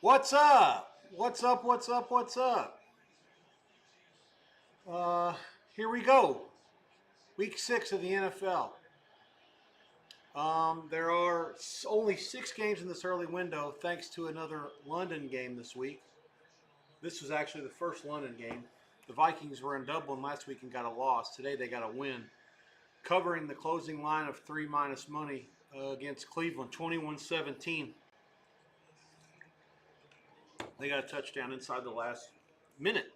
What's up? What's up? What's up? What's up? Uh, Here we go. Week 6 of the NFL. There are only 6 games in this early window, thanks to another London game this week. This was actually the first London game. The Vikings were in Dublin last week and got a loss. Today they got a win, covering the closing line of 3 minus money against Cleveland, 21-17. They got a touchdown inside the last minute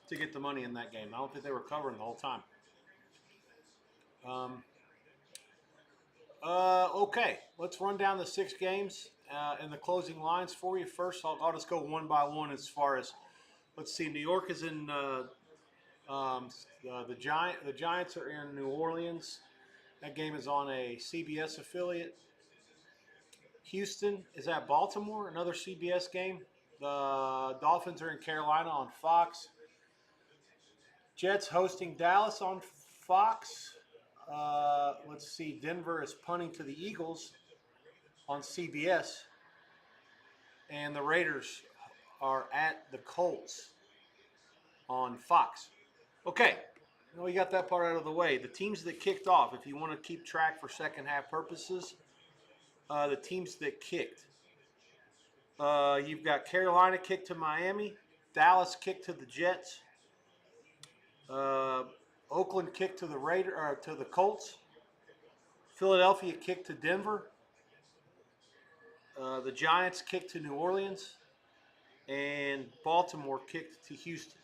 to get the money in that game. I don't think they were covering the whole time. Um, okay, let's run down the 6 games and the closing lines for you. First, I'll just go one by one as far as let's see. New York is in the Giants are in New Orleans. That game is on a CBS affiliate. Houston is at Baltimore, another CBS game. The Dolphins are in Carolina on Fox. Jets hosting Dallas on Fox. Let's see. Denver is punting to the Eagles on CBS. And the Raiders are at the Colts on Fox. Okay, well, we got that part out of the way. The teams that kicked off, if you want to keep track for second half purposes, the teams that kicked. You've got Carolina kicked to Miami, Dallas kicked to the Jets, uh, Oakland kicked to the to the Colts, Philadelphia kicked to Denver, the Giants kicked to New Orleans, and Baltimore kicked to Houston.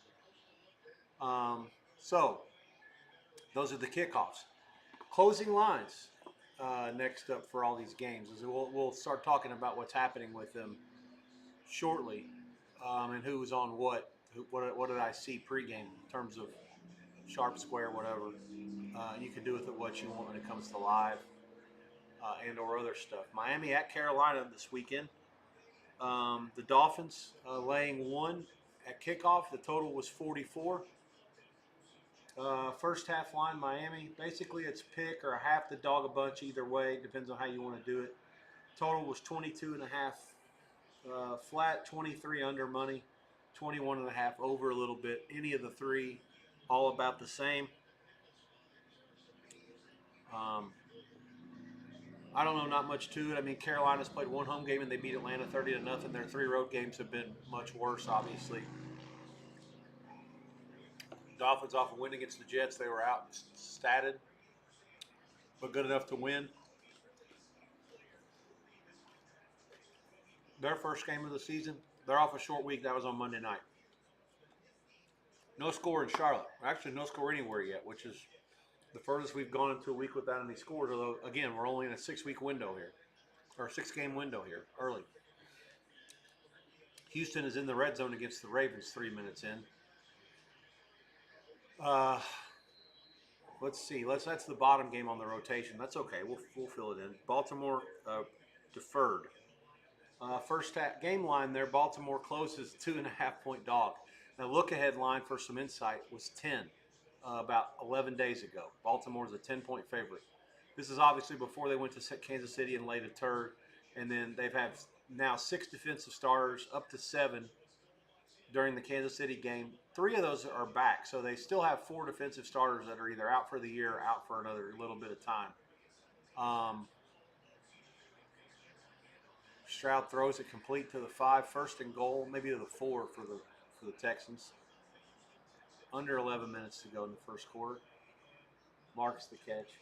So those are the kickoffs. Closing lines next up for all these games. We'll start talking about what's happening with them shortly, and who was on what did I see pregame in terms of sharp, square, whatever. You can do with it what you want when it comes to live and or other stuff. Miami at Carolina this weekend. The Dolphins laying 1 at kickoff. The total was 44. First half line, Miami. Basically, it's pick or a half the dog a bunch either way. Depends on how you want to do it. Total was 22 and a half flat, 23 under money, 21 and a half over a little bit. Any of the three, all about the same. Um, I don't know, not much to it. I mean, Carolina's played one home game and they beat Atlanta 30-0. Their 3 road games have been much worse, obviously. Dolphins off a win against the Jets. They were out statted, but good enough to win. Their first game of the season, they're off a short week. That was on Monday night. No score in Charlotte. Actually, no score anywhere yet, which is the furthest we've gone into a week without any scores. Although, again, we're only in a 6-week window here, or a 6-game window here, early. Houston is in the red zone against the Ravens 3 minutes in. Uh, let's see. That's the bottom game on the rotation. That's okay. We'll fill it in. Baltimore deferred. First game line there, Baltimore closes 2.5-point dog. Now, look ahead line for some insight was 10 about 11 days ago. Baltimore's a 10-point favorite. This is obviously before they went to Kansas City and laid a turd. And then they've had now 6 defensive starters, up to 7 during the Kansas City game. 3 of those are back. So they still have 4 defensive starters that are either out for the year or out for another little bit of time. Stroud throws it complete to the 5, first and goal, maybe to the 4 for the Texans. Under 11 minutes to go in the first quarter. Marks the catch.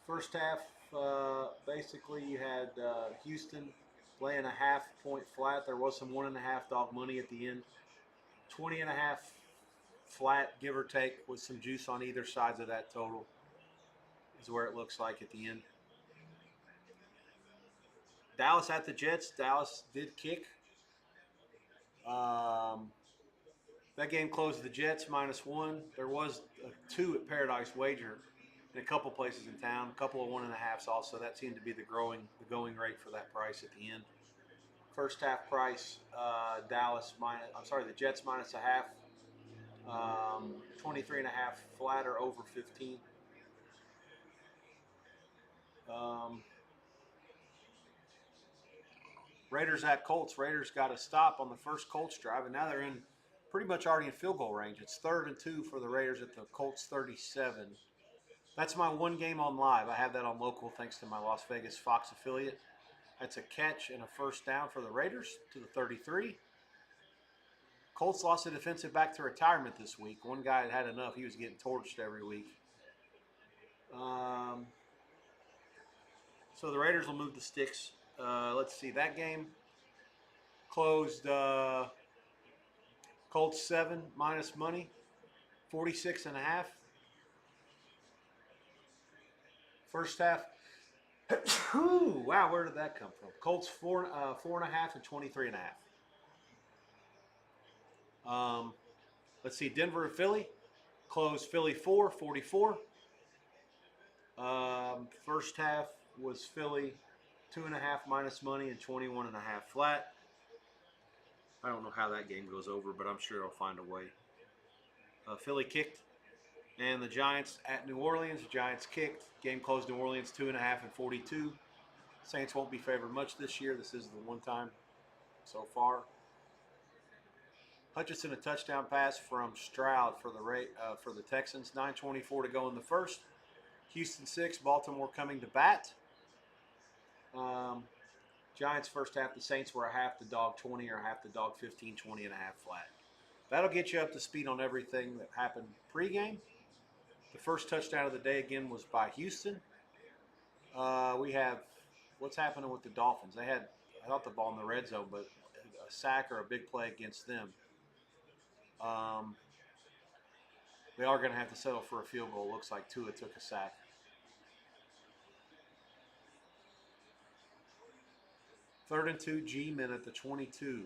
First half, basically you had Houston laying a half-point flat. There was some 1.5 dog money at the end. 20.5 flat, give or take, with some juice on either sides of that total is where it looks like at the end. Dallas at the Jets. Dallas did kick. That game closed the Jets -1. There was a 2 at Paradise Wager in a couple places in town, a couple of 1.5s also. That seemed to be the going rate for that price at the end. First half price, the Jets -0.5. 23.5 flat or over 15. Raiders at Colts. Raiders got a stop on the first Colts drive, and now they're in pretty much already in field goal range. It's 3rd and 2 for the Raiders at the Colts 37. That's my one game on live. I have that on local thanks to my Las Vegas Fox affiliate. That's a catch and a first down for the Raiders to the 33. Colts lost a defensive back to retirement this week. One guy had had enough. He was getting torched every week. So the Raiders will move the sticks. Let's see. That game closed Colts 7 minus money, 46.5. First half. Wow, where did that come from? Colts 4.5 and 23.5. Let's see. Denver and Philly closed Philly 44. First half was Philly 2.5 minus money and 21.5 flat. I don't know how that game goes over, but I'm sure it'll find a way. Philly kicked, and the Giants at New Orleans. The Giants kicked. Game closed New Orleans 2.5 and 42. Saints won't be favored much this year. This is the one time so far. Hutchinson a touchdown pass from Stroud for the Texans. 9:24 to go in the first. Houston 6, Baltimore coming to bat. Giants first half, the Saints were a half to dog 20 or a half to dog 15, 20.5 flat. That'll get you up to speed on everything that happened pregame. The first touchdown of the day again was by Houston. We have what's happening with the Dolphins. They had, I thought, the ball in the red zone, but a sack or a big play against them. They are going to have to settle for a field goal. Looks like Tua took a sack. Third and 2, G-Men at the 22.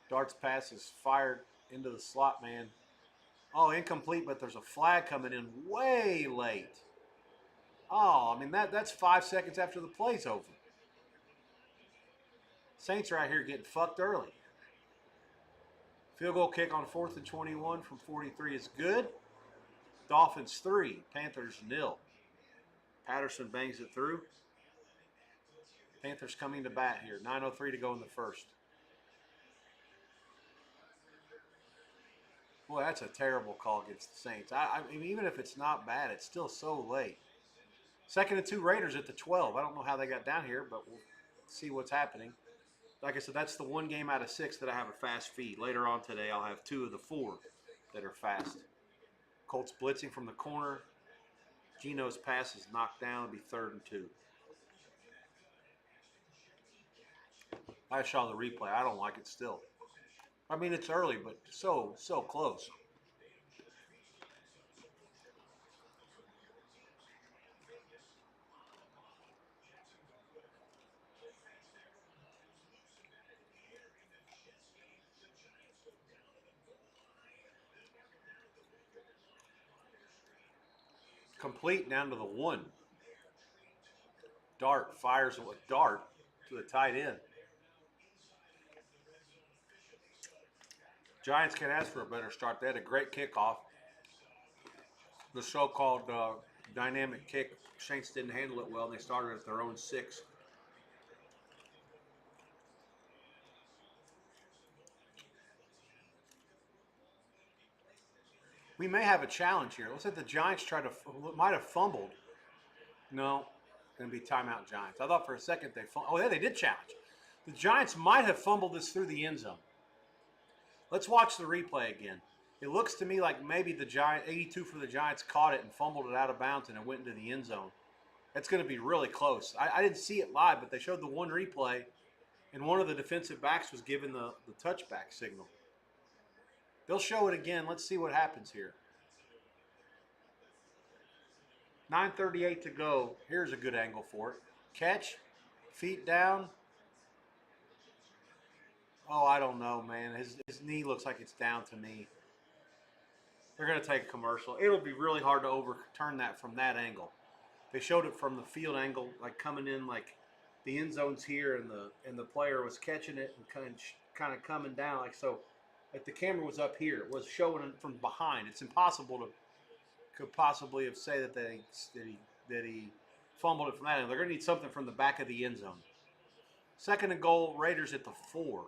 Dart's pass is fired into the slot, man. Oh, incomplete, but there's a flag coming in way late. Oh, I mean, that's 5 seconds after the play's over. Saints right here getting fucked early. Field goal kick on 4th and 21 from 43 is good. Dolphins 3, Panthers 0. Patterson bangs it through. Panthers coming to bat here. 9:03 to go in the first. Boy, that's a terrible call against the Saints. I mean, even if it's not bad, it's still so late. 2nd and 2 Raiders at the 12. I don't know how they got down here, but we'll see what's happening. Like I said, that's the one game out of 6 that I have a fast feed. Later on today, I'll have 2 of the 4 that are fast. Colts blitzing from the corner. Geno's pass is knocked down. It'll be 3rd and 2. I saw the replay. I don't like it still. I mean, it's early, but so close. Complete down to the 1. Dart fires a dart to the tight end. Giants can't ask for a better start. They had a great kickoff. The so-called dynamic kick, Saints didn't handle it well, and they started at their own 6. We may have a challenge here. Looks like the Giants might have fumbled. No, going to be timeout Giants. I thought for a second they fumbled. Oh, yeah, they did challenge. The Giants might have fumbled this through the end zone. Let's watch the replay again. It looks to me like maybe the Giant 82 for the Giants caught it and fumbled it out of bounds and it went into the end zone. That's going to be really close. I didn't see it live, but they showed the one replay, and one of the defensive backs was given the touchback signal. They'll show it again. Let's see what happens here. 9:38 to go. Here's a good angle for it. Catch, feet down. Oh, I don't know, man. His knee looks like it's down to me. They're going to take a commercial. It'll be really hard to overturn that from that angle. They showed it from the field angle, like coming in, like the end zone's here, and the player was catching it and kind of coming down, like so. If the camera was up here, it was showing it from behind. It's impossible to could possibly have said that he fumbled it from that end. They're going to need something from the back of the end zone. Second and goal, Raiders at the 4.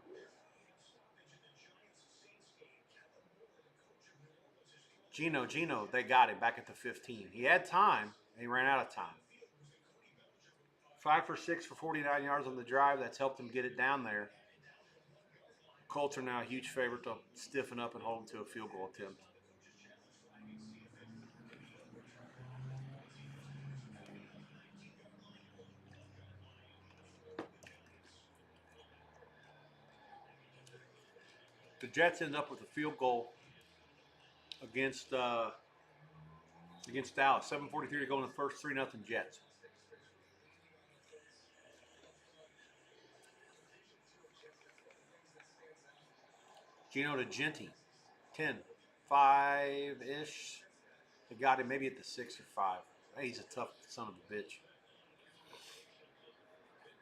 Gino, they got him back at the 15. He had time, and he ran out of time. 5 for 6 for 49 yards on the drive. That's helped him get it down there. Colts are now a huge favorite to stiffen up and hold him to a field goal attempt. The Jets end up with a field goal against Dallas. 7:43 to go in the first. 3-0 Jets. Gino to Genti. 10. 5-ish. They got him maybe at the 6 or 5. Hey, he's a tough son of a bitch.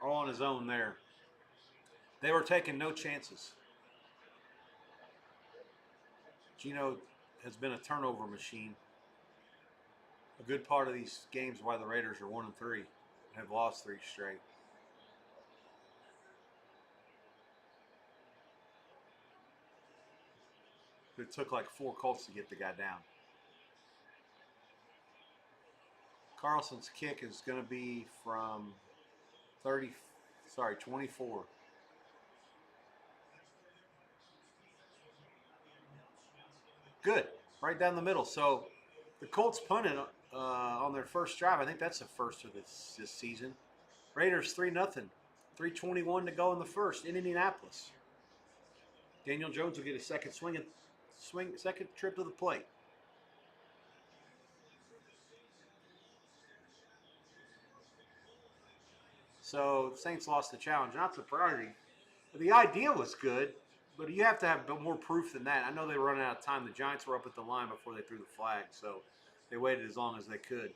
All on his own there. They were taking no chances. Gino has been a turnover machine. A good part of these games why the Raiders are 1-3 and have lost 3 straight. It took like 4 Colts to get the guy down. Carlson's kick is going to be from 24. Good, right down the middle. So the Colts punted on their first drive. I think that's the first of this season. Raiders 3-0. 3:21 to go in the first in Indianapolis. Daniel Jones will get a second second trip to the plate. So Saints lost the challenge. Not surprising. The idea was good, but you have to have more proof than that. I know they were running out of time. The Giants were up at the line before they threw the flag, so they waited as long as they could.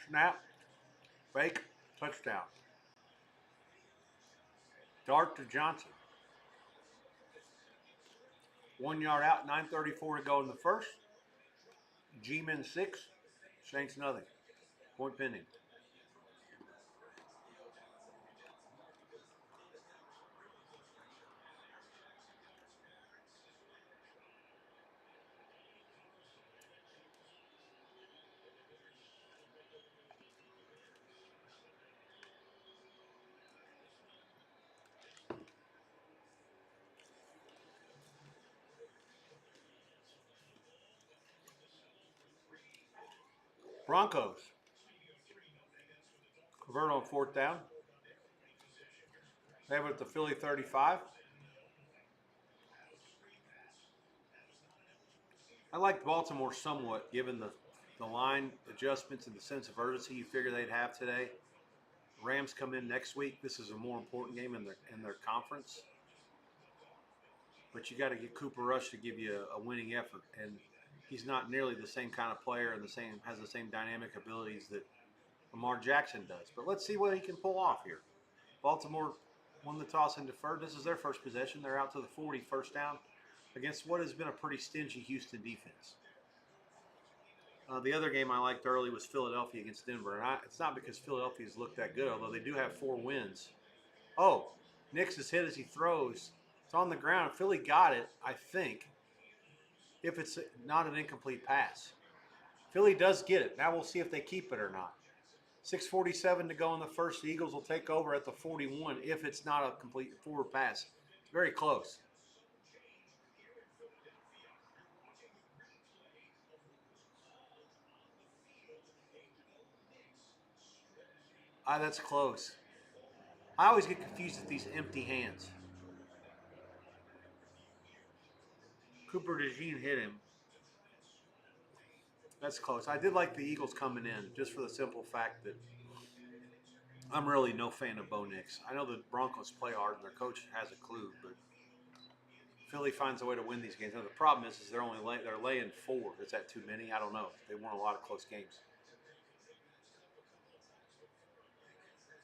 Snap, fake, touchdown. Dart to Johnson. 1 yard out, 9:34 to go in the first. G-Men 6, Saints nothing. Point pending. Broncos convert on 4th down. They have it at the Philly 35. I liked Baltimore somewhat, given the line adjustments and the sense of urgency you figure they'd have today. Rams come in next week. This is a more important game in their conference. But you got to get Cooper Rush to give you a winning effort, and he's not nearly the same kind of player and has the same dynamic abilities that Lamar Jackson does. But let's see what he can pull off here. Baltimore won the toss and deferred. This is their first possession. They're out to the 40, first down, against what has been a pretty stingy Houston defense. The other game I liked early was Philadelphia against Denver. And it's not because Philadelphia's looked that good, although they do have 4 wins. Oh, Nix is hit as he throws. It's on the ground. Philly got it, I think, if it's not an incomplete pass. Philly does get it. Now we'll see if they keep it or not. 6:47 to go in the first. The Eagles will take over at the 41 if it's not a complete forward pass. Very close. That's close. I always get confused with these empty hands. Cooper DeJean hit him. That's close. I did like the Eagles coming in, just for the simple fact that I'm really no fan of Bo Nix. I know the Broncos play hard and their coach has a clue, but Philly finds a way to win these games. Now, the problem is they're laying 4. Is that too many? I don't know. They won a lot of close games.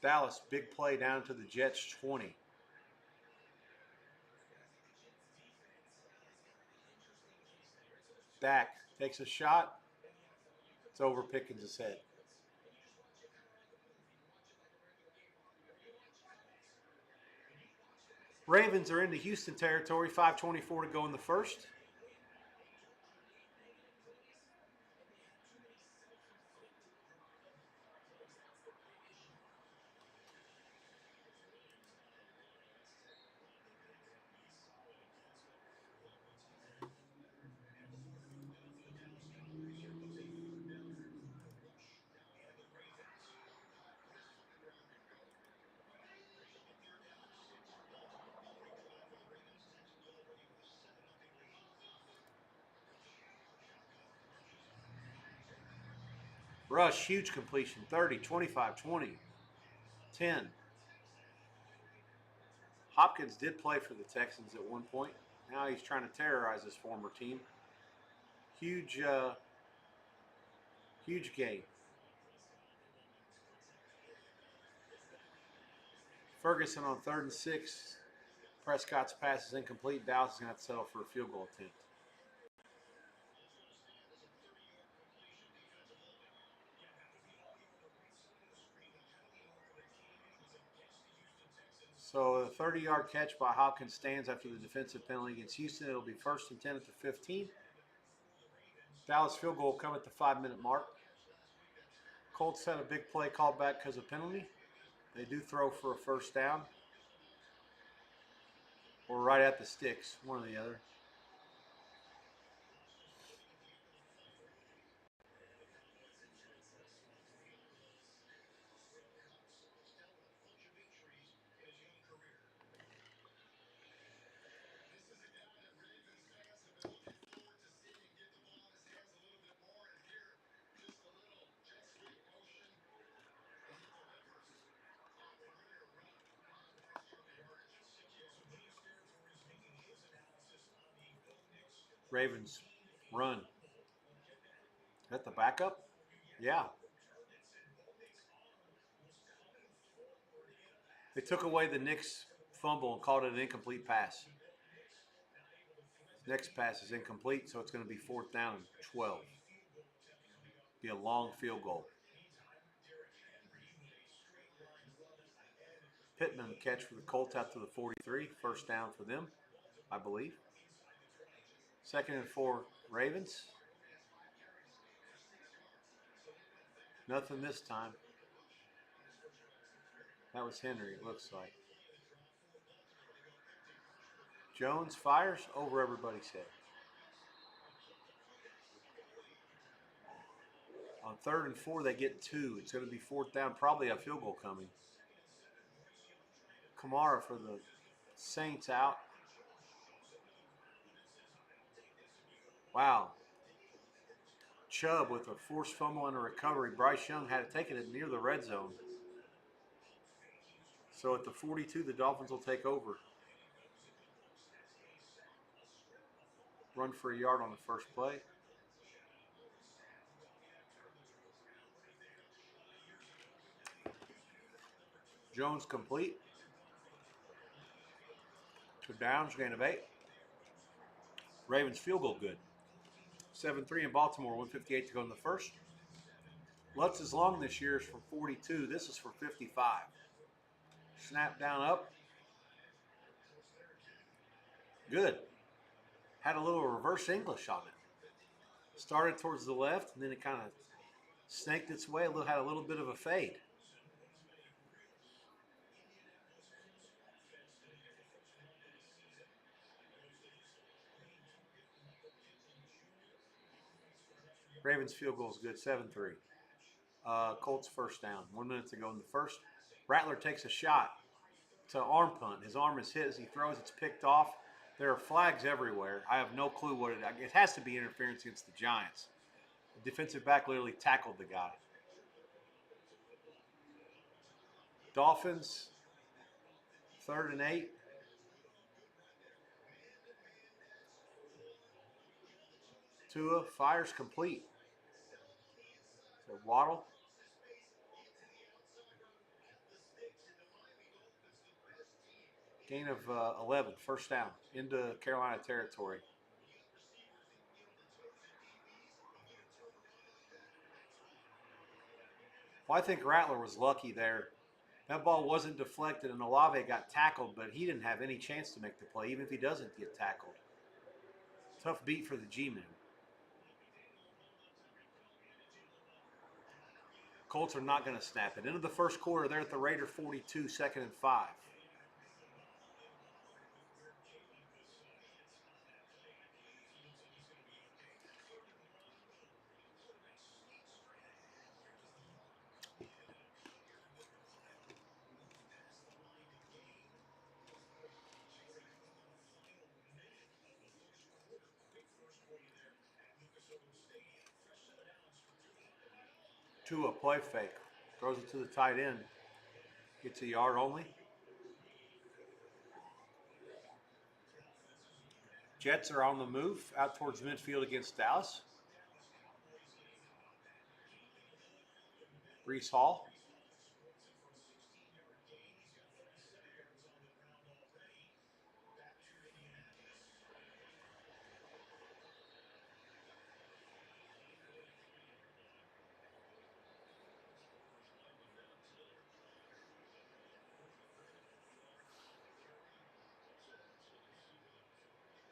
Dallas, big play down to the Jets 20. Dak takes a shot. It's over Pickens' head. Ravens are into Houston territory. 5:24 to go in the first. Rush, huge completion. 30, 25, 20, 10. Hopkins did play for the Texans at one point. Now he's trying to terrorize his former team. Huge, huge game. Ferguson on 3rd and 6. Prescott's pass is incomplete. Dallas is going to have to settle for a field goal attempt. So a 30-yard catch by Hopkins stands after the defensive penalty against Houston. It'll be 1st and 10 at the 15. Dallas field goal will come at the 5-minute mark. Colts had a big play called back because of penalty. They do throw for a first down. Or right at the sticks, one or the other. Ravens run. Is that the backup? Yeah. They took away the Knicks fumble and called it an incomplete pass. Next pass is incomplete, so it's going to be 4th down and 12. Be a long field goal. Pittman catch for the Colts out to the 43. First down for them, I believe. 2nd and 4, Ravens. Nothing this time. That was Henry, it looks like. Jones fires over everybody's head. On 3rd and 4, they get 2. It's going to be 4th down, probably a field goal coming. Kamara for the Saints out. Wow. Chubb with a forced fumble and a recovery. Bryce Young had taken it near the red zone. So at the 42, the Dolphins will take over. Run for a yard on the first play. Jones complete. To Downs, gain of 8. Ravens field goal good. 7-3 in Baltimore, 158 to go in the first. Lutz is long this year is for 42. This is for 55. Snap down up. Good. Had a little reverse English on it. Started towards the left, and then it kind of snaked its way. Had a little bit of a fade. Ravens field goal is good, 7-3. Colts first down. 1 minute to go in the first. Rattler takes a shot to arm punt. His arm is hit as he throws. It's picked off. There are flags everywhere. I have no clue what it has to be interference against the Giants. The defensive back literally tackled the guy. Dolphins, 3rd and 8. Tua fires complete. So Waddle. Gain of 11, first down, into Carolina territory. Well, I think Rattler was lucky there. That ball wasn't deflected, and Olave got tackled, but he didn't have any chance to make the play, even if he doesn't get tackled. Tough beat for the G-men. Colts are not going to snap it. Into the first quarter, they're at the Raider 42, 2nd and 5. Tua play fake. Throws it to the tight end. Gets a yard only. Jets are on the move out towards midfield against Dallas. Brees Hall.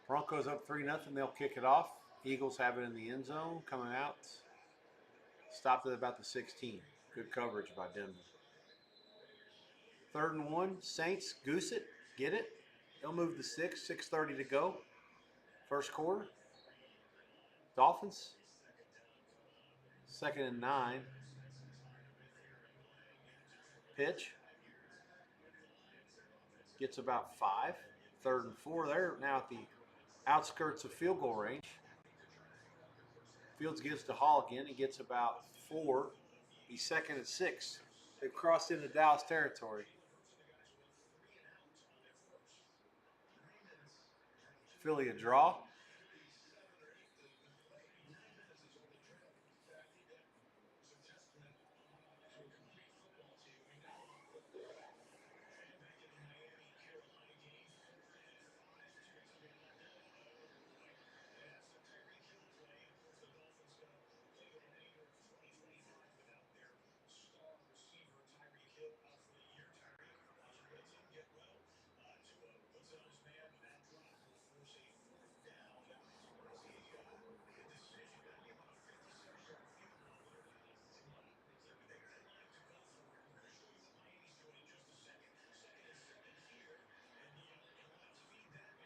Broncos up 3-0. They'll kick it off. Eagles have it in the end zone. Coming out. Stopped at about the 16. Good coverage by Denver. 3rd and 1. Saints goose it. Get it. They'll move to 6. 6:30 to go. First quarter. Dolphins. 2nd and 9. Pitch. Gets about 5. 3rd and 4. They're now at the outskirts of field goal range. Fields gives to Hall again. He gets about 4. He's 2nd and 6. They've crossed into Dallas territory. Philly a draw.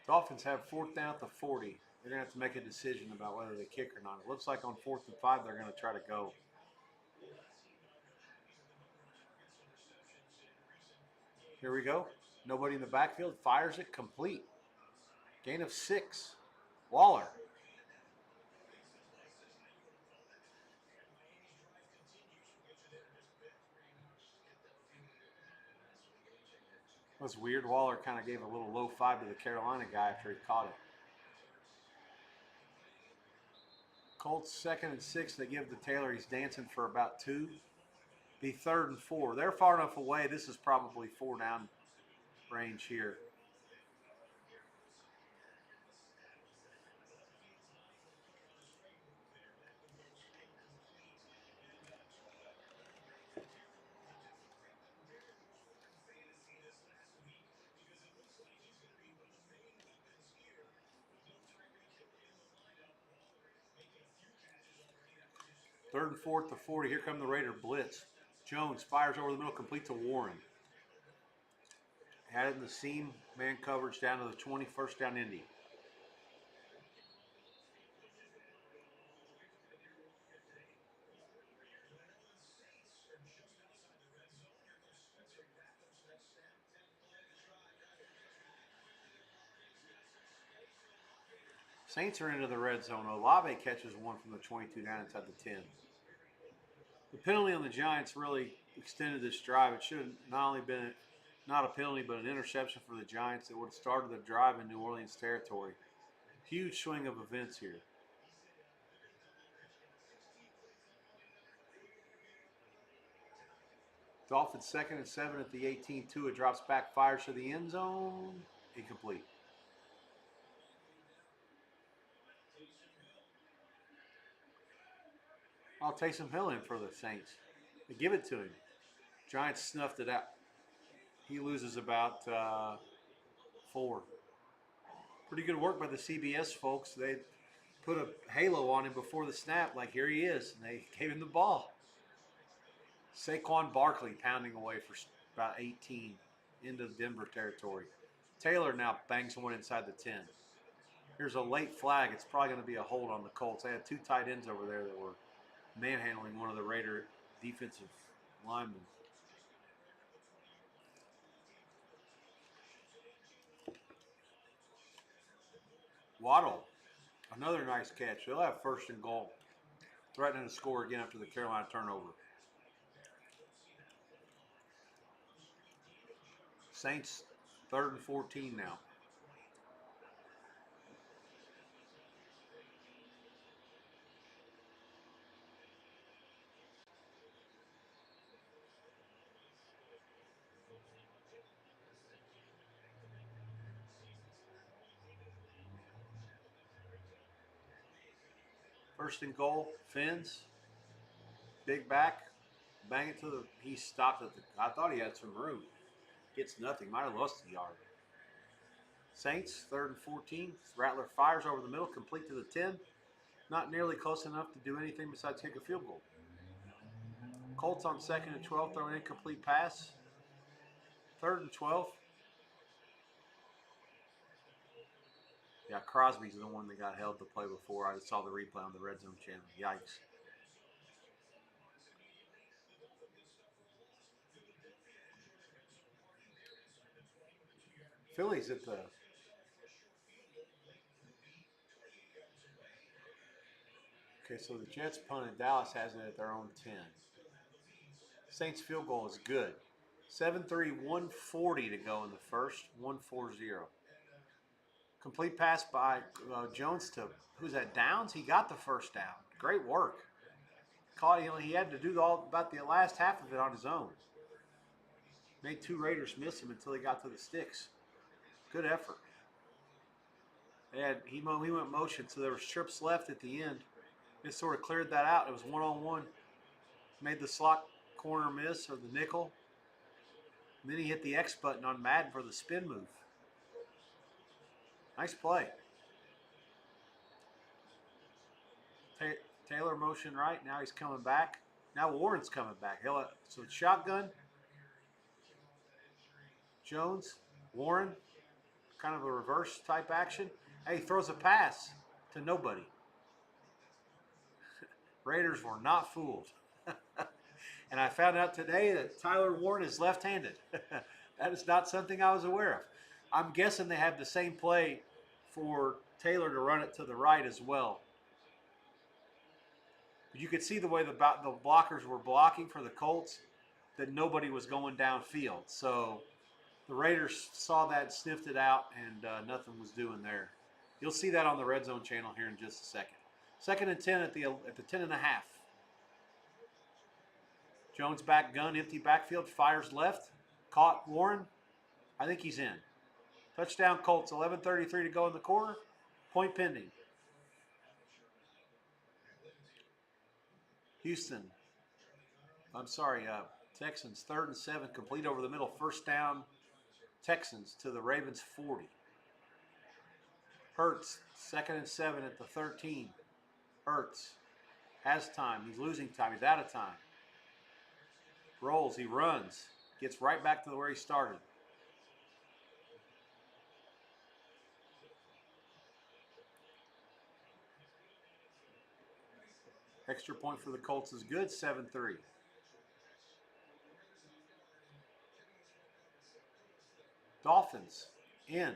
Dolphins have 4th down at the 40. They're going to have to make a decision about whether they kick or not. It looks like on 4th and 5, they're going to try to go. Here we go. Nobody in the backfield. Fires it complete. Gain of 6. Waller. It was weird. Waller kind of gave a little low 5 to the Carolina guy after he caught it. Colts 2nd and 6. They give to Taylor. He's dancing for about 2. Be 3rd and 4. They're far enough away. This is probably 4 down range here. Third and 4th to 40. Here come the Raider blitz. Jones fires over the middle, complete to Warren. Had it in the seam, man coverage down to the 20, 1st down Indy. Saints are into the red zone. Olave catches one from the 22 down inside the 10. The penalty on the Giants really extended this drive. It should have not only been not a penalty, but an interception for the Giants that would have started the drive in New Orleans territory. Huge swing of events here. Dolphins 2nd and 7 at the 18. Tua drops back, fires to the end zone. Incomplete. Taysom Hill in for the Saints. They give it to him. Giants snuffed it out. He loses about 4. Pretty good work by the CBS folks. They put a halo on him before the snap, like here he is, and they gave him the ball. Saquon Barkley pounding away for about 18 into Denver territory. Taylor now bangs one inside the 10. Here's a late flag. It's probably going to be a hold on the Colts. They had 2 tight ends over there that were manhandling one of the Raider defensive linemen. Waddle, another nice catch. They'll have 1st and goal. Threatening to score again after the Carolina turnover. Saints 3rd and 14 now. First and goal, Fins, big back, bang it to the. He stopped at the. I thought he had some room. Gets nothing. Might have lost a yard. Saints 3rd and 14. Rattler fires over the middle, complete to the 10. Not nearly close enough to do anything besides kick a field goal. Colts on 2nd and 12, throwing an incomplete pass. 3rd and 12. Yeah, Crosby's the one that got held to play before. I saw the replay on the Red Zone channel. Yikes. Phillies at the. Okay, so the Jets punted. Dallas has it at their own 10. Saints field goal is good. 7-3, 140 to go in the first. 140. Complete pass by Jones to, who's that, Downs? He got the first down. Great work. Caught, he had to do all about the last half of it on his own. Made 2 Raiders miss him until he got to the sticks. Good effort. He went motion, so there was trips left at the end. It sort of cleared that out. It was 1-on-1. Made the slot corner miss, or the nickel. And then he hit the X button on Madden for the spin move. Nice play. Taylor motion right. Now he's coming back. Now Warren's coming back. So it's shotgun. Jones, Warren, kind of a reverse type action. Hey, he throws a pass to nobody. Raiders were not fooled. And I found out today that Tyler Warren is left-handed. That is not something I was aware of. I'm guessing they have the same play for Taylor to run it to the right as well. But you could see the way the blockers were blocking for the Colts, that nobody was going downfield. So the Raiders saw that, sniffed it out, and nothing was doing there. You'll see that on the Red Zone channel here in just a second. 2nd and 10 at the 10.5. Jones back gun, empty backfield, fires left. Caught Warren. I think he's in. Touchdown Colts, 11:33 to go in the quarter. Point pending. Texans, 3rd and 7, complete over the middle. First down, Texans to the Ravens 40. Hurts, 2nd and 7 at the 13. Hurts has time. He's losing time. He's out of time. Rolls, he runs. Gets right back to where he started. Extra point for the Colts is good, 7-3. Dolphins in.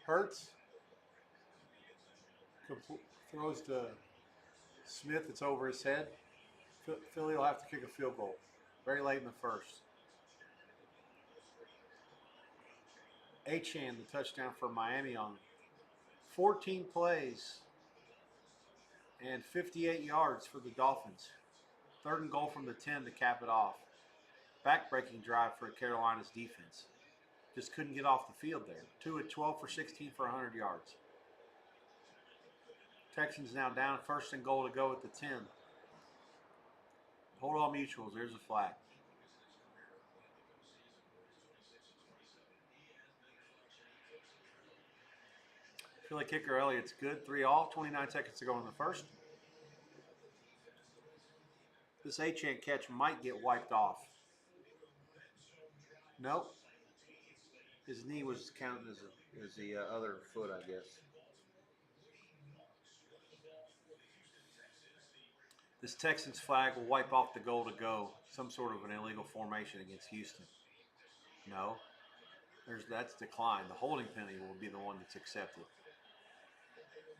Hurts throws to Smith, it's over his head. Philly will have to kick a field goal very late in the first. Achane, the touchdown for Miami on 14 plays and 58 yards for the Dolphins. Third and goal from the 10 to cap it off. Back-breaking drive for Carolina's defense. Just couldn't get off the field there. 2 at 12 for 16 for 100 yards. Texans now down, first and goal to go at the 10. Hold all mutuals, there's a flag. Philly kicker Elliott's good, 3-all, 29 seconds to go in the first. This Achane catch might get wiped off. Nope. His knee was counted as the other foot, I guess. This Texans flag will wipe off the goal to go. Some sort of an illegal formation against Houston. No. That's declined. The holding penalty will be the one that's accepted.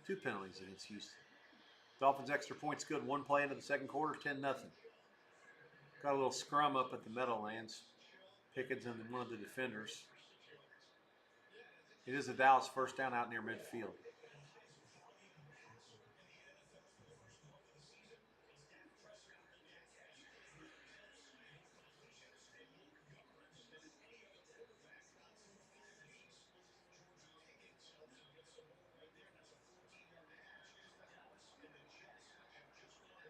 2 penalties against Houston. Dolphins extra points good. 1 play into the second quarter, 10-0. Got a little scrum up at the Meadowlands. Pickens and one of the defenders. It is a Dallas first down out near midfield.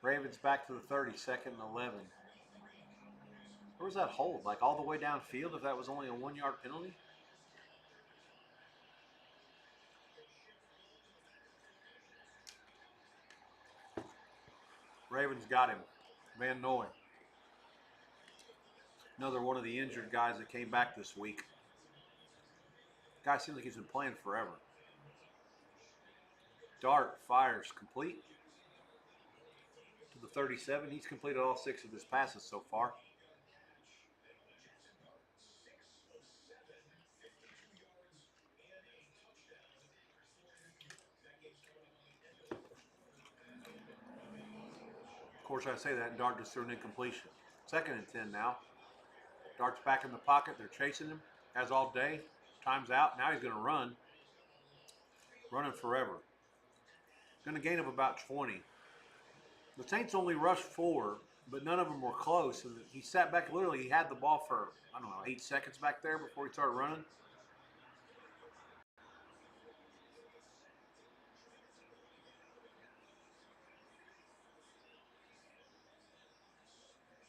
Ravens back to the 30, second and 11. Where was that hold? Like all the way downfield if that was only a 1-yard penalty? Ravens got him. Van Noy. Another one of the injured guys that came back this week. Guy seems like he's been playing forever. Dart fires complete to the 37. He's completed all 6 of his passes so far. Of course, I say that, and Dart just threw an incompletion. Second and 10 now. Dart's back in the pocket. They're chasing him. Has all day. Time's out. Now he's going to run. Running forever. Going to gain of about 20. The Saints only rushed 4, but none of them were close. And he sat back, literally, he had the ball for, 8 seconds back there before he started running.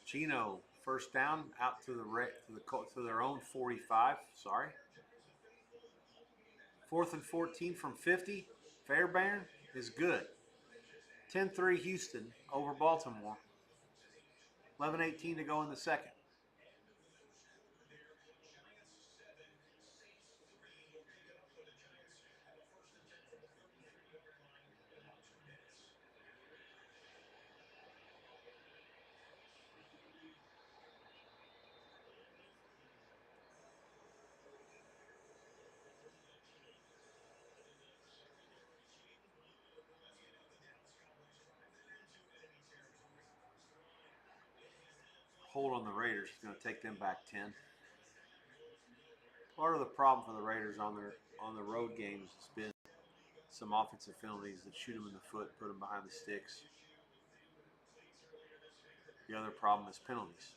Chino, first down, out to their own 45. Sorry. 4th and 14 from 50. Fairbairn is good. 10-3 Houston over Baltimore. 11:18 to go in the second. Hold on the Raiders is going to take them back 10. Part of the problem for the Raiders on the road games has been some offensive penalties that shoot them in the foot, put them behind the sticks. The other problem is penalties.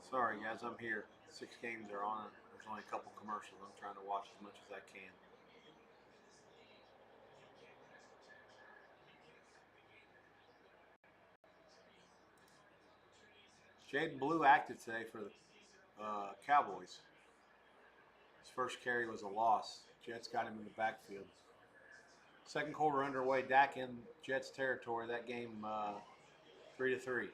Sorry, guys, I'm here. 6 games are on. There's only a couple commercials. I'm trying to watch as much as I can. Jaden Blue active today for the Cowboys. His first carry was a loss. Jets got him in the backfield. Second quarter underway. Dak in Jets territory. That game 3-3.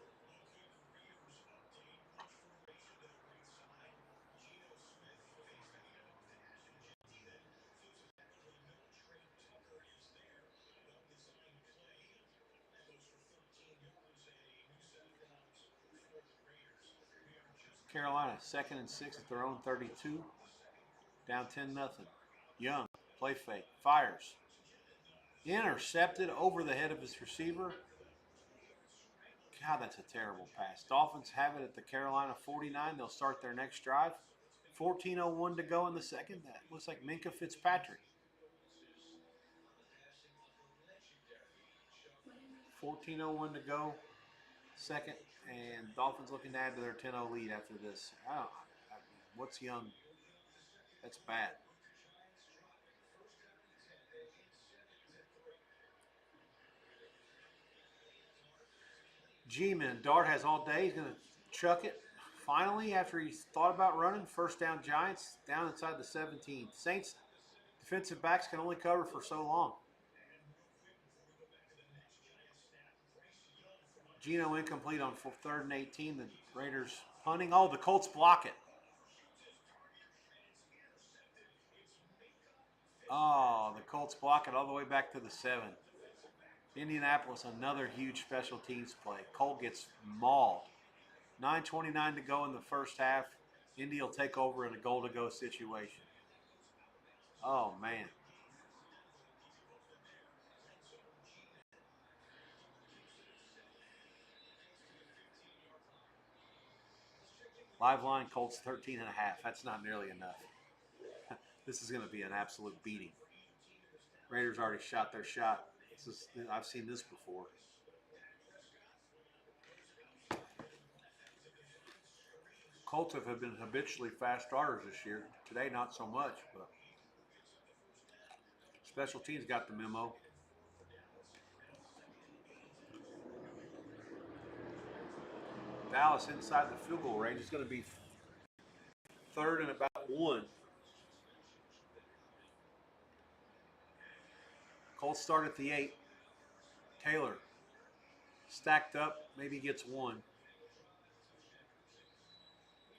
Carolina, 2nd and 6 at their own 32. Down 10-0. Young, play fake, fires. Intercepted over the head of his receiver. God, that's a terrible pass. Dolphins have it at the Carolina 49. They'll start their next drive. 14:01 to go in the second. That looks like Minka Fitzpatrick. 14:01 to go, second, and Dolphins looking to add to their 10-0 lead after this. What's Young? That's bad. G-Man, Dart has all day. He's going to chuck it. Finally, after he thought about running, first down Giants, down inside the 17. Saints defensive backs can only cover for so long. Geno incomplete on 3rd and 18. The Raiders punting. Oh, the Colts block it. Oh, the Colts block it all the way back to the 7. Indianapolis, another huge special teams play. Colt gets mauled. 9:29 to go in the first half. Indy will take over in a goal-to-go situation. Oh, man. Live line, Colts 13 and a half. That's not nearly enough. This is going to be an absolute beating. Raiders already shot their shot. I've seen this before. Colts have been habitually fast starters this year. Today, not so much, but special teams got the memo. Dallas inside the field goal range is going to be 3rd and about 1. Colts start at the 8. Taylor stacked up, maybe gets 1.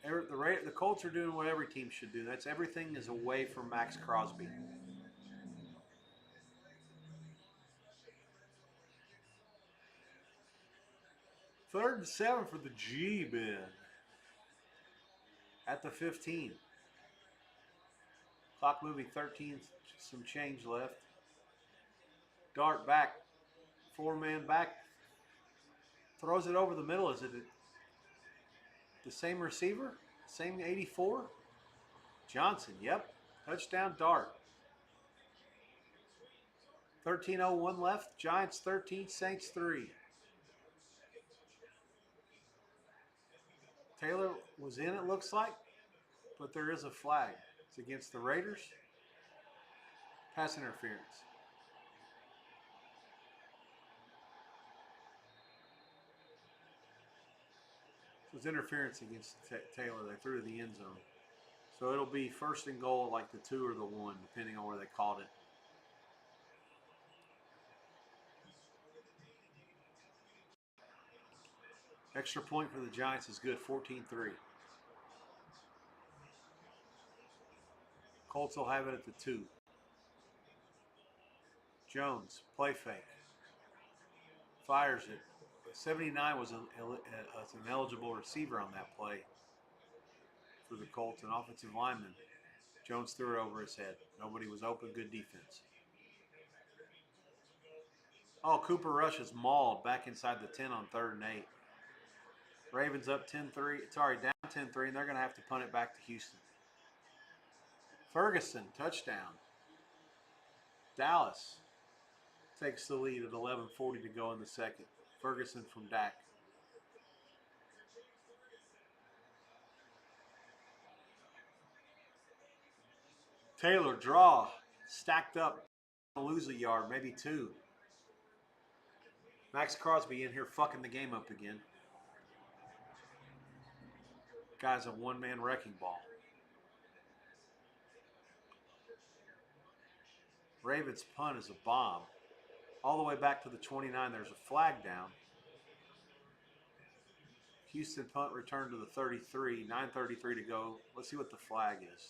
The Colts are doing what every team should do. That's everything is away from Max Crosby. Third and 7 for the G-Men. At the 15. Clock moving 13, some change left. Dart back, 4-man back. Throws it over the middle. Is it the same receiver? Same 84? Johnson, yep. Touchdown Dart. 13:01 left. Giants 13, Saints 3. Taylor was in, it looks like, but there is a flag. It's against the Raiders. Pass interference. So it's interference against Taylor. They threw to the end zone. So it'll be 1st and goal, like the 2 or the 1, depending on where they called it. Extra point for the Giants is good, 14-3. Colts will have it at the 2. Jones, play fake. Fires it. 79 was an eligible receiver on that play for the Colts, an offensive lineman. Jones threw it over his head. Nobody was open. Good defense. Oh, Cooper Rush is mauled back inside the 10 on 3rd and 8. Ravens up 10-3. Sorry, down 10-3, and they're going to have to punt it back to Houston. Ferguson, touchdown. Dallas takes the lead at 11:40 to go in the second. Ferguson from Dak. Taylor, draw. Stacked up. Lose a yard, maybe 2. Max Crosby in here fucking the game up again. Guy's a one-man wrecking ball. Ravens punt is a bomb. All the way back to the 29, there's a flag down. Houston punt returned to the 33, 9:33 to go. Let's see what the flag is.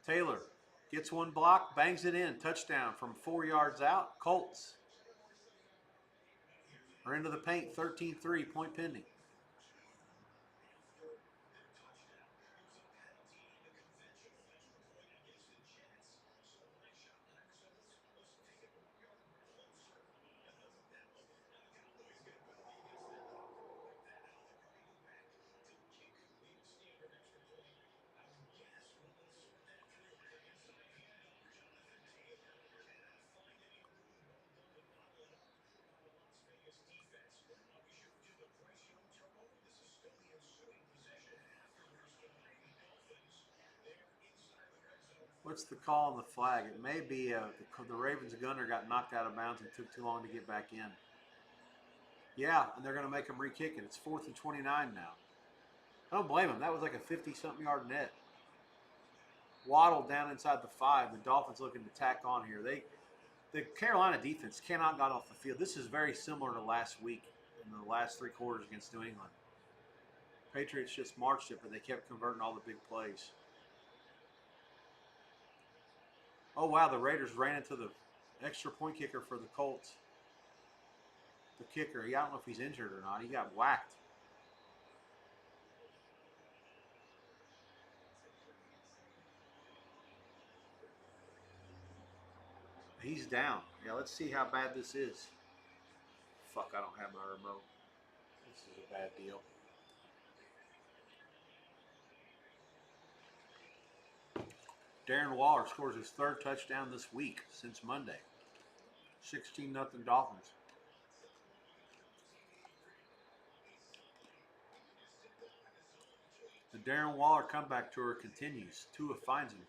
Taylor gets one block, bangs it in, touchdown from 4 yards out. Colts are into the paint, 13-3, point pending. What's the call on the flag? It may be the Ravens gunner got knocked out of bounds and took too long to get back in. Yeah, and they're going to make him re-kick it. It's 4th and 29 now. I don't blame him. That was like a 50-something yard net. Waddle down inside the 5. The Dolphins looking to tack on here. The Carolina defense cannot get off the field. This is very similar to last week in the last 3 quarters against New England. Patriots just marched it, but they kept converting all the big plays. Oh, wow, the Raiders ran into the extra point kicker for the Colts. The kicker, I don't know if he's injured or not. He got whacked. He's down. Yeah, let's see how bad this is. Fuck, I don't have my remote. This is a bad deal. Darren Waller scores his 3rd touchdown this week since Monday. 16-0 Dolphins. The Darren Waller comeback tour continues. Tua finds him.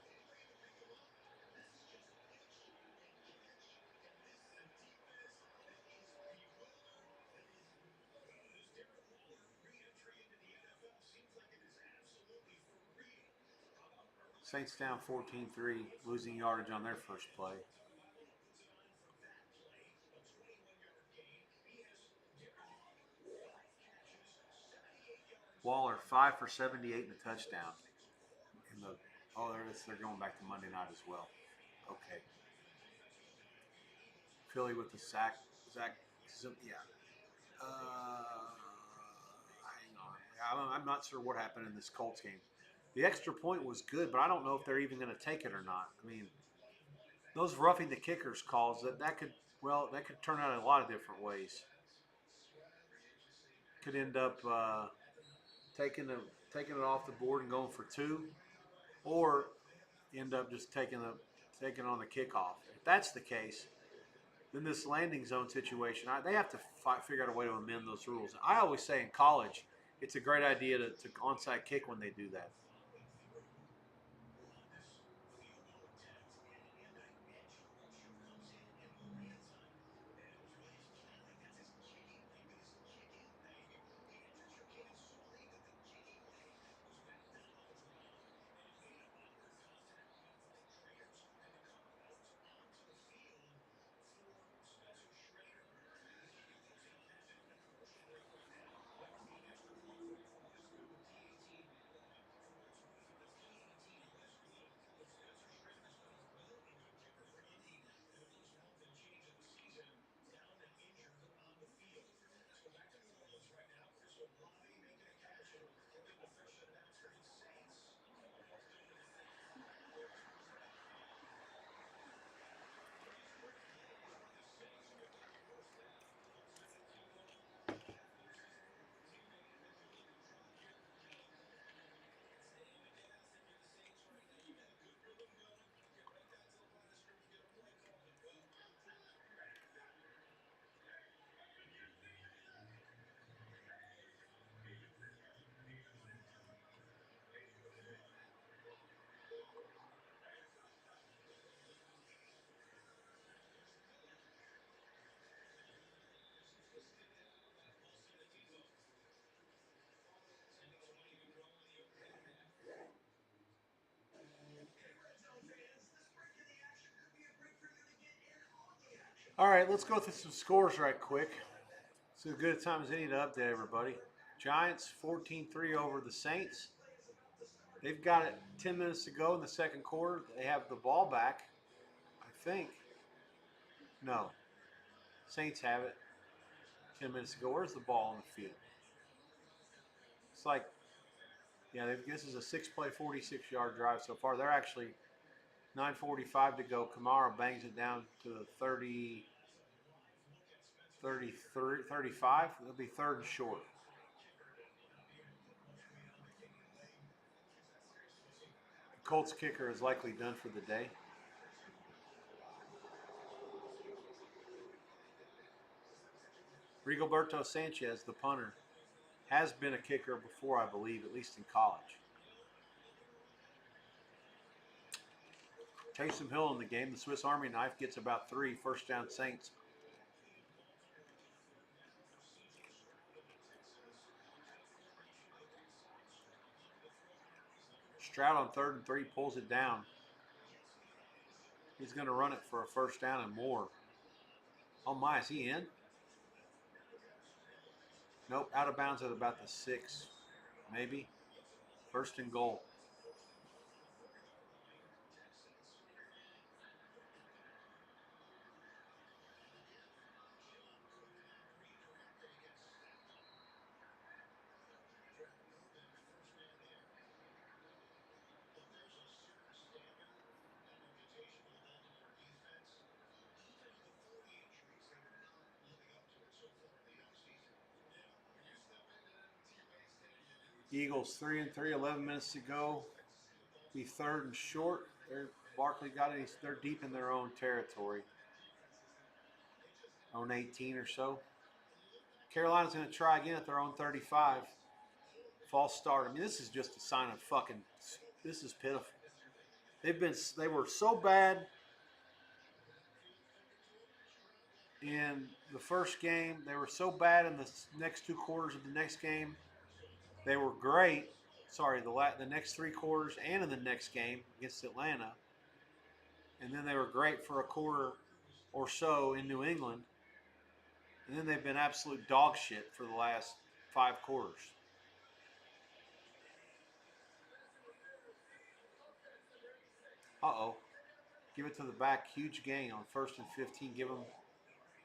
Saints down 14-3, losing yardage on their first play. Waller 5 for 78 and a touchdown. They're going back to Monday night as well. Okay. Philly with the sack. Yeah. Hang on. I'm not sure what happened in this Colts game. The extra point was good, but I don't know if they're even going to take it or not. I mean, those roughing the kickers calls that could turn out in a lot of different ways. Could end up taking it off the board and going for 2, or end up just taking on the kickoff. If that's the case, then this landing zone situation, they have to figure out a way to amend those rules. I always say in college, it's a great idea to onside kick when they do that. All right, let's go through some scores right quick. It's as good a time as any to update everybody. Giants 14-3 over the Saints. They've got it 10 minutes to go in the second quarter. They have the ball back, I think. No, Saints have it 10 minutes to go. Where's the ball on the field? It's like, yeah, this is a 6-play, 46-yard drive so far. They're actually 9:45 to go. Kamara bangs it down to the 30, 33, 35. It'll be third and short. The Colts kicker is likely done for the day. Rigoberto Sanchez, the punter, has been a kicker before, I believe, at least in college. Taysom Hill in the game. The Swiss Army knife gets about 3 first down Saints. Stroud on 3rd and 3 pulls it down. He's going to run it for a first down and more. Oh my, is he in? Nope, out of bounds at about the 6, maybe. First and goal. Eagles 3 and 3, 11 minutes to go. Be third and short. Barkley got it. They're deep in their own territory. Own 18 or so. Carolina's going to try again at their own 35. False start. I mean, this is just a sign of fucking. This is pitiful. They were so bad in the first game. They were so bad in the next 2 quarters of the next game. They were great. Sorry, the next 3 quarters and in the next game against Atlanta. And then they were great for a quarter or so in New England. And then they've been absolute dog shit for the last 5 quarters. Uh-oh. Give it to the back. Huge gain on 1st and 15. Give them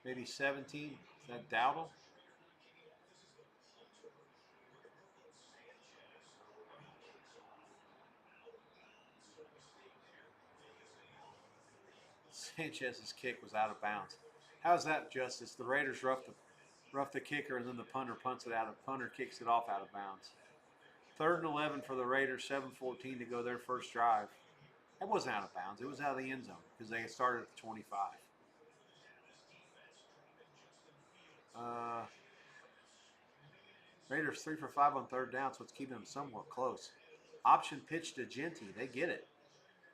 maybe 17. Is that Dowdle? Sanchez's kick was out of bounds. How's that justice? The Raiders rough the kicker, and then the punter punts it out. The punter kicks it off out of bounds. 3rd and 11 for the Raiders. 7:14 to go their first drive. That wasn't out of bounds. It was out of the end zone because they started at the 25. Raiders 3 for 5 on 3rd down, so it's keeping them somewhat close. Option pitch to Genty. They get it.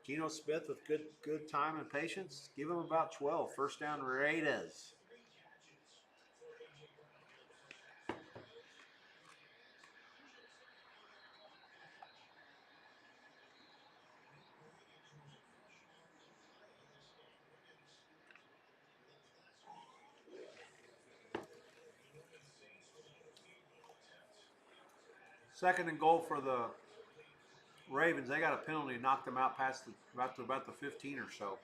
Geno Smith with good time and patience. Give him about 12. First down Raiders. Second and goal for the Ravens. They got a penalty, knocked them out past about the 15 or so.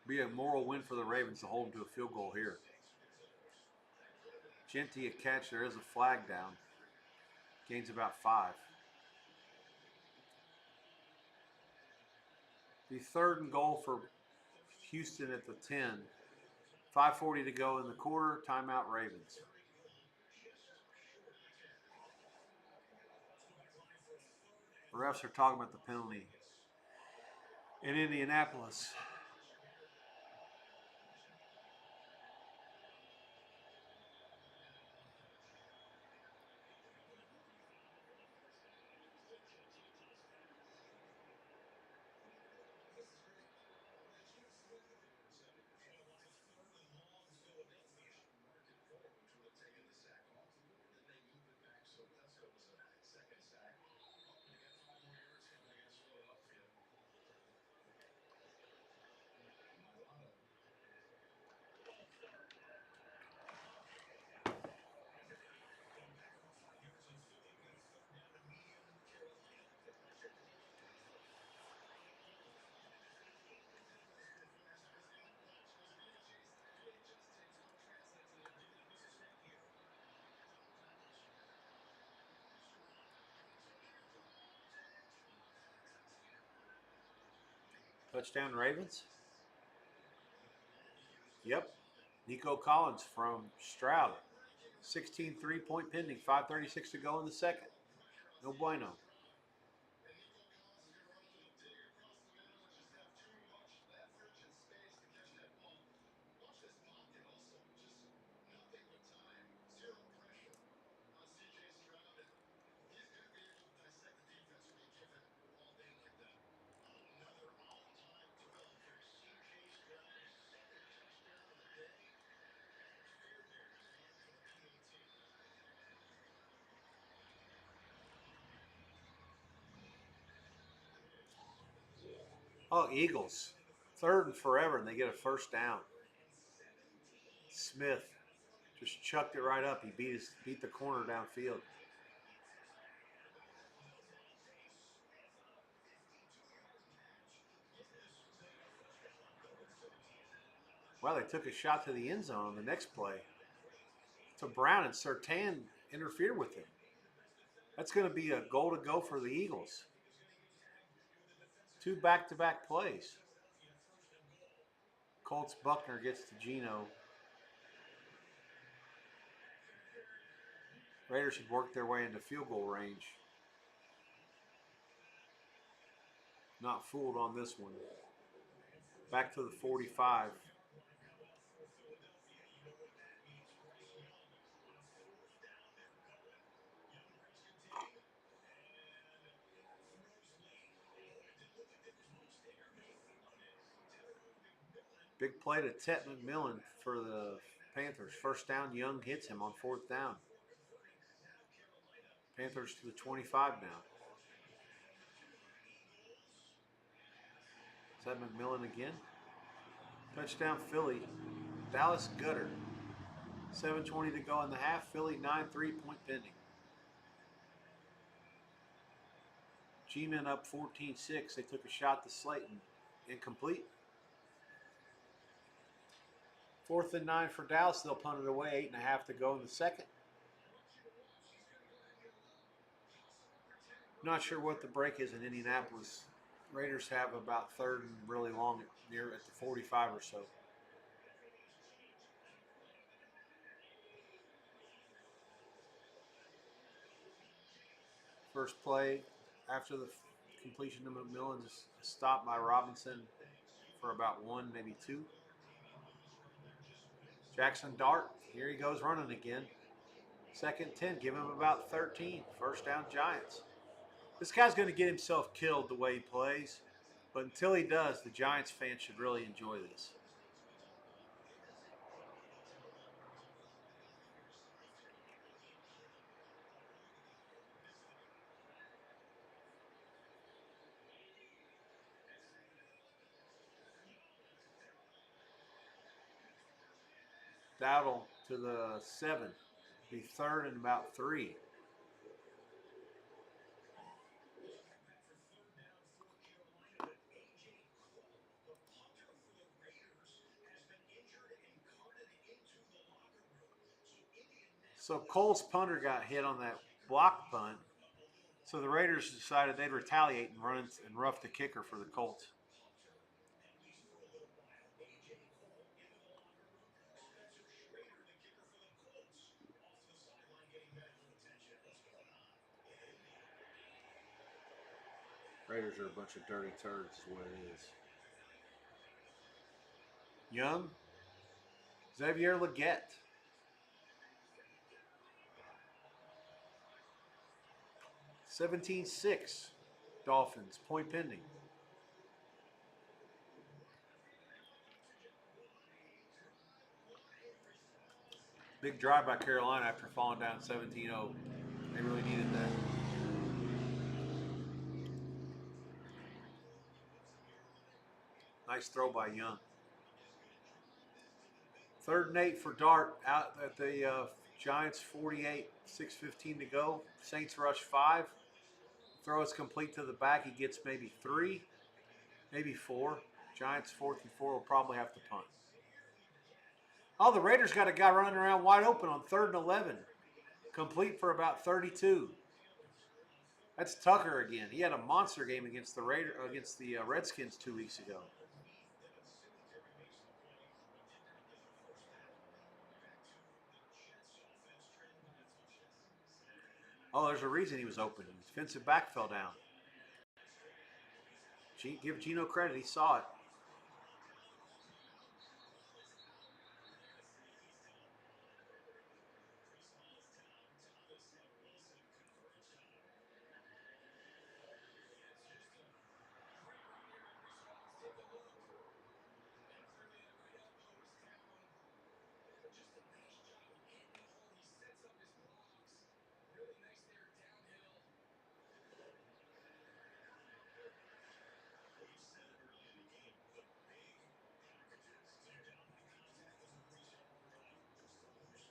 Be a moral win for the Ravens to hold them to a field goal here. Genty a catch. There is a flag down. Gains about 5. The 3rd and goal for Houston at the 10. 5:40 to go in the quarter. Timeout Ravens. The refs are talking about the penalty in Indianapolis. Touchdown Ravens. Yep. Nico Collins from Stroud. 16 3-point pending. 5:36 to go in the second. No bueno. Oh, Eagles. Third and forever, and they get a first down. Smith just chucked it right up. He beat the corner downfield. Well, they took a shot to the end zone on the next play. To Brown, and Surtain interfered with him. That's going to be a goal to go for the Eagles. 2 back-to-back plays. Colts Buckner gets to Geno. Raiders should work their way into field goal range. Not fooled on this one. Back to the 45. Big play to Tet McMillan for the Panthers. First down, Young hits him on 4th down. Panthers to the 25 now. Is that McMillan again? Touchdown Philly. Dallas Gutter. 7:20 to go in the half. Philly 9 3-point pending. G-Men up 14-6. They took a shot to Slayton. Incomplete. 4th and 9 for Dallas. They'll punt it away. 8.5 to go in the second. Not sure what the break is in Indianapolis. Raiders have about 3rd and really long near at the 45 or so. First play after the completion to McMillan is stopped by Robinson for about 1, maybe 2. Jackson Dart, here he goes running again. 2nd 10, give him about 13. First down Giants. This guy's going to get himself killed the way he plays, but until he does, the Giants fans should really enjoy this. Dowdle to the 7. Be 3rd and about 3. So Cole's punter got hit on that block punt. So the Raiders decided they'd retaliate and run and rough the kicker for the Colts. Raiders are a bunch of dirty turds is what it is. Young. Xavier Leggett. 17-6. Dolphins. Point pending. Big drive by Carolina after falling down 17-0. They really needed that. Nice throw by Young. 3rd and 8 for Dart out at the Giants 48, 6:15 to go. Saints rush 5. Throw is complete to the back. He gets maybe 3, maybe 4. Giants 4th and 4 will probably have to punt. Oh, the Raiders got a guy running around wide open on 3rd and 11. Complete for about 32. That's Tucker again. He had a monster game against the Redskins 2 weeks ago. Oh, there's a reason he was open. His defensive back fell down. Give Gino credit. He saw it.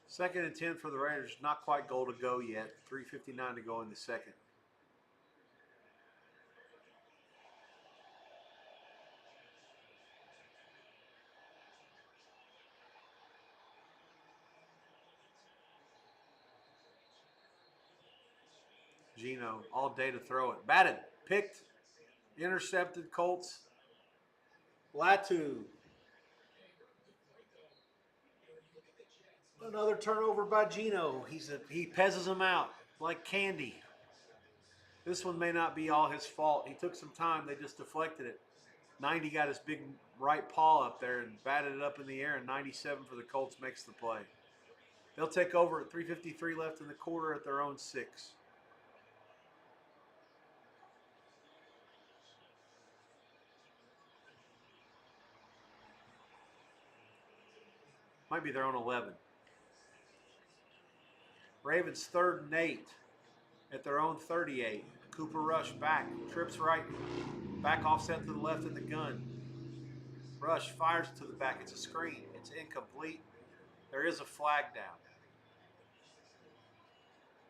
Second and 10 for the Raiders. Not quite goal to go yet. 3:59 to go in the second. Gino, all day to throw it. Batted, picked, intercepted, Colts. Latu. Another turnover by Gino. He pezzes them out like candy. This one may not be all his fault. He took some time. They just deflected it. 90 got his big right paw up there and batted it up in the air, and 97 for the Colts makes the play. They'll take over at 3:53 left in the quarter at their own 6. Might be their own 11. Ravens 3rd and 8 at their own 38. Cooper Rush back, trips right, back offset to the left in the gun. Rush fires to the back. It's a screen. It's incomplete. There is a flag down.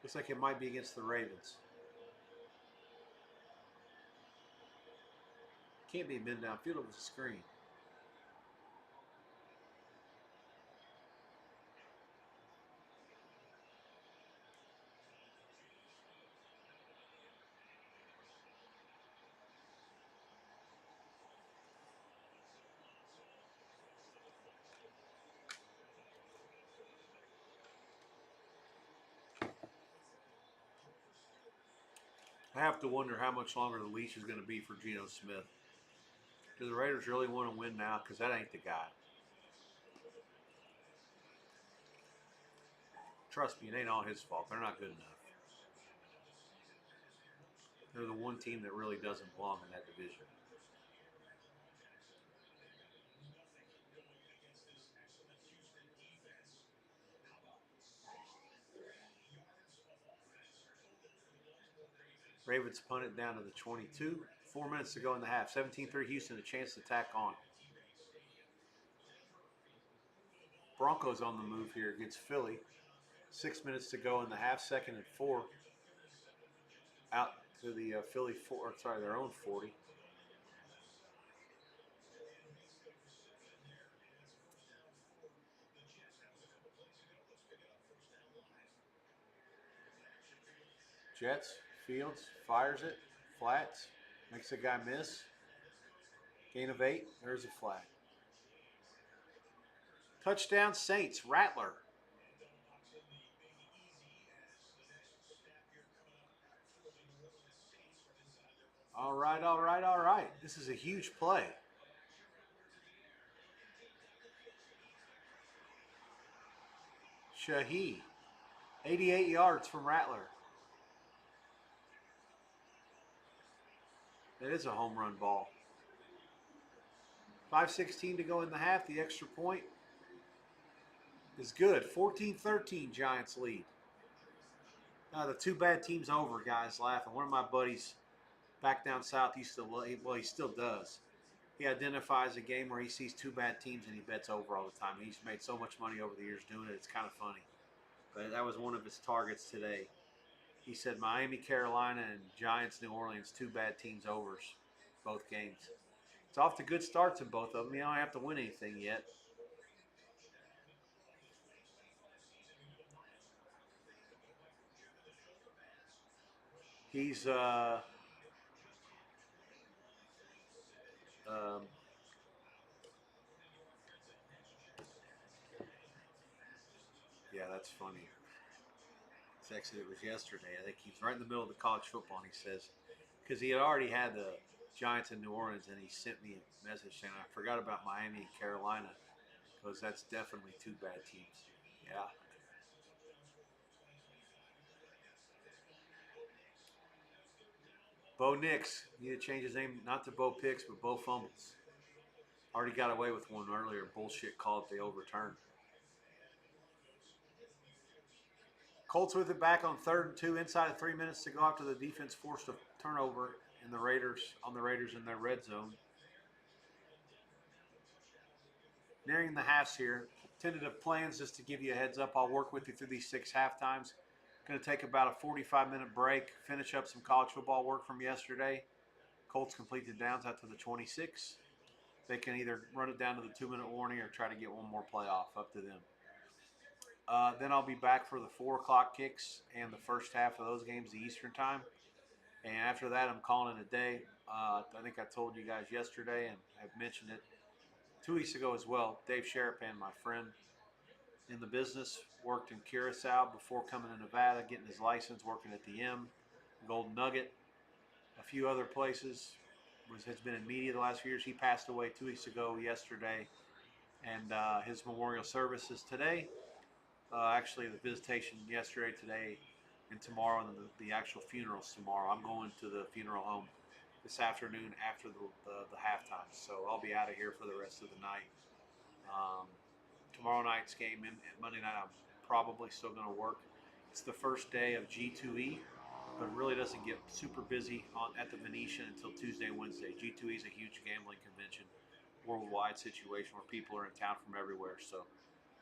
Looks like it might be against the Ravens. Can't be a men downfield. It was a screen. I have to wonder how much longer the leash is going to be for Geno Smith. Do the Raiders really want to win now? Because that ain't the guy. Trust me, it ain't all his fault. They're not good enough. They're the one team that really doesn't belong in that division. Ravens punt it down to the 22. 4 minutes to go in the half. 17-3 Houston, a chance to tack on. Broncos on the move here against Philly. 6 minutes to go in the half. 2nd and 4. Out to the Philly their own 40. Jets, Fields, fires it, flats, makes a guy miss. Gain of 8, there's a flag. Touchdown Saints, Rattler. All right, all right, all right. This is a huge play. Shahi, 88 yards from Rattler. That is a home run ball. 5:16 to go in the half. The extra point is good. 14-13 Giants lead. The two bad teams over, guys laughing. One of my buddies back down south used to, well, he still does. He identifies a game where he sees two bad teams and he bets over all the time. He's made so much money over the years doing it. It's kind of funny. But that was one of his targets today. He said Miami, Carolina, and Giants, New Orleans, two bad teams overs, both games. It's off to good starts in both of them. You don't have to win anything yet. He's um, yeah, that's funny. It's actually it was yesterday. I think he's right in the middle of the college football, and he says because he had already had the Giants in New Orleans, and he sent me a message saying I forgot about Miami and Carolina because that's definitely two bad teams. Yeah. Bo Nix need to change his name not to Bo Picks, but Bo Fumbles. Already got away with one earlier. Bullshit call that they overturned. Colts with it back on 3rd and 2, inside of 3 minutes to go after the defense forced a turnover in the Raiders in their red zone. Nearing the halves here. Tentative plans just to give you a heads up. I'll work with you through these 6 halftimes. Going to take about a 45-minute break, finish up some college football work from yesterday. Colts complete the downs out to the 26. They can either run it down to the 2-minute warning or try to get one more play off. Up to them. Then I'll be back for the 4 o'clock kicks and the first half of those games, the Eastern time. And after that, I'm calling it a day. I think I told you guys yesterday, and I've mentioned it 2 weeks ago as well. Dave Sherapan, my friend in the business, worked in Curacao before coming to Nevada, getting his license, working at the M, Golden Nugget, a few other places. Has been in media the last few years. He passed away 2 weeks ago yesterday, and his memorial service is today. Actually, the visitation yesterday, today, and tomorrow, and the actual funeral's tomorrow. I'm going to the funeral home this afternoon after the halftime, so I'll be out of here for the rest of the night. Um, Tomorrow night's game and Monday night, I'm probably still going to work. It's the first day of G2E, but it really doesn't get super busy at the Venetian until Tuesday and Wednesday. G2E is a huge gambling convention, worldwide situation where people are in town from everywhere. So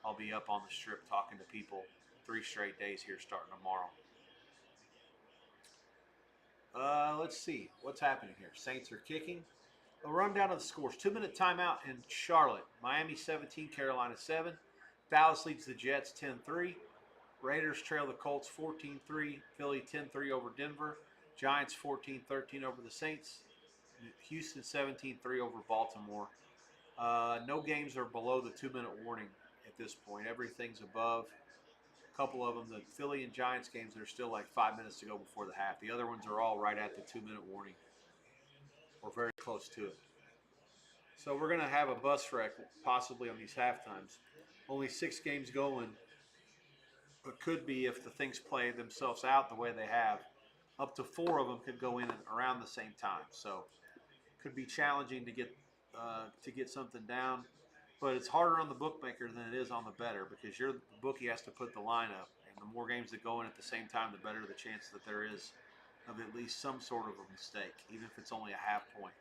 I'll be up on the strip talking to people 3 straight days here starting tomorrow. Let's see what's happening here. Saints are kicking. A rundown of the scores. 2-minute timeout in Charlotte. Miami 17, Carolina 7. Dallas leads the Jets 10-3. Raiders trail the Colts 14-3. Philly 10-3 over Denver. Giants 14-13 over the Saints. Houston 17-3 over Baltimore. No games are below the 2-minute warning at this point. Everything's above. A couple of them, the Philly and Giants games, that are still like 5 minutes to go before the half. The other ones are all right at the 2-minute warning or very close to it. So we're going to have a bus wreck possibly on these half times. Only 6 games going, but could be if the things play themselves out the way they have. Up to 4 of them could go in around the same time. So could be challenging to get something down. But it's harder on the bookmaker than it is on the bettor because the bookie has to put the line up, and the more games that go in at the same time, the better the chance that there is of at least some sort of a mistake, even if it's only a half point.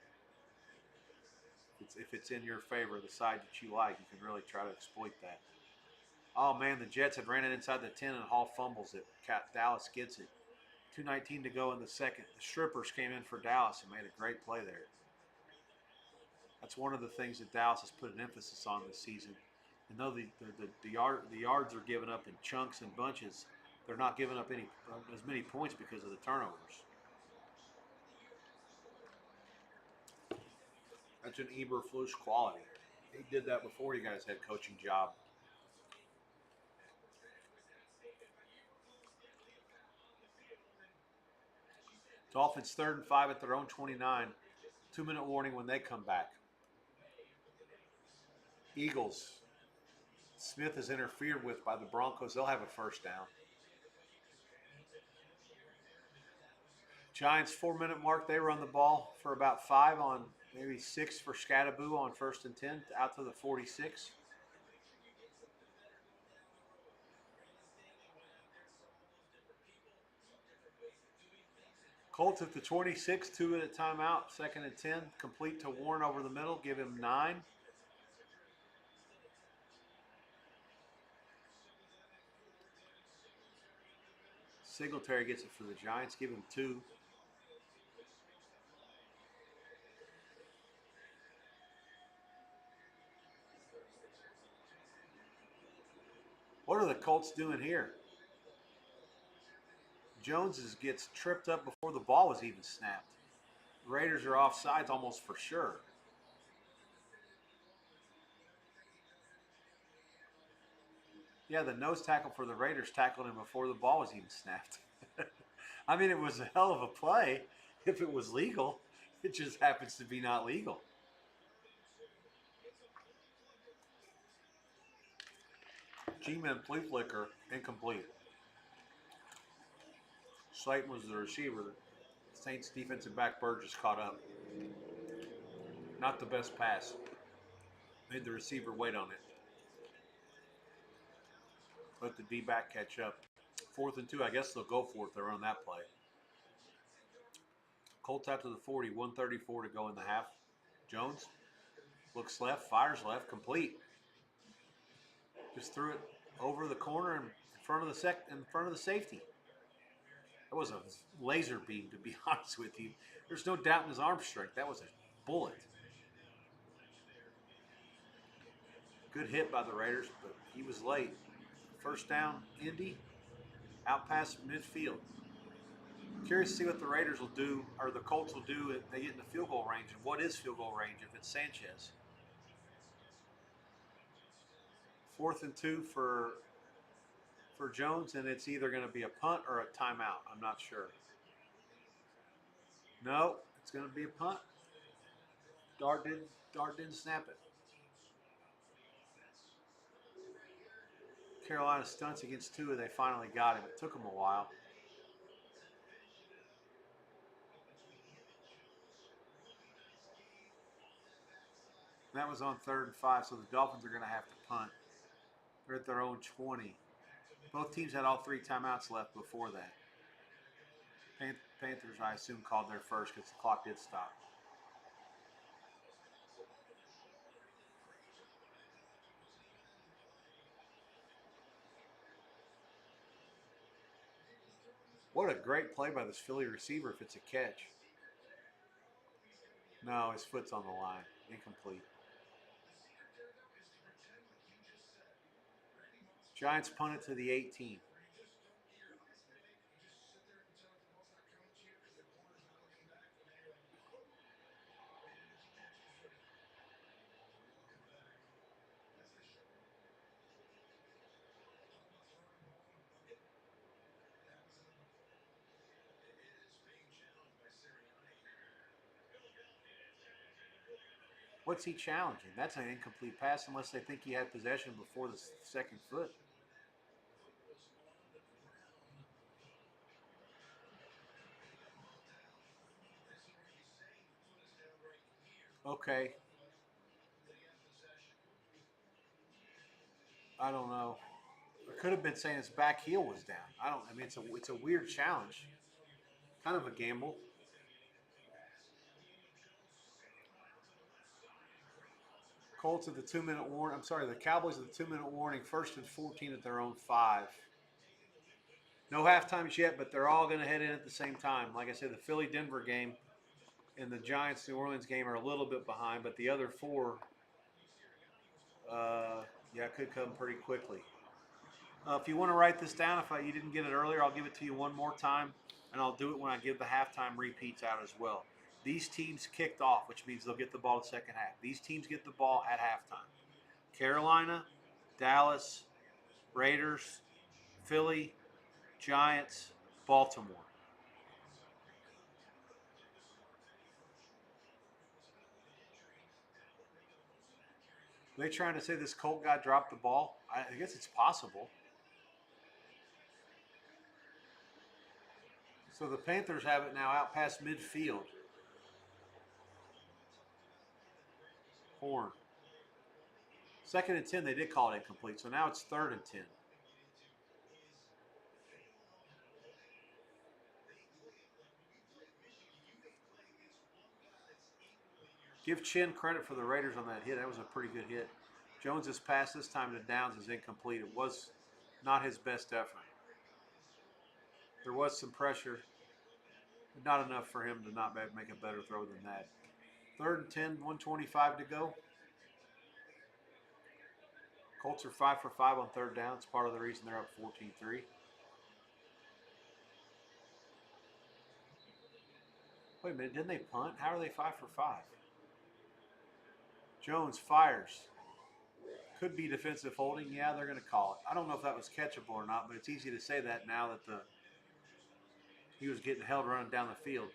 If it's in your favor, the side that you like, you can really try to exploit that. Oh man, the Jets had ran it inside the 10 and Hall fumbles it. Dallas gets it. 2:19 to go in the second. The Strippers came in for Dallas and made a great play there. That's one of the things that Dallas has put an emphasis on this season. And though the yards are given up in chunks and bunches, they're not giving up as many points because of the turnovers. That's an Eberflus quality. He did that before he got his head coaching job. Dolphins 3rd and 5 at their own 29. 2-minute warning when they come back. Eagles. Smith is interfered with by the Broncos. They'll have a first down. Giants 4-minute mark. They run the ball for about 5 on maybe 6 for Scattaboo on 1st and 10 out to the 46. Colts at the 26, 2-minute timeout, 2nd and 10, complete to Warren over the middle, give him 9. Singletary gets it for the Giants, give him 2. What are the Colts doing here? Jones gets tripped up before the ball was even snapped. The Raiders are offsides almost for sure. Yeah, the nose tackle for the Raiders tackled him before the ball was even snapped. I mean, it was a hell of a play if it was legal. It just happens to be not legal. G-Man flea flicker, incomplete. Slayton was the receiver. Saints defensive back Burgess caught up. Not the best pass. Made the receiver wait on it. Let the D-back catch up. 4th and 2, I guess they'll go for it. They're on that play. Colts out to the 40, 134 to go in the half. Jones looks left, fires left, complete. Just threw it over the corner in front of the safety. That was a laser beam, to be honest with you. There's no doubt in his arm strength. That was a bullet. Good hit by the Raiders, but he was late. First down, Indy, out past midfield. Curious to see what the Raiders will do, or the Colts will do if they get in the field goal range. And what is field goal range if it's Sanchez? 4th and 2 for Jones, and it's either going to be a punt or a timeout. I'm not sure. No, it's going to be a punt. Dart didn't snap it. Carolina stunts against Tua. They finally got him. It took them a while. That was on 3rd and 5, so the Dolphins are going to have to punt. They're at their own 20. Both teams had all 3 timeouts left before that. Panthers, I assume, called their first because the clock did stop. What a great play by this Philly receiver if it's a catch. No, his foot's on the line. Incomplete. Giants punt it to the 18. What's he challenging? That's an incomplete pass unless they think he had possession before the second foot. Okay. I don't know. It could have been saying his back heel was down. I mean, it's a weird challenge. Kind of a gamble. Colts at the 2-minute warning. I'm sorry, the Cowboys at the 2-minute warning. 1st and 14 at their own 5. No halftimes yet, but they're all going to head in at the same time. Like I said, the Philly-Denver game and the Giants-New Orleans game are a little bit behind, but the other 4, could come pretty quickly. If you want to write this down, you didn't get it earlier, I'll give it to you one more time, and I'll do it when I give the halftime repeats out as well. These teams kicked off, which means they'll get the ball in the second half. These teams get the ball at halftime. Carolina, Dallas, Raiders, Philly, Giants, Baltimore. Are they trying to say this Colt guy dropped the ball? I guess it's possible. So the Panthers have it now out past midfield. Horn. 2nd and 10, they did call it incomplete, so now it's 3rd and 10. Give Chin credit for the Raiders on that hit. That was a pretty good hit. Jones's pass this time to Downs is incomplete. It was not his best effort. There was some pressure, but not enough for him to not make a better throw than that. 3rd and 10, 125 to go. Colts are 5 for 5 on 3rd down. It's part of the reason they're up 14-3. Wait a minute, didn't they punt? How are they 5 for 5? Jones fires. Could be defensive holding. Yeah, they're going to call it. I don't know if that was catchable or not, but it's easy to say that now that he was getting held running down the field.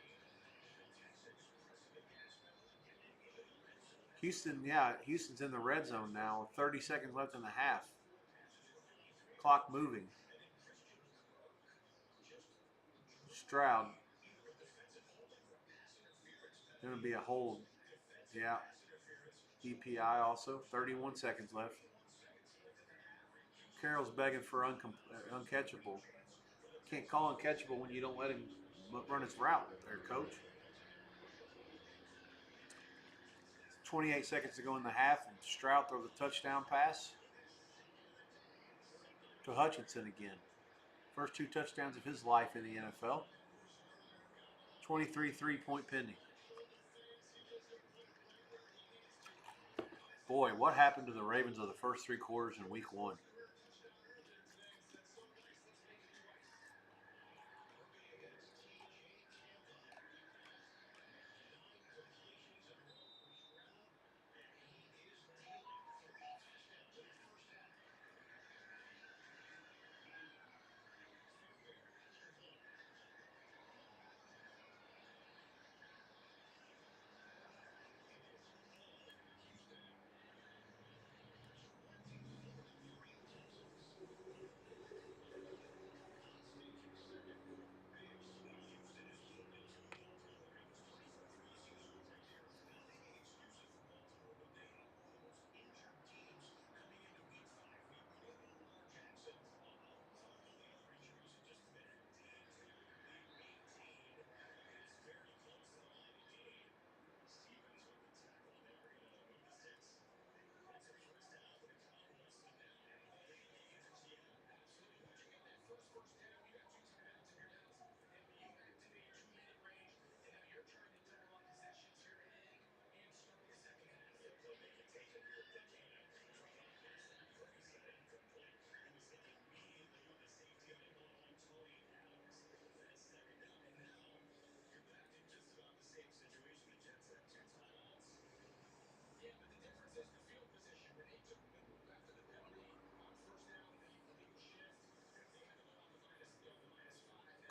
Houston, yeah, Houston's in the red zone now. 30 seconds left in the half. Clock moving. Stroud. Going to be a hold. Yeah. DPI also. 31 seconds left. Carroll's begging for uncatchable. Can't call uncatchable when you don't let him run his route there, coach. 28 seconds to go in the half, and Stroud throws a touchdown pass to Hutchinson again. First 2 touchdowns of his life in the NFL. 23 3-point pending. Boy, what happened to the Ravens of the first 3 quarters in week 1?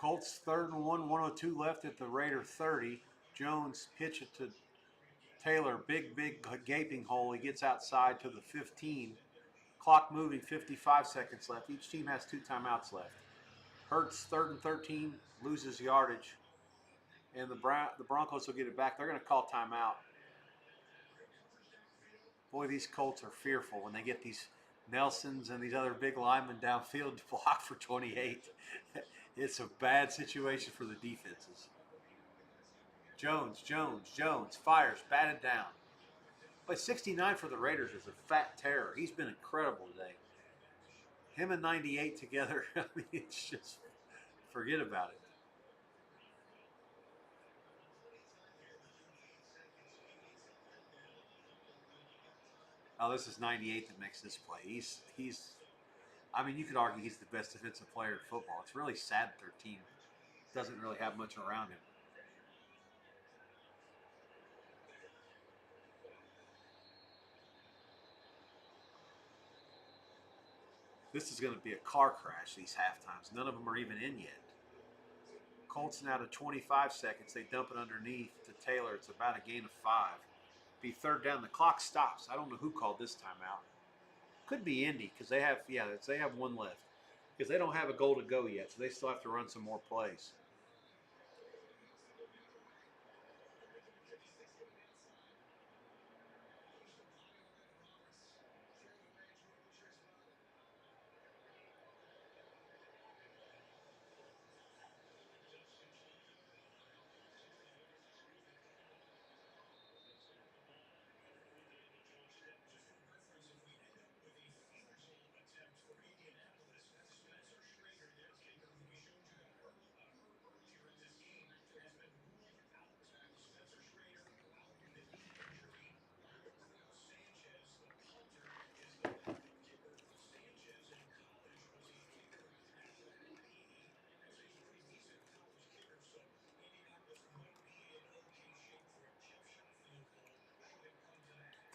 Colts 3rd and 1, 102 left at the Raider 30. Jones pitch it to Taylor, big gaping hole. He gets outside to the 15. Clock moving, 55 seconds left. Each team has 2 timeouts left. Hurts 3rd and 13, loses yardage, and the Broncos will get it back. They're going to call timeout. Boy, these Colts are fearful when they get these Nelsons and these other big linemen downfield to block for 28. It's a bad situation for the defenses. Jones fires, batted down. But 69 for the Raiders is a fat terror. He's been incredible today. Him and 98 together, I mean, it's just forget about it. Oh, this is 98 that makes this play. He's I mean, you could argue he's the best defensive player in football. It's really sad that their team doesn't really have much around him. This is going to be a car crash, these half times. None of them are even in yet. Colts now to 25 seconds. They dump it underneath to Taylor. It's about a gain of 5. Be 3rd down. The clock stops. I don't know who called this timeout. Could be Indy because they have 1 left because they don't have a goal to go yet, so they still have to run some more plays.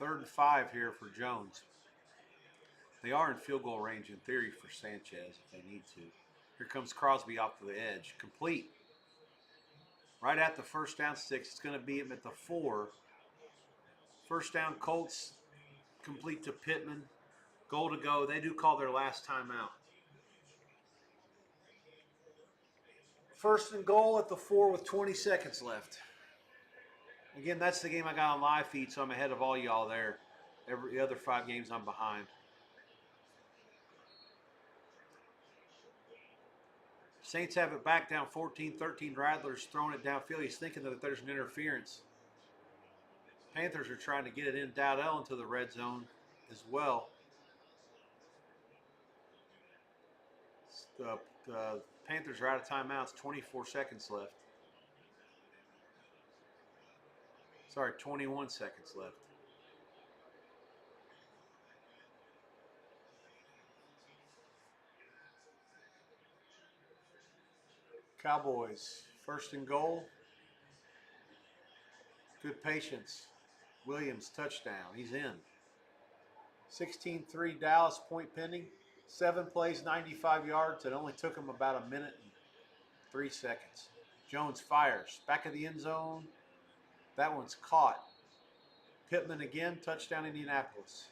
3rd and 5 here for Jones. They are in field goal range in theory for Sanchez if they need to. Here comes Crosby off to the edge. Complete. Right at the first down sticks. It's going to be him at the 4. First down Colts. Complete to Pittman. Goal to go. They do call their last timeout. 1st and goal at the 4 with 20 seconds left. Again, that's the game I got on live feed, so I'm ahead of all y'all there. The other 5 games I'm behind. Saints have it back down 14-13. Radler's throwing it downfield. He's thinking that there's an interference. Panthers are trying to get it in Dowdell into the red zone as well. The Panthers are out of timeouts. 24 seconds left. Sorry, 21 seconds left. Cowboys, 1st and goal. Good patience. Williams, touchdown. He's in. 16-3 Dallas, point pending. 7 plays, 95 yards. It only took him about a minute and 3 seconds. Jones fires. Back of the end zone. That one's caught. Pittman again, touchdown Indianapolis.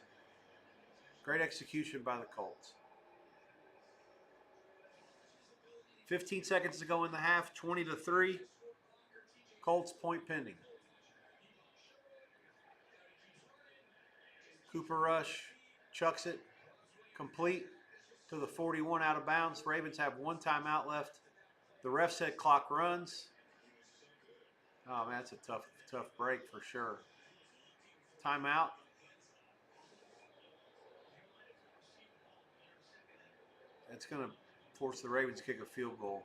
Great execution by the Colts. 15 seconds to go in the half, 20-3. Colts, point pending. Cooper Rush chucks it, complete to the 41 out of bounds. Ravens have 1 timeout left. The ref said clock runs. Oh man, that's a tough break for sure. Timeout. It's going to force the Ravens to kick a field goal.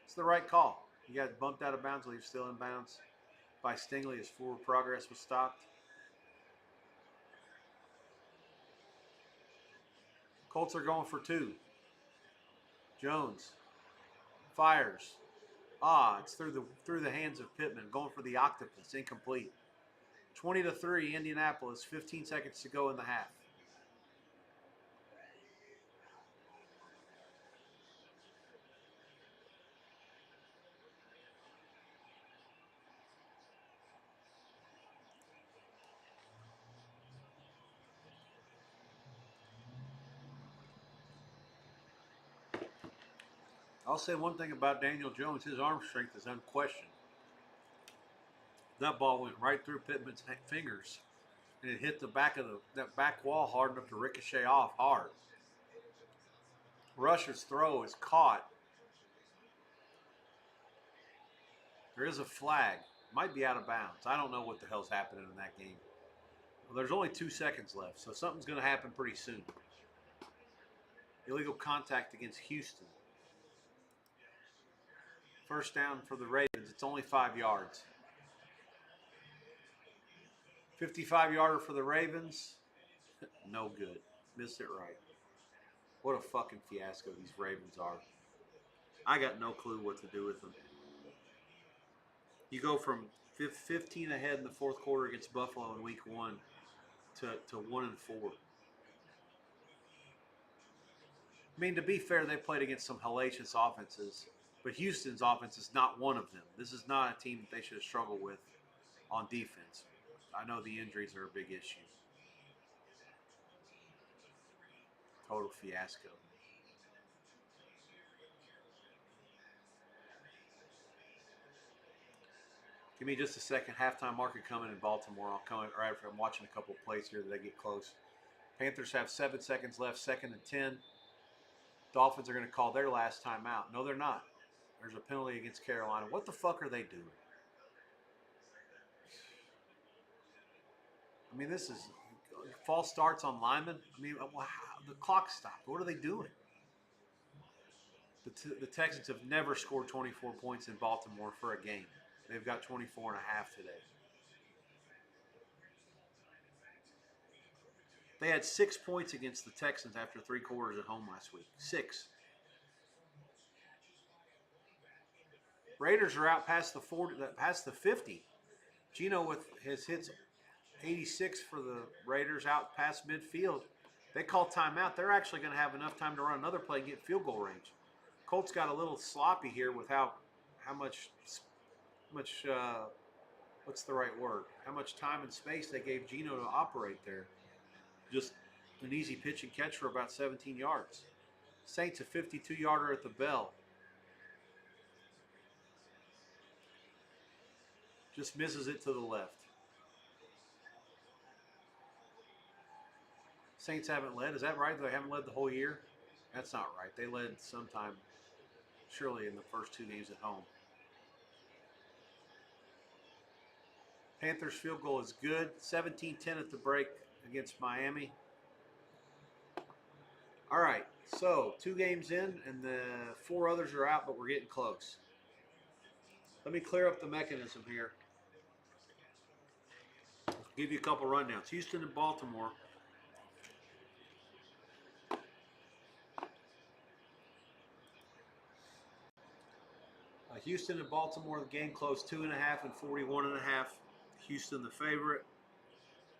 It's the right call. He got bumped out of bounds while he was still in bounds by Stingley. His forward progress was stopped. Colts are going for 2. Jones fires. It's through the hands of Pittman. Going for the octopus. Incomplete. 20-3 Indianapolis. 15 seconds to go in the half. I'll say one thing about Daniel Jones. His arm strength is unquestioned. That ball went right through Pittman's fingers, and it hit the back of that back wall hard enough to ricochet off hard. Rush's throw is caught. There is a flag. Might be out of bounds. I don't know what the hell's happening in that game. Well, there's only 2 seconds left, so something's going to happen pretty soon. Illegal contact against Houston. First down for the Ravens. It's only 5 yards. 55-yarder for the Ravens. No good. Missed it right. What a fucking fiasco these Ravens are. I got no clue what to do with them. You go from 15 ahead in the 4th quarter against Buffalo in week 1 to 1-4. I mean, to be fair, they played against some hellacious offenses, but Houston's offense is not one of them. This is not a team that they should have struggled with on defense. I know the injuries are a big issue. Total fiasco. Give me just a second. Halftime market coming in Baltimore. I'll come right after I'm watching a couple of plays here that they get close. Panthers have 7 seconds left, 2nd and 10. Dolphins are going to call their last timeout. No, they're not. There's a penalty against Carolina. What the fuck are they doing? I mean, this is false starts on linemen. I mean, the clock stopped. What are they doing? The Texans have never scored 24 points in Baltimore for a game. They've got 24 and a half today. They had 6 points against the Texans after 3 quarters at home last week. 6. Raiders are out past the 40, past the 50. Gino with his hits 86 for the Raiders out past midfield. They call timeout. They're actually going to have enough time to run another play and get field goal range. Colts got a little sloppy here with how much what's the right word? How much time and space they gave Geno to operate there. Just an easy pitch and catch for about 17 yards. Saints a 52-yarder at the bell. Just misses it to the left. Saints haven't led. Is that right? They haven't led the whole year? That's not right. They led sometime, surely, in the first 2 games at home. Panthers field goal is good. 17-10 at the break against Miami. All right, so 2 games in, and the 4 others are out, but we're getting close. Let me clear up the mechanism here. I'll give you a couple rundowns. Houston and Baltimore. Houston and Baltimore, the game closed 2.5 and 41.5. Houston the favorite.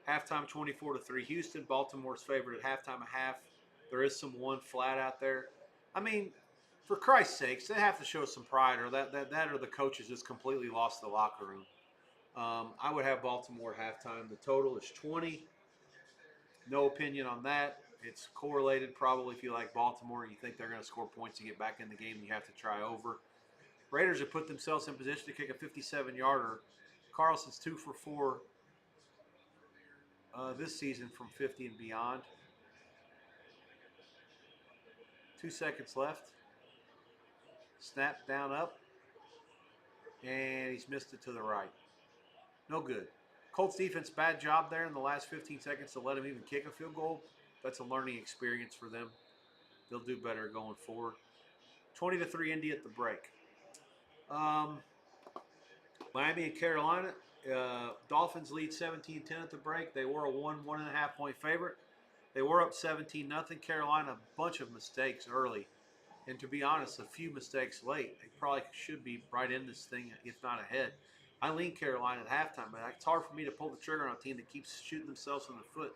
Halftime 24-3. Houston. Baltimore's favorite at halftime a half. There is some one flat out there. I mean, for Christ's sakes, they have to show some pride, or that or the coaches just completely lost the locker room. I would have Baltimore halftime. The total is 20. No opinion on that. It's correlated probably if you like Baltimore and you think they're going to score points to get back in the game, you have to try over. Raiders have put themselves in position to kick a 57-yarder. Carlson's 2 for 4 this season from 50 and beyond. 2 seconds left. Snap down up. And he's missed it to the right. No good. Colts defense, bad job there in the last 15 seconds to let him even kick a field goal. That's a learning experience for them. They'll do better going forward. 20-3 Indy at the break. Miami and Carolina. Dolphins lead 17-10 at the break. They were a 1.5 point favorite. They were up 17-0. Carolina, a bunch of mistakes early. And to be honest, a few mistakes late. They probably should be right in this thing, if not ahead. I lean Carolina at halftime, but it's hard for me to pull the trigger on a team that keeps shooting themselves in the foot.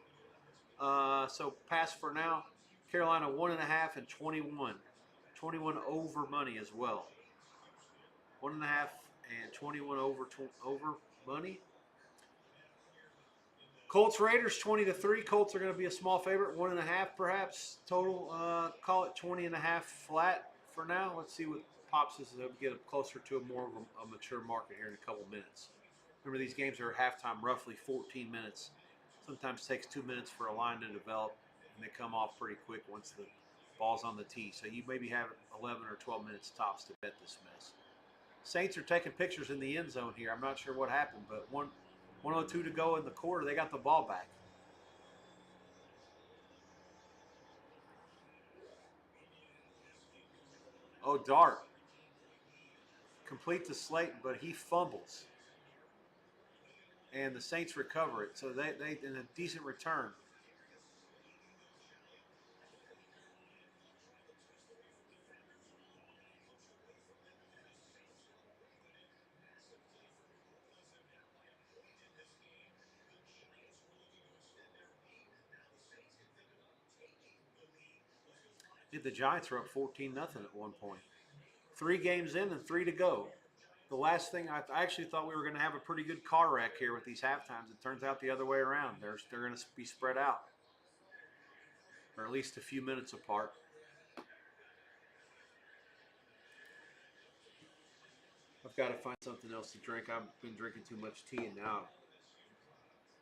So pass for now. Carolina 1.5 and 21. 21 over money as well. 1.5 and 21 over money. Colts Raiders 20-3. Colts are going to be a small favorite, 1.5 perhaps total. Call it 20.5 flat for now. Let's see what pops as we get closer to more of a mature market here in a couple minutes. Remember, these games are at halftime, roughly 14 minutes. Sometimes takes 2 minutes for a line to develop, and they come off pretty quick once the ball's on the tee. So you maybe have 11 or 12 minutes tops to bet this mess. Saints are taking pictures in the end zone here. I'm not sure what happened, but 1:02 to go in the quarter. They got the ball back. Oh, Dart. Complete to Slayton, but he fumbles. And the Saints recover it. So they in a decent return. The Giants are up 14-0 at one point. 3 games in and 3 to go. The last thing, I actually thought we were going to have a pretty good car wreck here with these halftimes. It turns out the other way around. They're going to be spread out, or at least a few minutes apart. I've got to find something else to drink. I've been drinking too much tea and now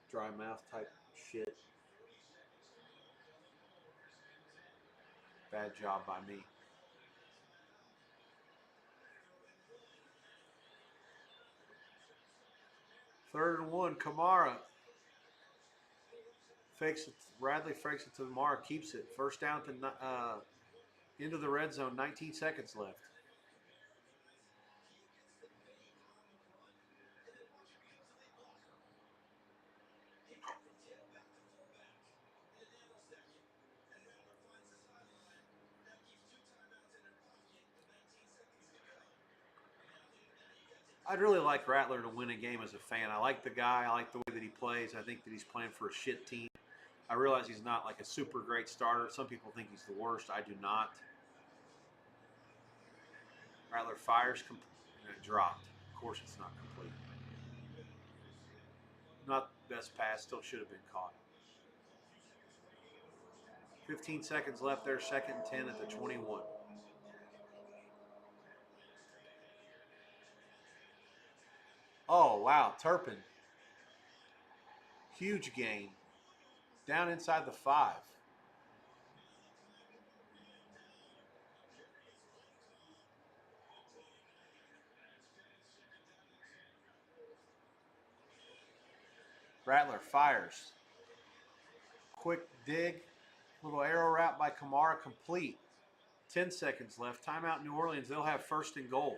dry mouth type shit. Bad job by me. Third and 1, Kamara fakes it. Radley fakes it to Kamara, keeps it. First down to into the red zone. 19 seconds left. I'd really like Rattler to win a game as a fan. I like the guy. I like the way that he plays. I think that he's playing for a shit team. I realize he's not like a super great starter. Some people think he's the worst. I do not. Rattler fires and it dropped. Of course, it's not complete. Not the best pass. Still should have been caught. 15 seconds left there. 2nd and 10 at the 21. Oh, wow. Turpin. Huge gain. Down inside the 5. Rattler fires. Quick dig. Little arrow route by Kamara complete. 10 seconds left. Timeout New Orleans. They'll have 1st and goal.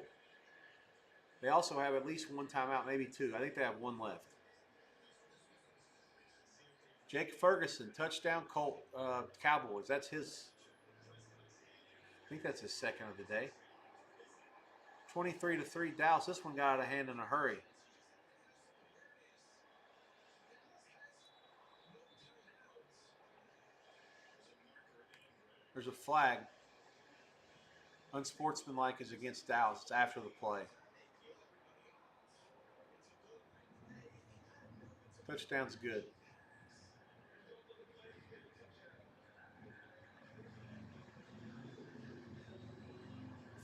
They also have at least one timeout, maybe 2. I think they have 1 left. Jake Ferguson, touchdown Cowboys. That's his, I think that's his 2nd of the day. 23-3 Dallas. This one got out of hand in a hurry. There's a flag. Unsportsmanlike is against Dallas. It's after the play. Touchdown's good.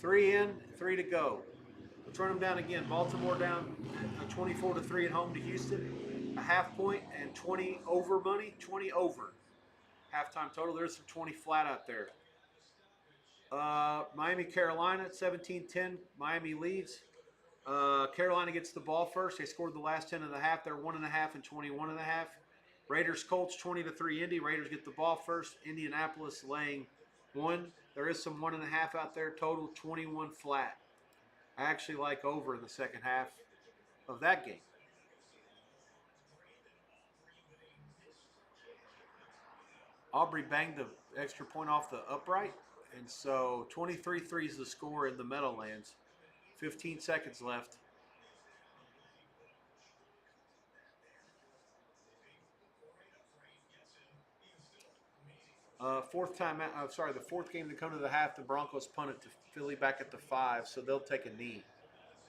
Three in, 3 to go. Let's run them down again. Baltimore down 24-3 at home to Houston. A half point and 20 over money. 20 over. Halftime total. There's some 20 flat out there. Miami, Carolina, 17-10. Miami leads. Carolina gets the ball first. They scored the last 10 and a half. They're 1.5 and 21 and a half. Raiders, Colts, 20-3 Indy. Raiders get the ball first. Indianapolis laying 1. There is some 1.5 out there. Total 21 flat. I actually like over in the second half of that game. Aubrey banged the extra point off the upright. And so 23-3 is the score in the Meadowlands. 15 seconds left. The fourth game to come to the half, the Broncos punted to Philly back at the 5, so they'll take a knee.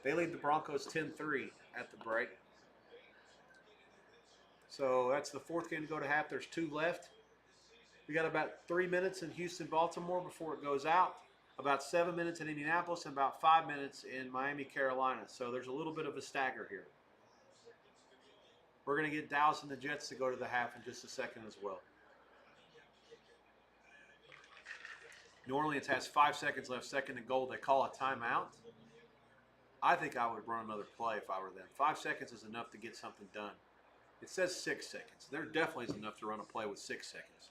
They lead the Broncos 10-3 at the break. So that's the fourth game to go to half. There's 2 left. We got about 3 minutes in Houston, Baltimore before it goes out. About 7 minutes in Indianapolis and about 5 minutes in Miami, Carolina. So there's a little bit of a stagger here. We're going to get Dallas and the Jets to go to the half in just a second as well. New Orleans has 5 seconds left, 2nd and goal. They call a timeout. I think I would run another play if I were them. 5 seconds is enough to get something done. It says 6 seconds. There definitely is enough to run a play with 6 seconds.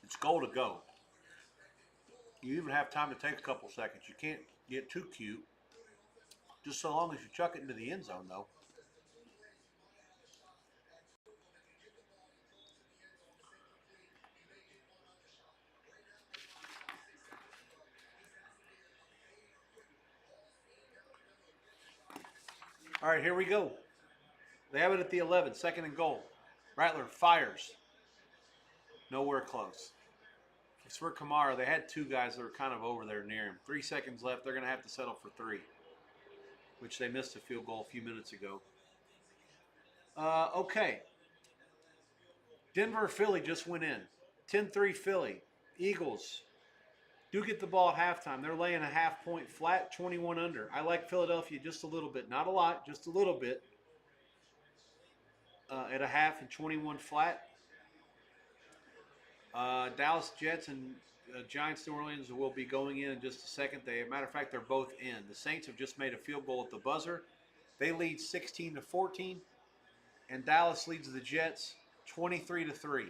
It's goal to go. You even have time to take a couple seconds. You can't get too cute. Just so long as you chuck it into the end zone, though. All right, here we go. They have it at the 11, 2nd and goal. Rattler fires. Nowhere close. It's for Kamara. They had 2 guys that were kind of over there near him. 3 seconds left. They're going to have to settle for 3, which they missed a field goal a few minutes ago. Okay. Denver, Philly just went in. 10-3 Philly. Eagles do get the ball at halftime. They're laying a half point flat, 21 under. I like Philadelphia just a little bit. Not a lot, just a little bit. At a half and 21 flat. Dallas Jets and Giants New Orleans will be going in just a second. Matter of fact, they're both in. The Saints have just made a field goal at the buzzer. They lead 16-14, and Dallas leads the Jets 23-3.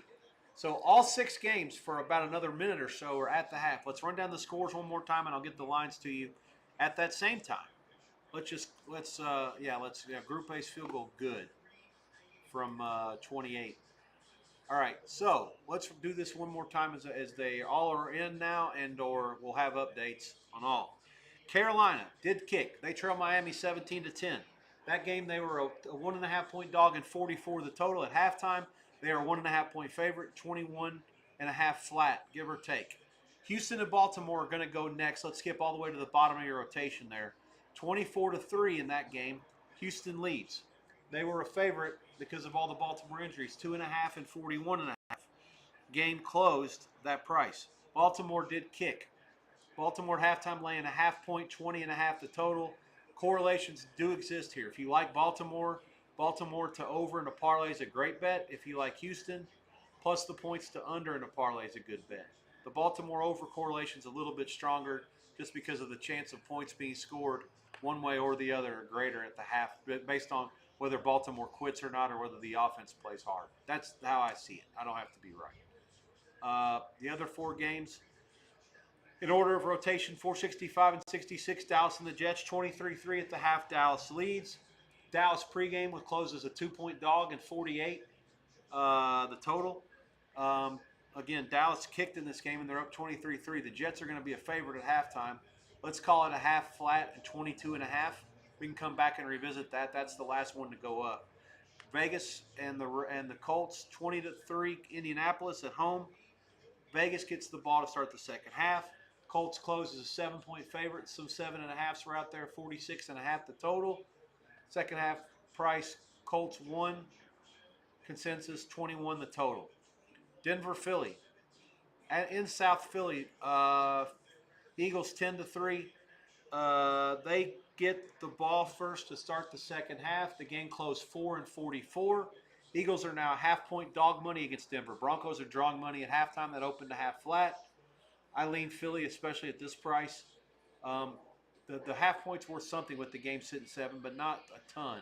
So all 6 games for about another minute or so are at the half. Let's run down the scores one more time, and I'll get the lines to you at that same time. Group A's field goal good from 28. All right, so let's do this one more time as they all are in now, and or we'll have updates on all. Carolina did kick. They trailed Miami 17-10. That game, they were a 1.5-point dog and 44 the total at halftime. They are a 1.5-point favorite, 21.5 flat, give or take. Houston and Baltimore are going to go next. Let's skip all the way to the bottom of your rotation there. 24-3 in that game. Houston leads. They were a favorite because of all the Baltimore injuries, 2.5 and 41.5. Game closed that price. Baltimore did kick. Baltimore at halftime laying a half-point, 20.5 the total. Correlations do exist here. If you like Baltimore to over in a parlay is a great bet. If you like Houston, plus the points to under in a parlay is a good bet. The Baltimore over correlation is a little bit stronger just because of the chance of points being scored one way or the other are greater at the half, based on whether Baltimore quits or not or whether the offense plays hard. That's how I see it. I don't have to be right. The other four games, in order of rotation, 465 and 66, Dallas and the Jets, 23-3 at the half. Dallas leads. Dallas pregame with closes a 2-point dog and 48 the total. Again, Dallas kicked in this game and they're up 23-3. The Jets are going to be a favorite at halftime. Let's call it a half flat and 22.5. We can come back and revisit that. That's the last one to go up. Vegas and the Colts, 20-3. Indianapolis at home. Vegas gets the ball to start the second half. Colts closes a 7-point favorite. Some 7.5s were out there, 46.5 the total. Second half price, Colts 1. Consensus 21 the total. Denver, Philly. In South Philly, Eagles 10-3. They get the ball first to start the second half. The game closed 4 and 44. Eagles are now a half-point dog money against Denver. Broncos are drawing money at halftime. That opened to half flat. I lean Philly, especially at this price. The half point's worth something with the game sitting 7, but not a ton.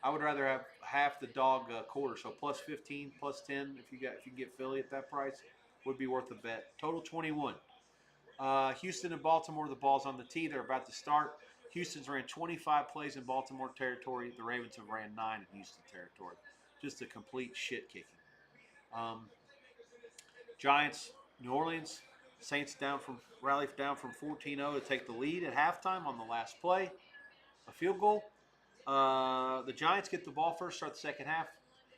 I would rather have half the dog quarter, so plus 15, plus 10 if you can get Philly at that price would be worth a bet. Total 21. Houston and Baltimore, the ball's on the tee. They're about to start. Houston's ran 25 plays in Baltimore territory. The Ravens have ran 9 in Houston territory. Just a complete shit kicking. Giants, New Orleans. Saints rally down from 14-0 to take the lead at halftime on the last play. A field goal. The Giants get the ball first, start the second half.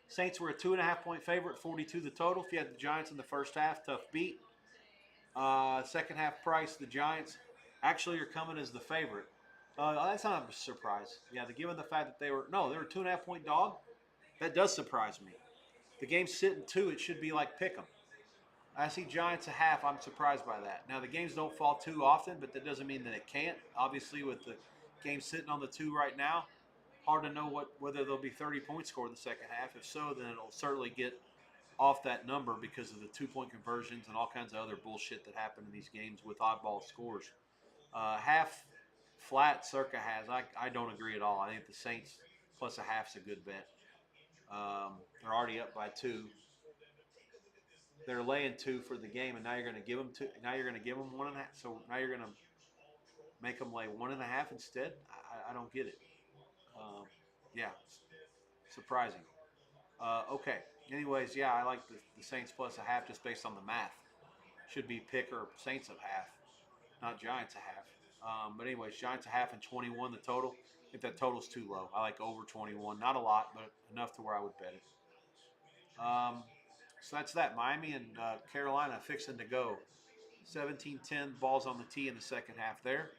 Saints were a 2.5-point favorite, 42 the total. If you had the Giants in the first half, tough beat. Second half price, the Giants actually are coming as the favorite. That's not a surprise. Yeah, given the fact that they were a 2.5-point dog, that does surprise me. The game's sitting 2, it should be like pick 'em. I see Giants a half. I'm surprised by that. Now, the games don't fall too often, but that doesn't mean that it can't. Obviously, with the game sitting on the 2 right now, hard to know whether there'll be 30 points scored in the second half. If so, then it'll certainly get off that number because of the 2-point conversions and all kinds of other bullshit that happen in these games with oddball scores. Half flat circa has. I don't agree at all. I think the Saints plus a half's a good bet. They're already up by 2. They're laying 2 for the game, and now you're going to give them 2. Now you're going to give them 1.5. So now you're going to make them lay 1.5 instead. I don't get it. Yeah, surprising. Okay. Anyways, yeah, I like the Saints plus a half just based on the math. Should be pick or Saints a half, not Giants a half. But anyways, Giants a half and 21 the total. If that total's too low, I like over 21. Not a lot, but enough to where I would bet it. So that's that. Miami and Carolina fixing to go. 17-10, balls on the tee in the second half there.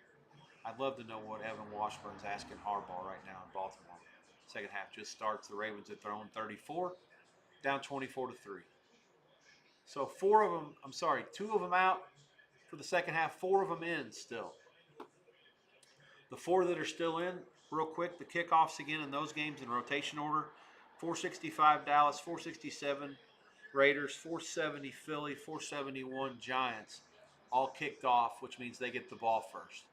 I'd love to know what Evan Washburn's asking Harbaugh right now in Baltimore. Second half just starts. The Ravens at their own 34, down 24-3. So 2 of them out for the second half, 4 of them in still. The 4 that are still in, real quick, the kickoffs again in those games in rotation order. 465 Dallas, 467 Raiders, 470 Philly, 471 Giants, all kicked off, which means they get the ball first.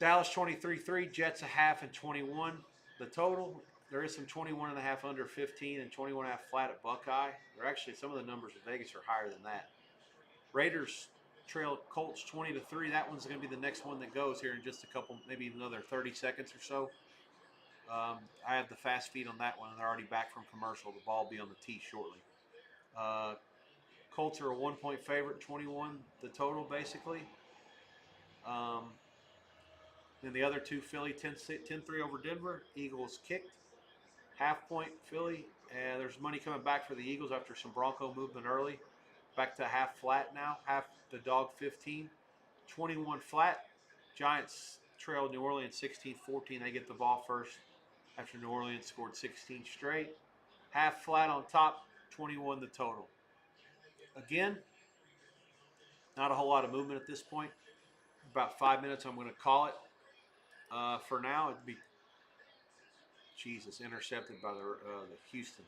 Dallas 23-3, Jets a half and 21. The total, there is some 21.5 under 15 and 21.5 flat at Buckeye. They're actually, some of the numbers in Vegas are higher than that. Raiders trail Colts 20-3. That one's going to be the next one that goes here in just a couple, maybe another 30 seconds or so. I have the fast feed on that one, and they're already back from commercial. The ball will be on the tee shortly. Colts are a 1-point favorite, 21 the total, basically. Um, then the other two, Philly 10-3 over Denver. Eagles kicked. Half point Philly. And there's money coming back for the Eagles after some Bronco movement early. Back to half flat now. Half the dog 15. 21 flat. Giants trailed New Orleans 16-14. They get the ball first after New Orleans scored 16 straight. Half flat on top. 21 the total. Again, not a whole lot of movement at this point. About 5 minutes, I'm going to call it. For now, it'd be Jesus intercepted by the Houston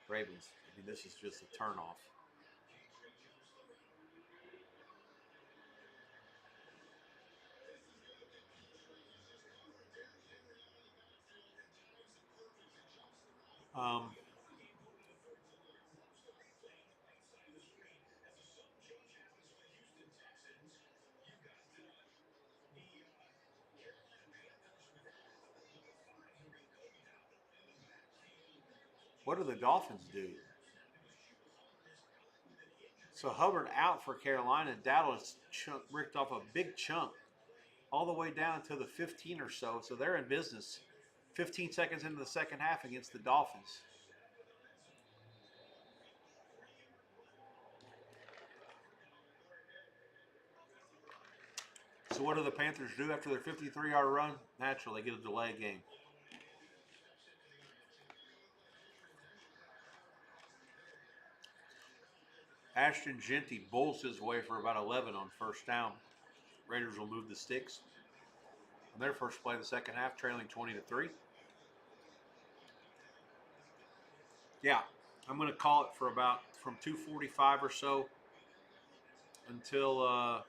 Ravens. I mean, this is just a turnoff. Um, what do the Dolphins do? So Hubbard out for Carolina. Dallas ripped off a big chunk all the way down to the 15 or so. So they're in business. 15 seconds into the second half against the Dolphins. So what do the Panthers do after their 53-yard run? Naturally, they get a delay game. Ashton Genty bowls his way for about 11 on first down. Raiders will move the sticks. On their first play of the second half, trailing 20-3. Yeah, I'm going to call it for about from 2:45 or so until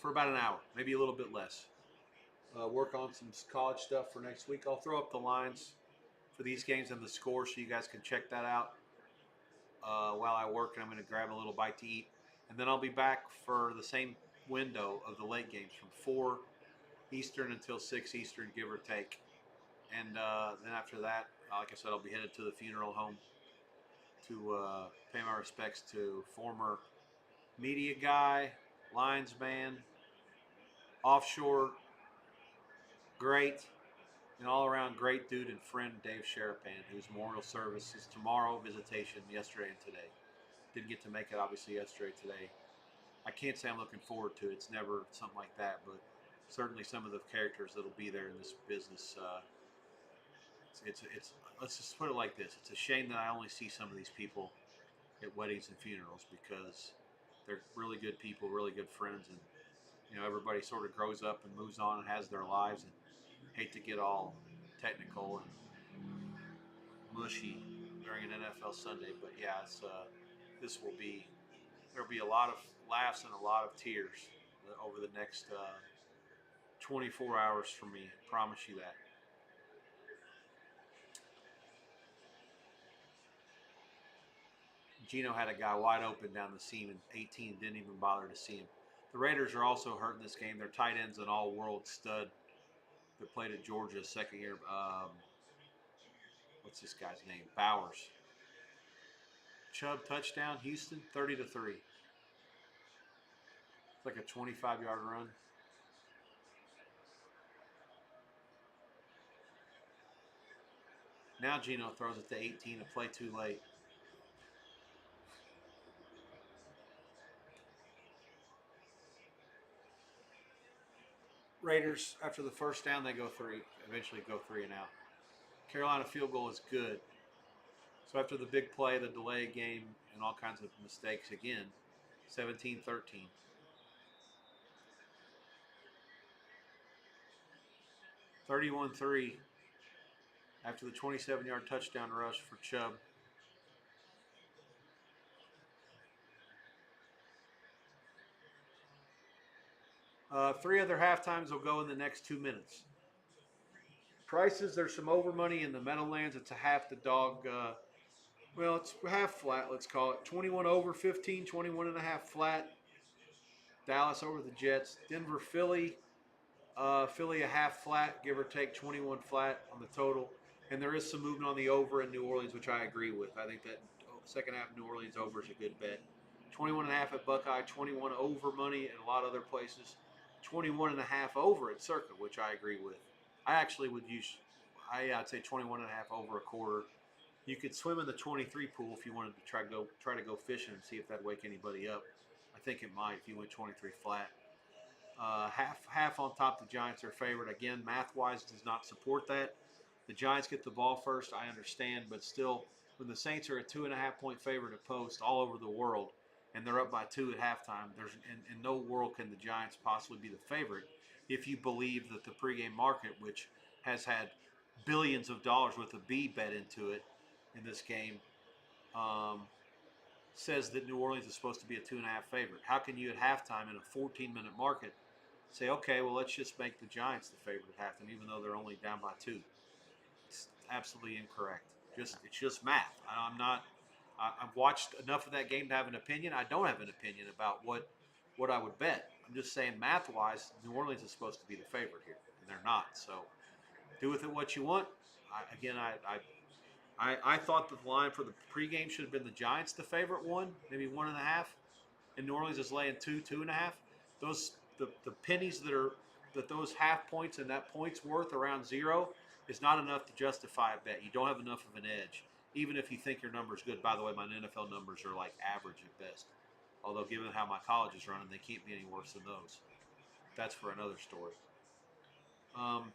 for about an hour, maybe a little bit less. Work on some college stuff for next week. I'll throw up the lines for these games and the scores so you guys can check that out while I work, and I'm going to grab a little bite to eat. And then I'll be back for the same window of the late games from 4 Eastern until 6 Eastern, give or take. And then after that, like I said, I'll be headed to the funeral home to pay my respects to former media guy, linesman, offshore great, and all-around great dude and friend Dave Sherapan, whose memorial service is tomorrow, visitation yesterday and today. Didn't get to make it, obviously, yesterday, today. I can't say I'm looking forward to it. It's never something like that, but certainly some of the characters that'll be there in this business. It's let's just put it like this. It's a shame that I only see some of these people at weddings and funerals because they're really good people, really good friends, and everybody sort of grows up and moves on and has their lives. And hate to get all technical and mushy during an NFL Sunday, but yeah, there'll be a lot of laughs and a lot of tears over the next 24 hours for me. I promise you that. Gino had a guy wide open down the seam, and 18 didn't even bother to see him. The Raiders are also hurt in this game. Their tight end's an all-world stud that played at Georgia second year. What's this guy's name? Bowers. Chubb touchdown, Houston, 30-3. It's like a 25-yard run. Now Gino throws it to 18, a play too late. Raiders, after the first down, they go eventually go 3 and out. Carolina field goal is good. So after the big play, the delay game, and all kinds of mistakes again, 17-13. 31-3 after the 27-yard touchdown rush for Chubb. Three other halftimes will go in the next 2 minutes. Prices, there's some over money in the Meadowlands. It's a half the dog. Well, it's half flat, let's call it. 21 over 15, 21 and a half flat. Dallas over the Jets. Denver, Philly. Philly a half flat, give or take 21 flat on the total. And there is some movement on the over in New Orleans, which I agree with. I think that second half New Orleans over is a good bet. 21.5 at Buckeye, 21 over money at a lot of other places, 21.5 over at Circa, which I agree with. I actually would use, I'd say 21.5 over a quarter. You could swim in the 23 pool if you wanted to try to go fishing and see if that'd wake anybody up. I think it might if you went 23 flat. Half on top. The Giants are favored again. Math wise, does not support that. The Giants get the ball first. I understand, but still, when the Saints are a 2.5 point favorite at post all over the world, and they're up by 2 at halftime, there's in no world can the Giants possibly be the favorite if you believe that the pregame market, which has had billions of dollars with a B bet into it in this game, um, says that New Orleans is supposed to be a 2.5 favorite. How can you at halftime in a 14-minute market say, okay, well, let's just make the Giants the favorite at halftime, even though they're only down by 2? It's absolutely incorrect. It's just math. I'm not. I've watched enough of that game to have an opinion. I don't have an opinion about what I would bet. I'm just saying math-wise, New Orleans is supposed to be the favorite here, and they're not. So do with it what you want. I thought that the line for the pregame should have been the Giants the favorite one, maybe 1.5, and New Orleans is laying 2.5. The pennies that those half points and that points worth around zero is not enough to justify a bet. You don't have enough of an edge, even if you think your number's good. By the way, my NFL numbers are like average at best. Although given how my college is running, they can't be any worse than those. That's for another story. Um,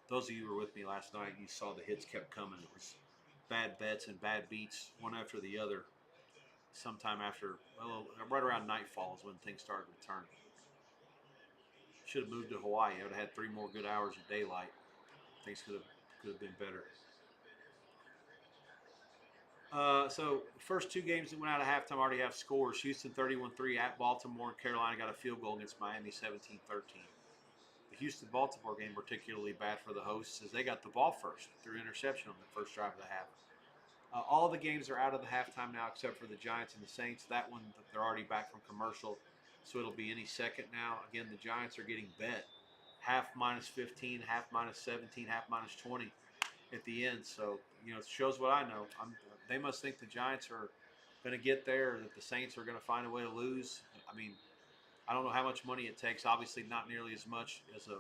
those of you who were with me last night, you saw the hits kept coming. It was bad bets and bad beats, one after the other. Sometime after, well, right around nightfall is when things started to turn. Should have moved to Hawaii. I would have had 3 more good hours of daylight. Things could have been better. So first 2 games that went out of halftime already have scores. Houston 31-3 at Baltimore. Carolina got a field goal against Miami 17-13. The Houston-Baltimore game particularly bad for the hosts as they got the ball first through interception on the first drive of the half. All the games are out of the halftime now except for the Giants and the Saints. That one, they're already back from commercial, so it'll be any second now. Again, the Giants are getting bet. Half minus 15, half minus 17, half minus 20 at the end. So, it shows what I know. They must think the Giants are going to get there, that the Saints are going to find a way to lose. I mean, I don't know how much money it takes. Obviously, not nearly as much as a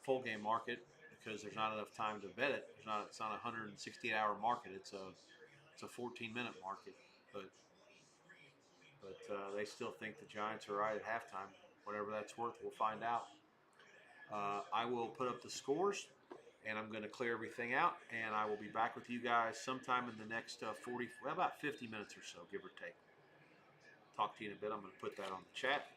full game market because there's not enough time to bet it. It's not a 168-hour market. It's a 14-minute market, but they still think the Giants are right at halftime. Whatever that's worth, we'll find out. I will put up the scores, and I'm going to clear everything out, and I will be back with you guys sometime in the next about 50 minutes or so, give or take. Talk to you in a bit. I'm going to put that on the chat.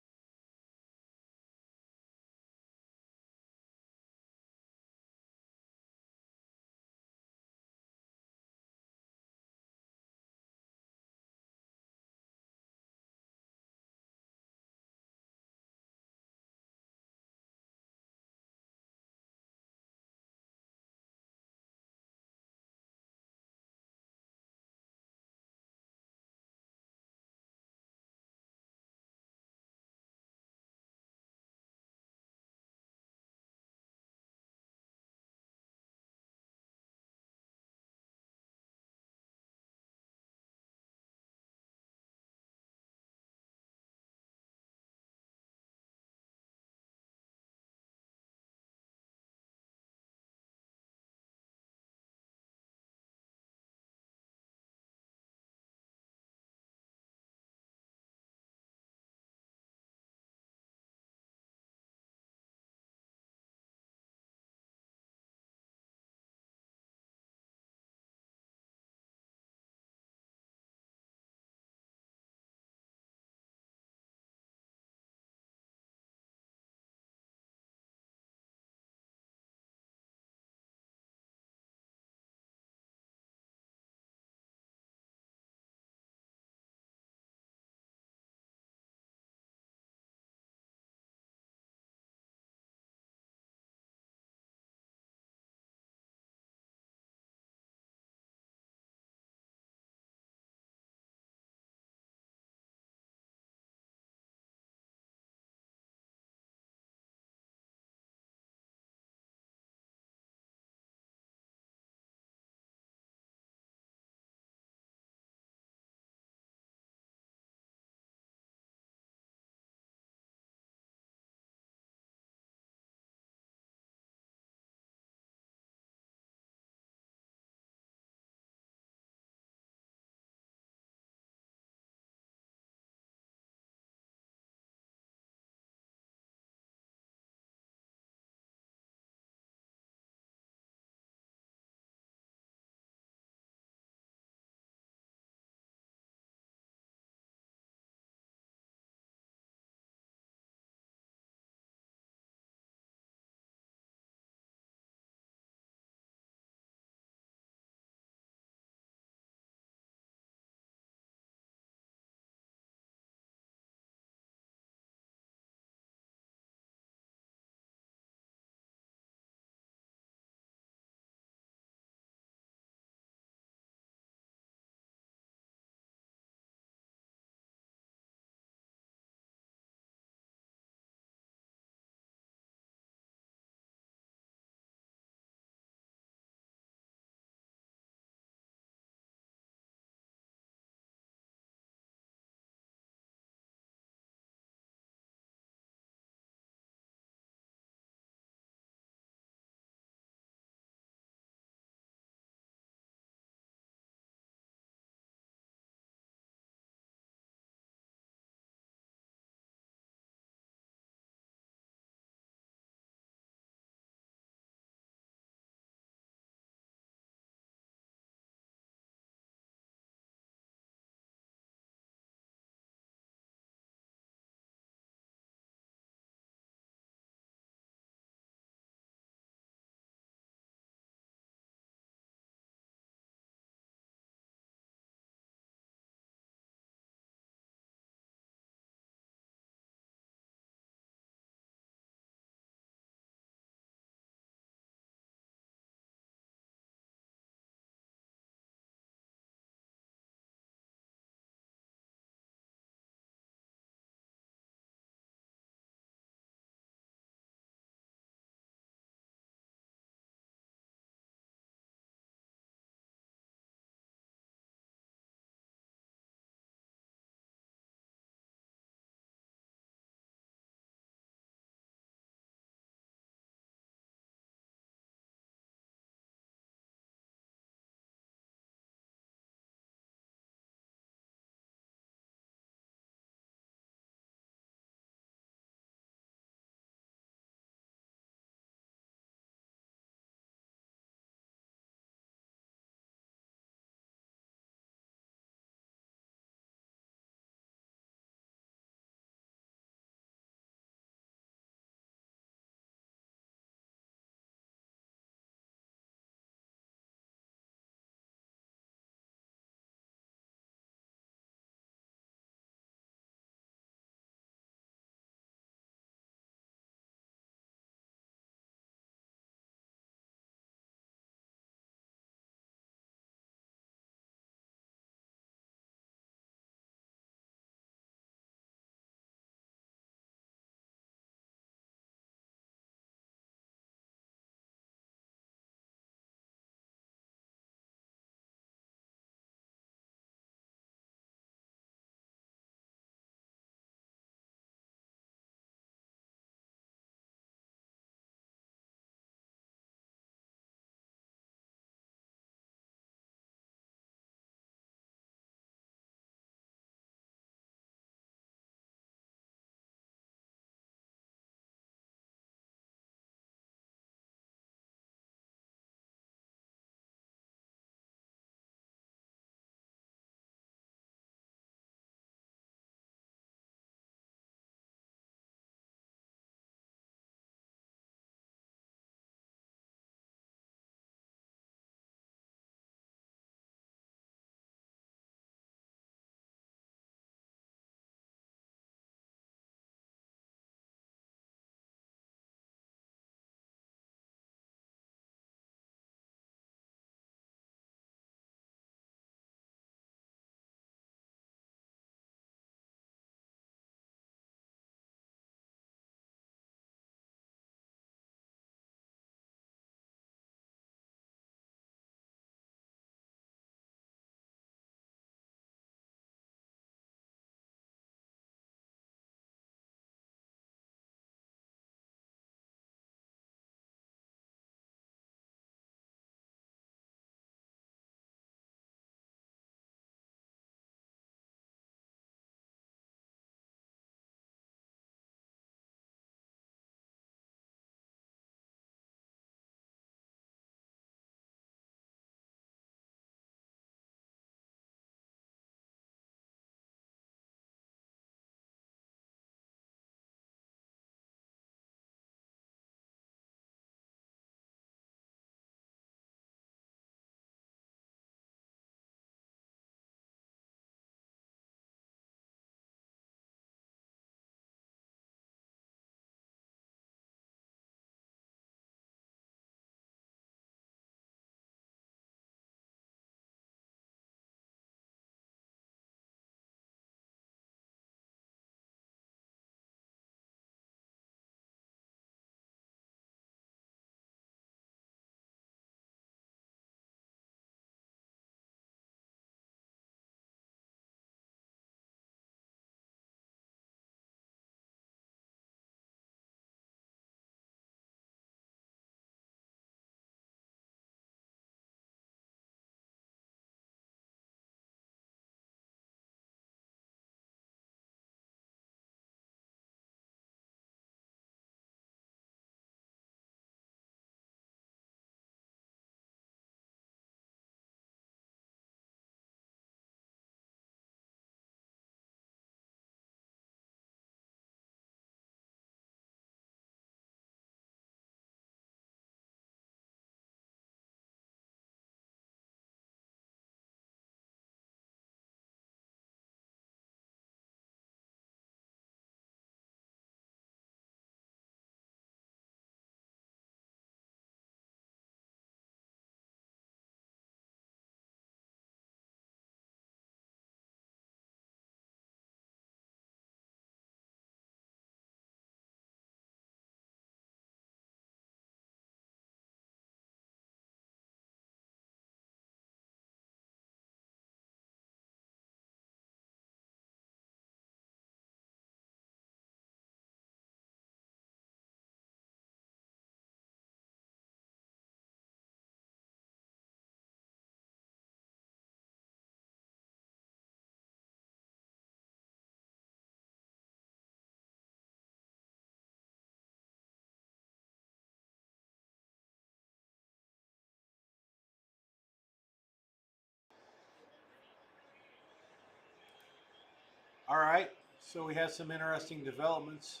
All right, so we have some interesting developments.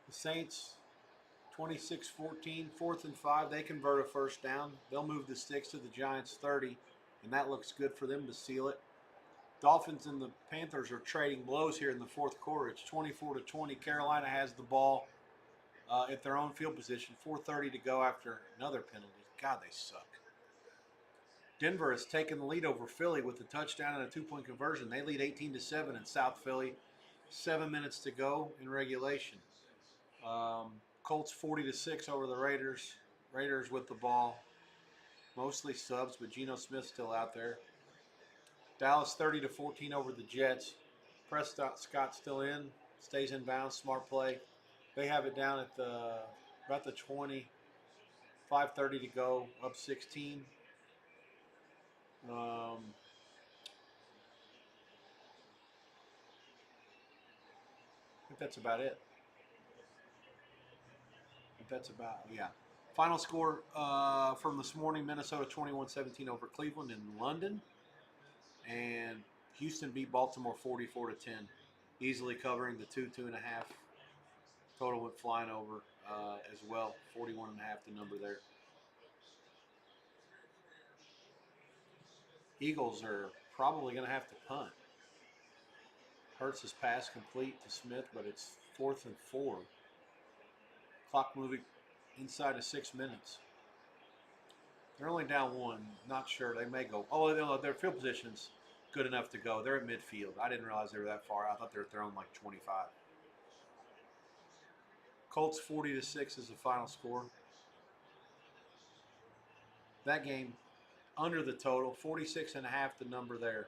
The Saints 26-14, 4th and 5. They convert a first down. They'll move the sticks to the Giants 30, and that looks good for them to seal it. Dolphins and the Panthers are trading blows here in the fourth quarter. It's 24-20. Carolina has the ball at their own field position. 4:30 to go after another penalty. God, they suck. Denver has taken the lead over Philly with a touchdown and a 2-point conversion. They lead 18-7 in South Philly. 7 minutes to go in regulation. Colts 40-6 over the Raiders. Raiders with the ball. Mostly subs, but Geno Smith's still out there. Dallas 30-14 over the Jets. Prescott Scott still in. Stays in bounds. Smart play. They have it down at about the 20. 5:30 to go. Up 16. I think that's about it. Yeah. Final score from this morning: Minnesota 21-17 over Cleveland in London, and Houston beat Baltimore 44-10, easily covering the 2.5. Total went flying over as well. 41.5 the number there. Eagles are probably going to have to punt. Hurts his pass complete to Smith, but it's 4th and 4. Clock moving inside of 6 minutes. They're only down one. Not sure. They may go. Oh, no, their field position's good enough to go. They're at midfield. I didn't realize they were that far out. I thought they were throwing like 25. Colts 40-6 is the final score. That game under the total, 46.5 the number there.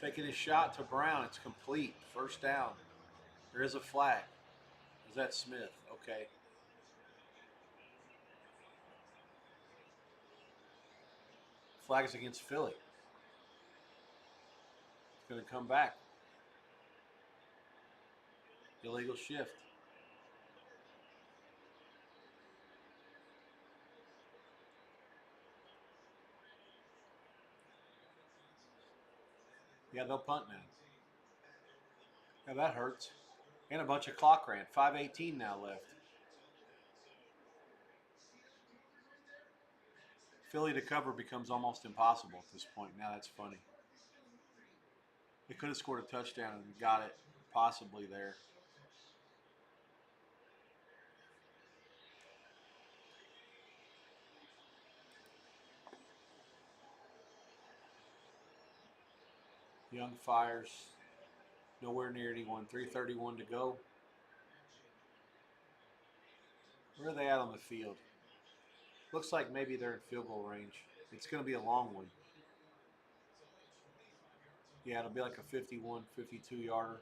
Taking his shot to Brown. It's complete. First down. There is a flag. Is that Smith? Okay. Flag is against Philly. It's going to come back. Illegal shift. Yeah, they'll punt now. Yeah, that hurts. And a bunch of clock ran. 5:18 now left. Philly to cover becomes almost impossible at this point. Now that's funny. They could have scored a touchdown and got it possibly there. Young fires. Nowhere near anyone. 3:31 to go. Where are they at on the field? Looks like maybe they're in field goal range. It's going to be a long one. Yeah, it'll be like a 51, 52 yarder.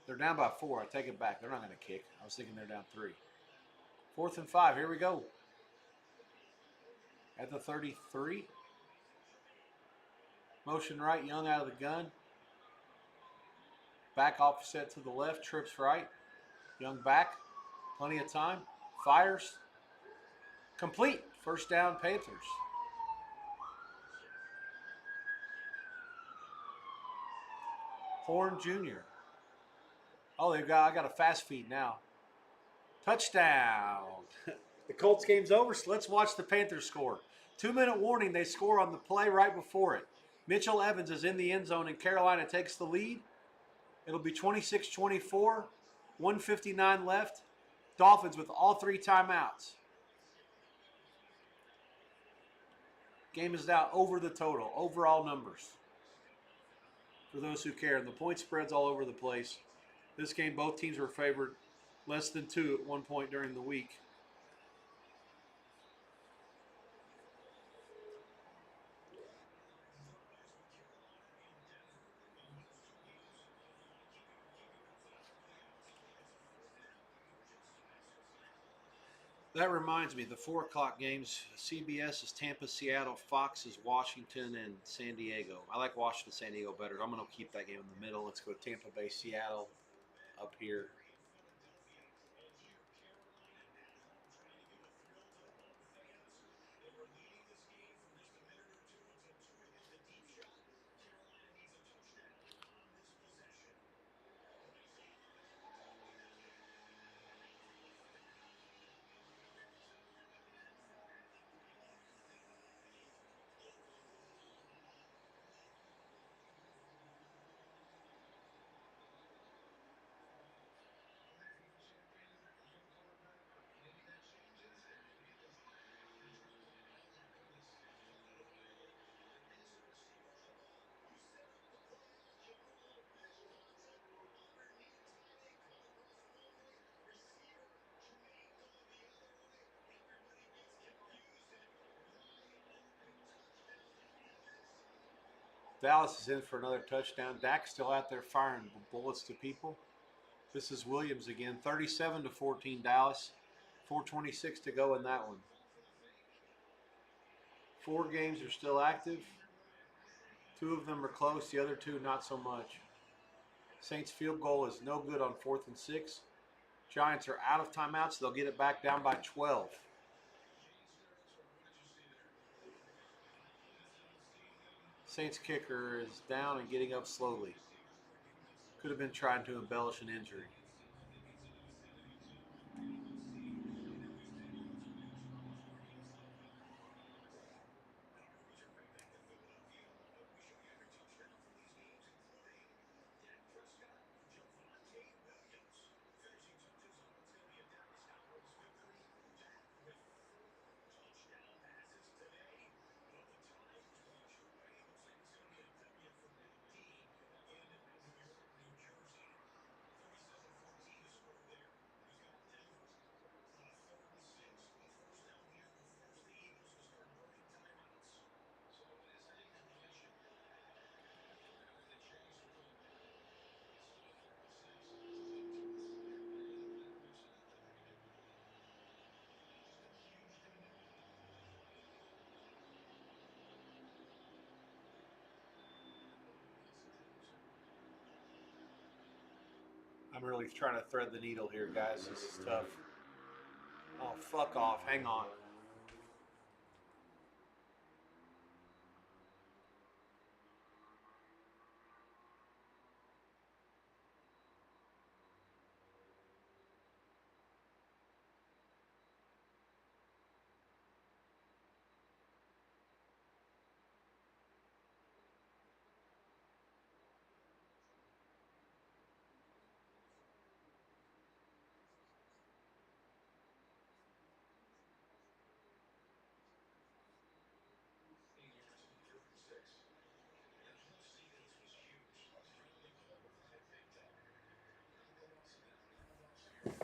They're down by 4. I take it back. They're not going to kick. I was thinking they're down 3. 4th and 5. Here we go. At the 33. Motion right. Young out of the gun. Back offset to the left. Trips right. Young back. Plenty of time. Fires. Complete. First down, Panthers. Horn Jr. Oh, I got a fast feed now. Touchdown. The Colts game's over, so let's watch the Panthers score. 2-minute warning, they score on the play right before it. Mitchell Evans is in the end zone, and Carolina takes the lead. It'll be 26-24, 1:59 left. Dolphins with all 3 timeouts. Game is now over the total, overall numbers. For those who care, and the point spread's all over the place. This game, both teams were favored less than 2 at one point during the week. That reminds me, the 4 o'clock games, CBS is Tampa, Seattle, Fox is Washington and San Diego. I like Washington, San Diego better. I'm going to keep that game in the middle. Let's go Tampa Bay, Seattle up here. Dallas is in for another touchdown. Dak's still out there firing bullets to people. This is Williams again, 37-14 Dallas. 4:26 to go in that one. 4 games are still active. 2 of them are close, the other 2 not so much. Saints field goal is no good on 4th and 6. Giants are out of timeouts. They'll get it back down by 12. Saints kicker is down and getting up slowly. Could have been trying to embellish an injury. I'm really trying to thread the needle here, guys. This is tough. Oh, fuck off. Hang on.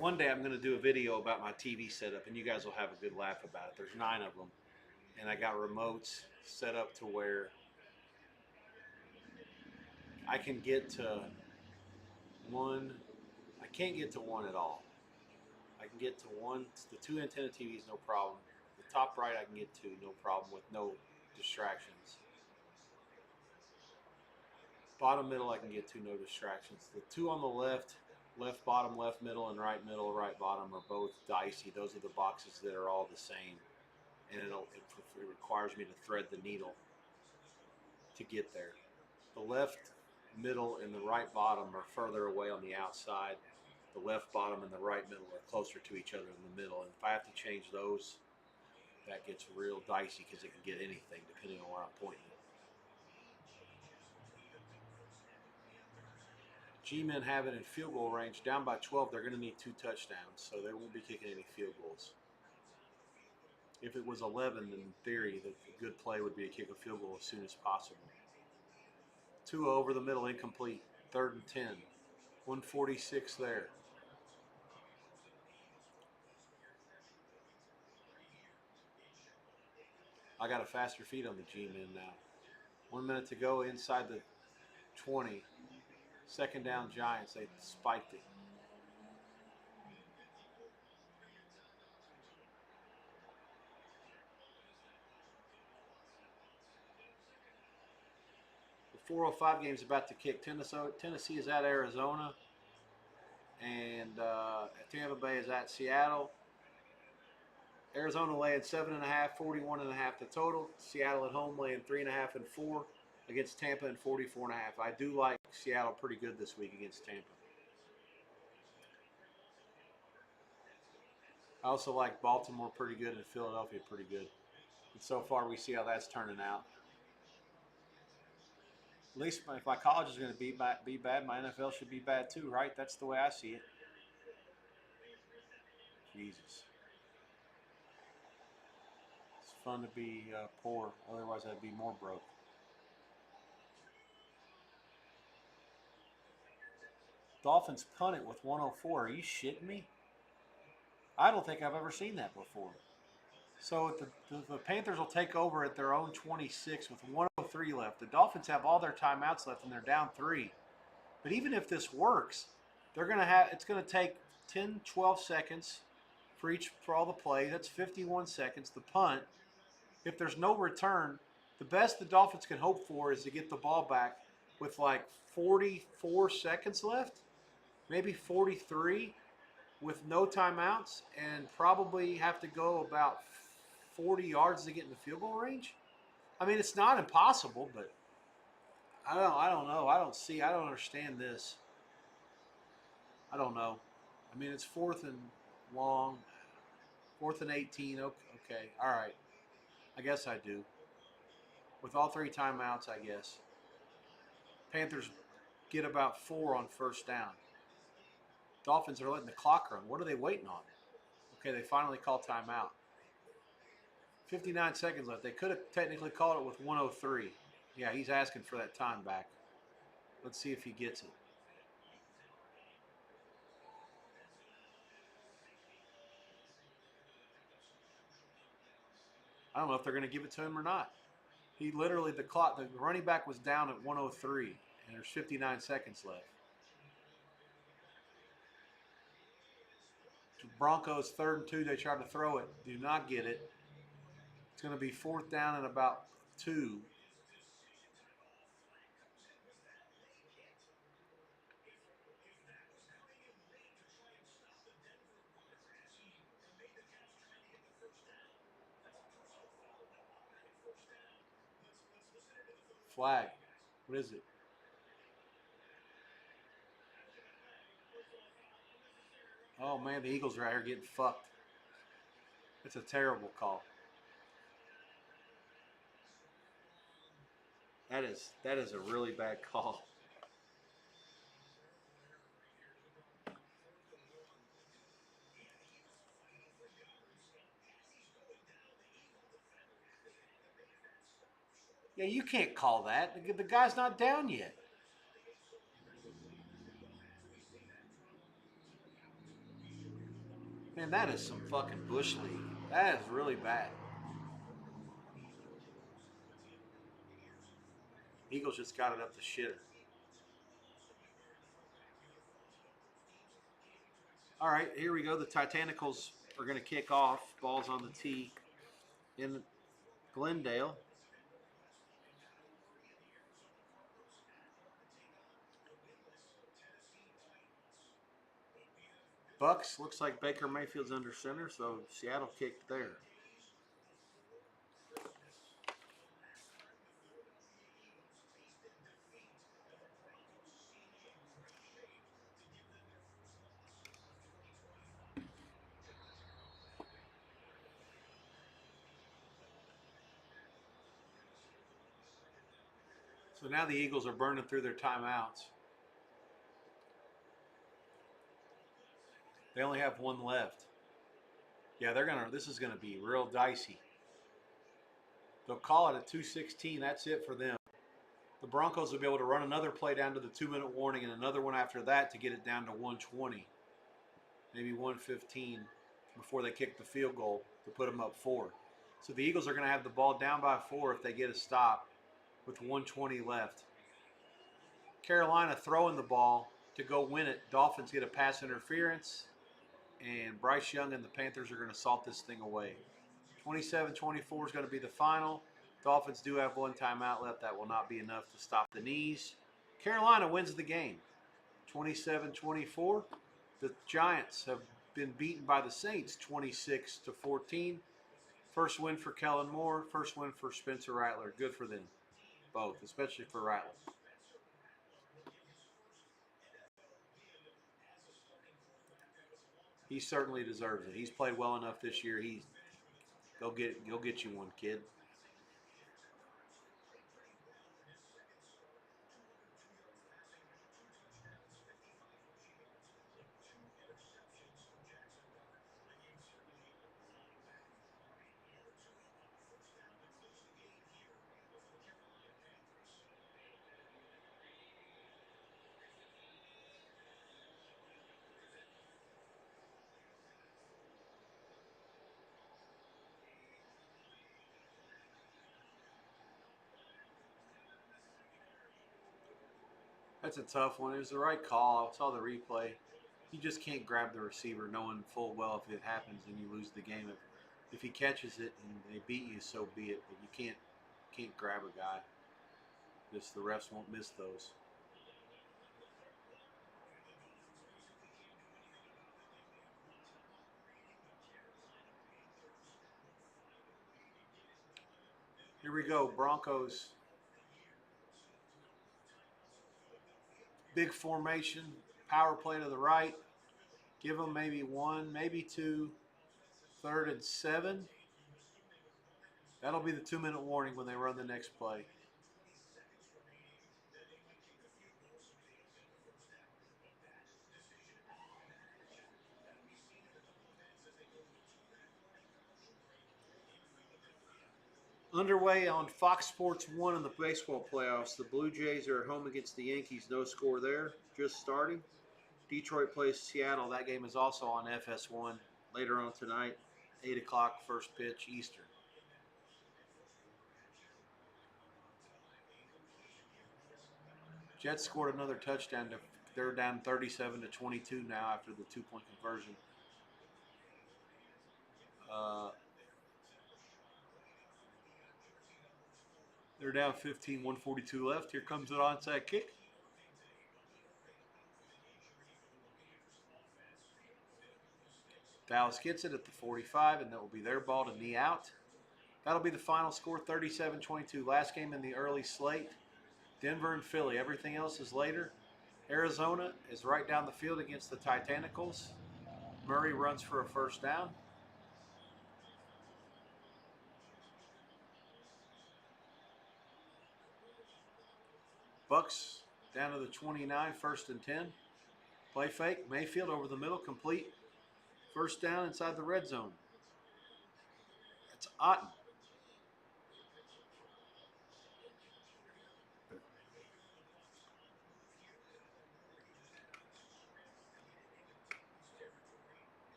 One day I'm going to do a video about my TV setup, and you guys will have a good laugh about it. There's 9 of them, and I got remotes set up to where I can get to one. I can't get to one at all. I can get to one. The 2 antenna TVs, no problem. The top right I can get to, no problem with no distractions. Bottom middle I can get to, no distractions. The 2 on the left, left bottom, left middle, and right middle, right bottom are both dicey. Those are the boxes that are all the same, and it requires me to thread the needle to get there. The left middle and the right bottom are further away on the outside. The left bottom and the right middle are closer to each other in the middle. And if I have to change those, that gets real dicey because it can get anything depending on where I'm pointing it. G-men have it in field goal range. Down by 12, they're going to need 2 touchdowns, so they won't be kicking any field goals. If it was 11, in theory, the good play would be to kick a field goal as soon as possible. 2 over the middle, incomplete. 3rd and 10. 146 there. I got a faster feet on the G-men now. 1 minute to go inside the 20. 2nd down Giants. They spiked it. 4:05 game's about to kick. Tennessee is at Arizona, and Tampa Bay is at Seattle. Arizona laying 7.5, 41.5 the total. Seattle at home laying 3.5 and 4 against Tampa and 44.5. I do like Seattle pretty good this week against Tampa. I also like Baltimore pretty good and Philadelphia pretty good. And so far, we see how that's turning out. At least if my college is going to be bad, my NFL should be bad too, right? That's the way I see it. Jesus. It's fun to be poor. Otherwise, I'd be more broke. Dolphins punt it with 104. Are you shitting me? I don't think I've ever seen that before. So the Panthers will take over at their own 26 with 103 left. The Dolphins have all their timeouts left and they're down 3. But even if this works, it's going to take 10, 12 seconds for all the play. That's 51 seconds. The punt, if there's no return, the best the Dolphins can hope for is to get the ball back with like 44 seconds left, maybe 43, with no timeouts, and probably have to go about 40 yards to get in the field goal range. I mean, it's not impossible, but I don't know. I don't understand this. I don't know. I mean, it's 4th and long, 4th and 18. Okay, all right. I guess I do. With all 3 timeouts, I guess. Panthers get about 4 on first down. Dolphins are letting the clock run. What are they waiting on? Okay, they finally call timeout. 59 seconds left. They could have technically called it with 103. Yeah, he's asking for that time back. Let's see if he gets it. I don't know if they're going to give it to him or not. He literally, the running back was down at 103, and there's 59 seconds left. Broncos 3rd and 2. They tried to throw it. Do not get it. It's going to be 4th down and about 2. Flag. What is it? Oh man, the Eagles are out here getting fucked. It's a terrible call. That is a really bad call. Yeah, you can't call that. The guy's not down yet. Man, that is some fucking bush league. That is really bad. Eagles just got it up the shitter. All right, here we go. The Titanicals are going to kick off. Ball's on the tee in Glendale. Bucks, looks like Baker Mayfield's under center, so Seattle kicked there. So now the Eagles are burning through their timeouts. They only have 1 left. Yeah, this is gonna be real dicey. They'll call it a 2:16. That's it for them. The Broncos will be able to run another play down to the 2-minute warning and another one after that to get it down to 120, maybe 115 before they kick the field goal to put them up 4. So the Eagles are going to have the ball down by 4 if they get a stop with 120 left. Carolina throwing the ball to go win it. Dolphins get a pass interference, and Bryce Young and the Panthers are going to salt this thing away. 27-24 is going to be the final. Dolphins do have one timeout left. That will not be enough to stop the knees. Carolina wins the game 27-24. The Giants have been beaten by the Saints 26-14. First win for Kellen Moore. First win for Spencer Rattler. Good for them, both, especially for Rattler. He certainly deserves it. He's played well enough this year. He's go get you one, kid. That's a tough one. It was the right call. I saw the replay. You just can't grab the receiver knowing full well if it happens and you lose the game. If he catches it and they beat you, so be it. But you can't grab a guy. Just the refs won't miss those. Here we go. Broncos. Big formation. Power play to the right. Give them maybe one, maybe two. 3rd and 7. That'll be the 2-minute warning when they run the next play. Underway on Fox Sports 1 in the baseball playoffs. The Blue Jays are at home against the Yankees. No score there. Just starting. Detroit plays Seattle. That game is also on FS1 later on tonight. 8 o'clock, first pitch, Eastern. Jets scored another touchdown. They're down 37-22 now after the 2-point conversion. They're down 15, 142 left. Here comes an onside kick. Dallas gets it at the 45, and that will be their ball to knee out. That'll be the final score, 37-22. Last game in the early slate. Denver and Philly. Everything else is later. Arizona is right down the field against the Titanicals. Murray runs for a first down. Bucks down to the 29, 1st and 10. Play fake. Mayfield over the middle, complete. First down inside the red zone. That's Otten.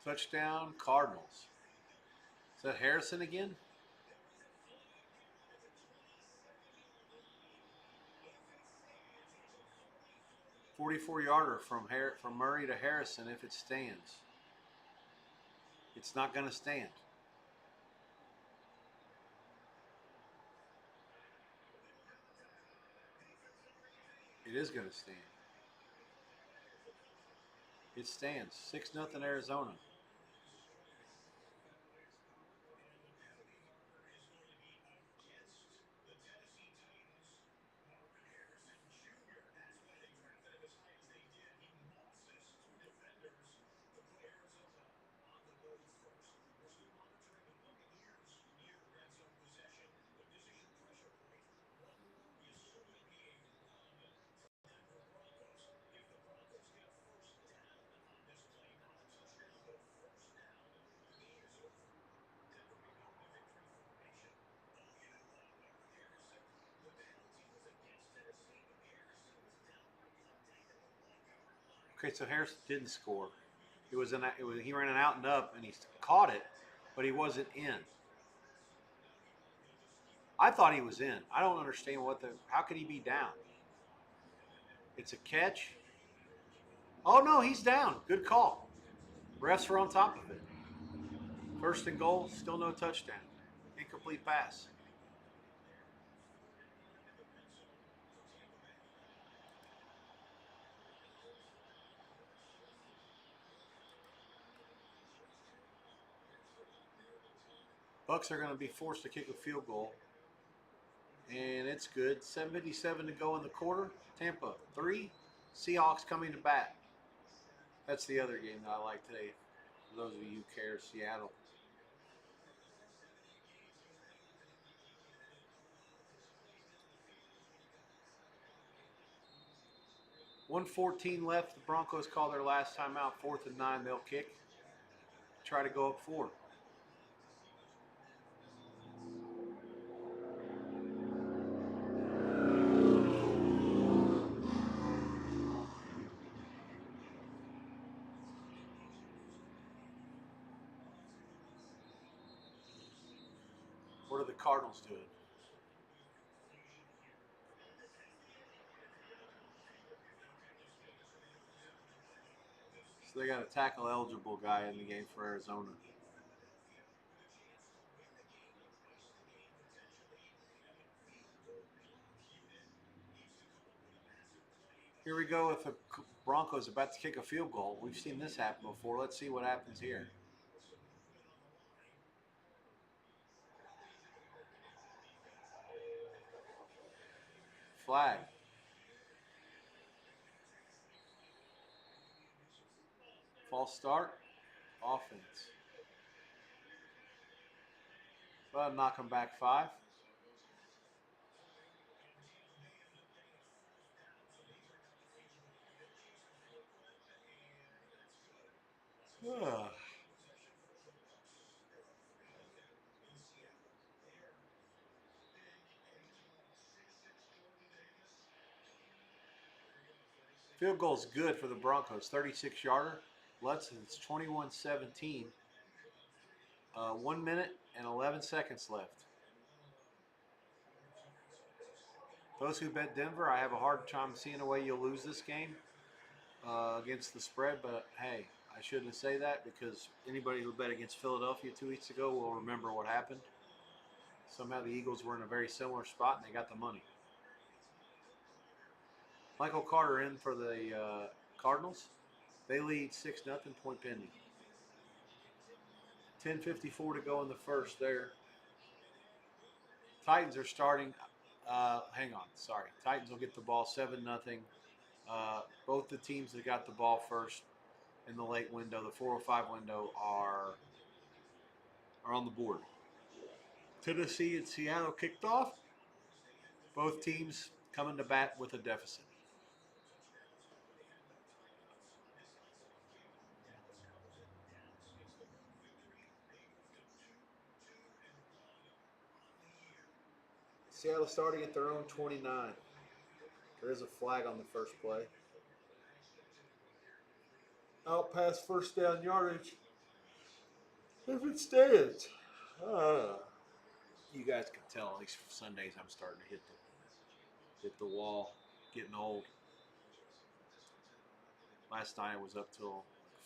Touchdown, Cardinals. Is that Harrison again? "44-yarder from Murray to Harrison if it stands." It's not going to stand. It is going to stand. It stands. 6-0 Arizona. Okay, so Harrison didn't score. He ran an out and up and he caught it, but he wasn't in. I thought he was in. I don't understand how could he be down? It's a catch. Oh no, he's down. Good call. Refs were on top of it. First and goal, still no touchdown. Incomplete pass. Bucks are going to be forced to kick a field goal. And it's good. 7:57 to go in the quarter. Tampa 3. Seahawks coming to bat. That's the other game that I like today. For those of you who care, Seattle. 1:14 left. The Broncos call their last timeout. 4th and 9. They'll kick. Try to go up 4. What are the Cardinals doing? So they got a tackle eligible guy in the game for Arizona. Here we go with the Broncos about to kick a field goal. We've seen this happen before. Let's see what happens here. Flag. False start. Offense. Well, knock them back 5. Field goal's good for the Broncos. 36-yarder. Lutz, it's 21-17. 1 minute and 11 seconds left. Those who bet Denver, I have a hard time seeing a way you'll lose this game against the spread. But hey, I shouldn't say that because anybody who bet against Philadelphia 2 weeks ago will remember what happened. Somehow the Eagles were in a very similar spot and they got the money. Michael Carter in for the Cardinals. They lead 6-0, point pending. 10:54 to go in the first there. Titans are starting. Hang on, sorry. Titans will get the ball 7-0. Both the teams that got the ball first in the late window, the 4:05 window, are on the board. Tennessee and Seattle kicked off. Both teams coming to bat with a deficit. Seattle starting at their own 29. There is a flag on the first play. Out past first down yardage. If it stands. You guys can tell, at least Sundays, I'm starting to hit the wall, getting old. Last night I was up till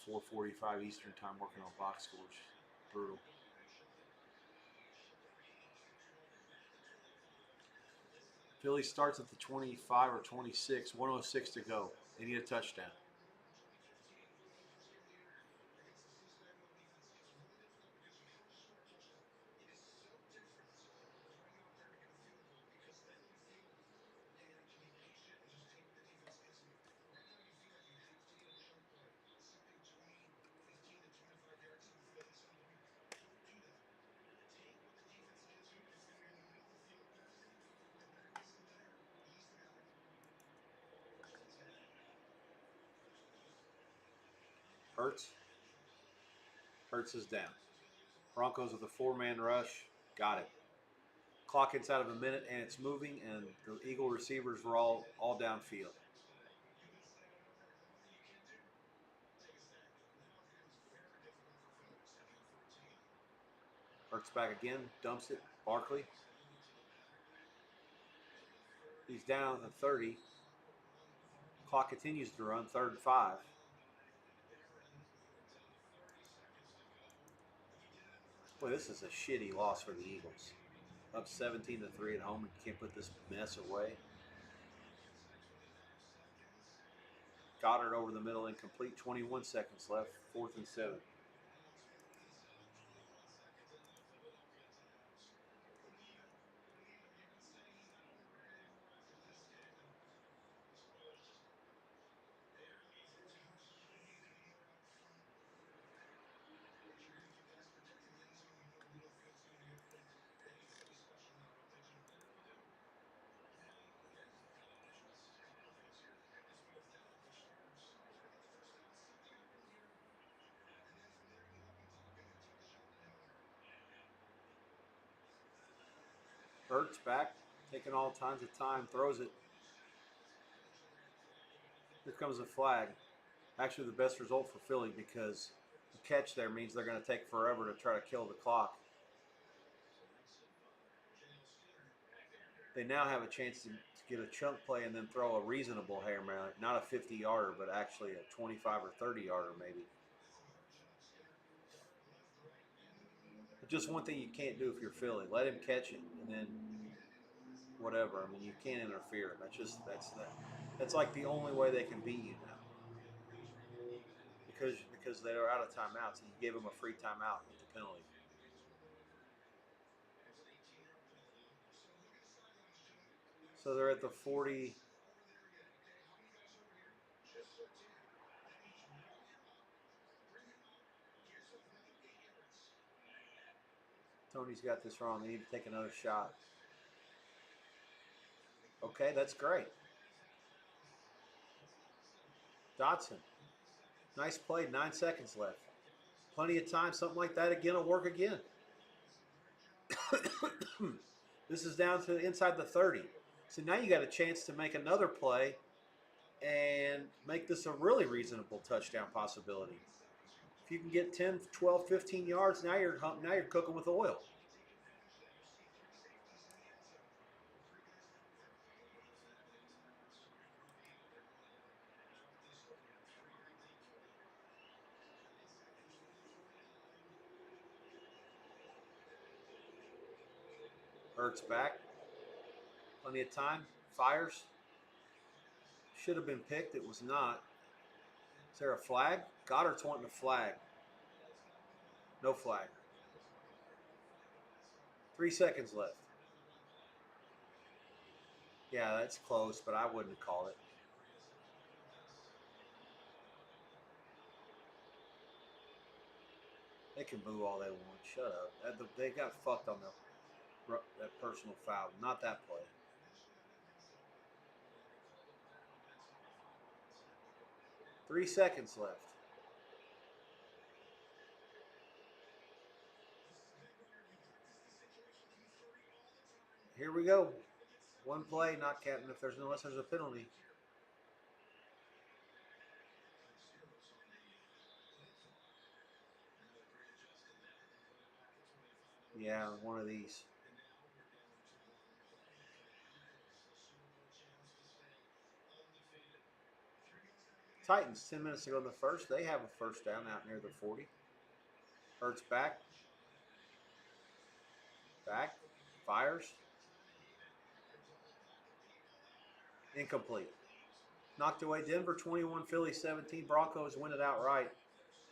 4:45 Eastern time working on box scores. Brutal. Philly starts at the 25 or 26, 106 to go. They need a touchdown. Hurts. Hurts is down. Broncos with a 4-man rush. Got it. Clock inside of a minute and it's moving, and the Eagle receivers were all downfield. Hurts back again, dumps it. Barkley. He's down at 30. Clock continues to run. 3rd and 5. Boy, this is a shitty loss for the Eagles. Up 17-3 at home and can't put this mess away. Goddard over the middle, incomplete. 21 seconds left. 4th and 7. Hurts back, taking all kinds of time, throws it. Here comes a flag. Actually, the best result for Philly because the catch there means they're going to take forever to try to kill the clock. They now have a chance to get a chunk play and then throw a reasonable Hail Mary, not a 50-yarder, but actually a 25 or 30-yarder maybe. But just one thing you can't do if you're Philly, let him catch it and then whatever. I mean, you can't interfere. That's like the only way they can beat you now. Because they're out of timeouts and you gave them a free timeout with the penalty. So they're at the 40. Tony's got this wrong. They need to take another shot. Okay, that's great. Dotson. Nice play. 9 seconds left. Plenty of time. Something like that again will work again. This is down to inside the 30. So now you got a chance to make another play and make this a really reasonable touchdown possibility. If you can get 10, 12, 15 yards, now you're cooking with oil. Hurts back. Plenty of time. Fires. Should have been picked. It was not. Is there a flag? Goddard's wanting a flag. No flag. 3 seconds left. Yeah, that's close, but I wouldn't have called it. They can boo all they want. Shut up. They got fucked on that personal foul. Not that play. Three seconds left. Here we go. One play, not counting unless there's a penalty. Yeah, one of these. Titans, 10 minutes to go in the first. They have a first down out near the 40. Hurts back. Back. Fires. Incomplete. Knocked away. Denver 21, Philly 17. Broncos win it outright.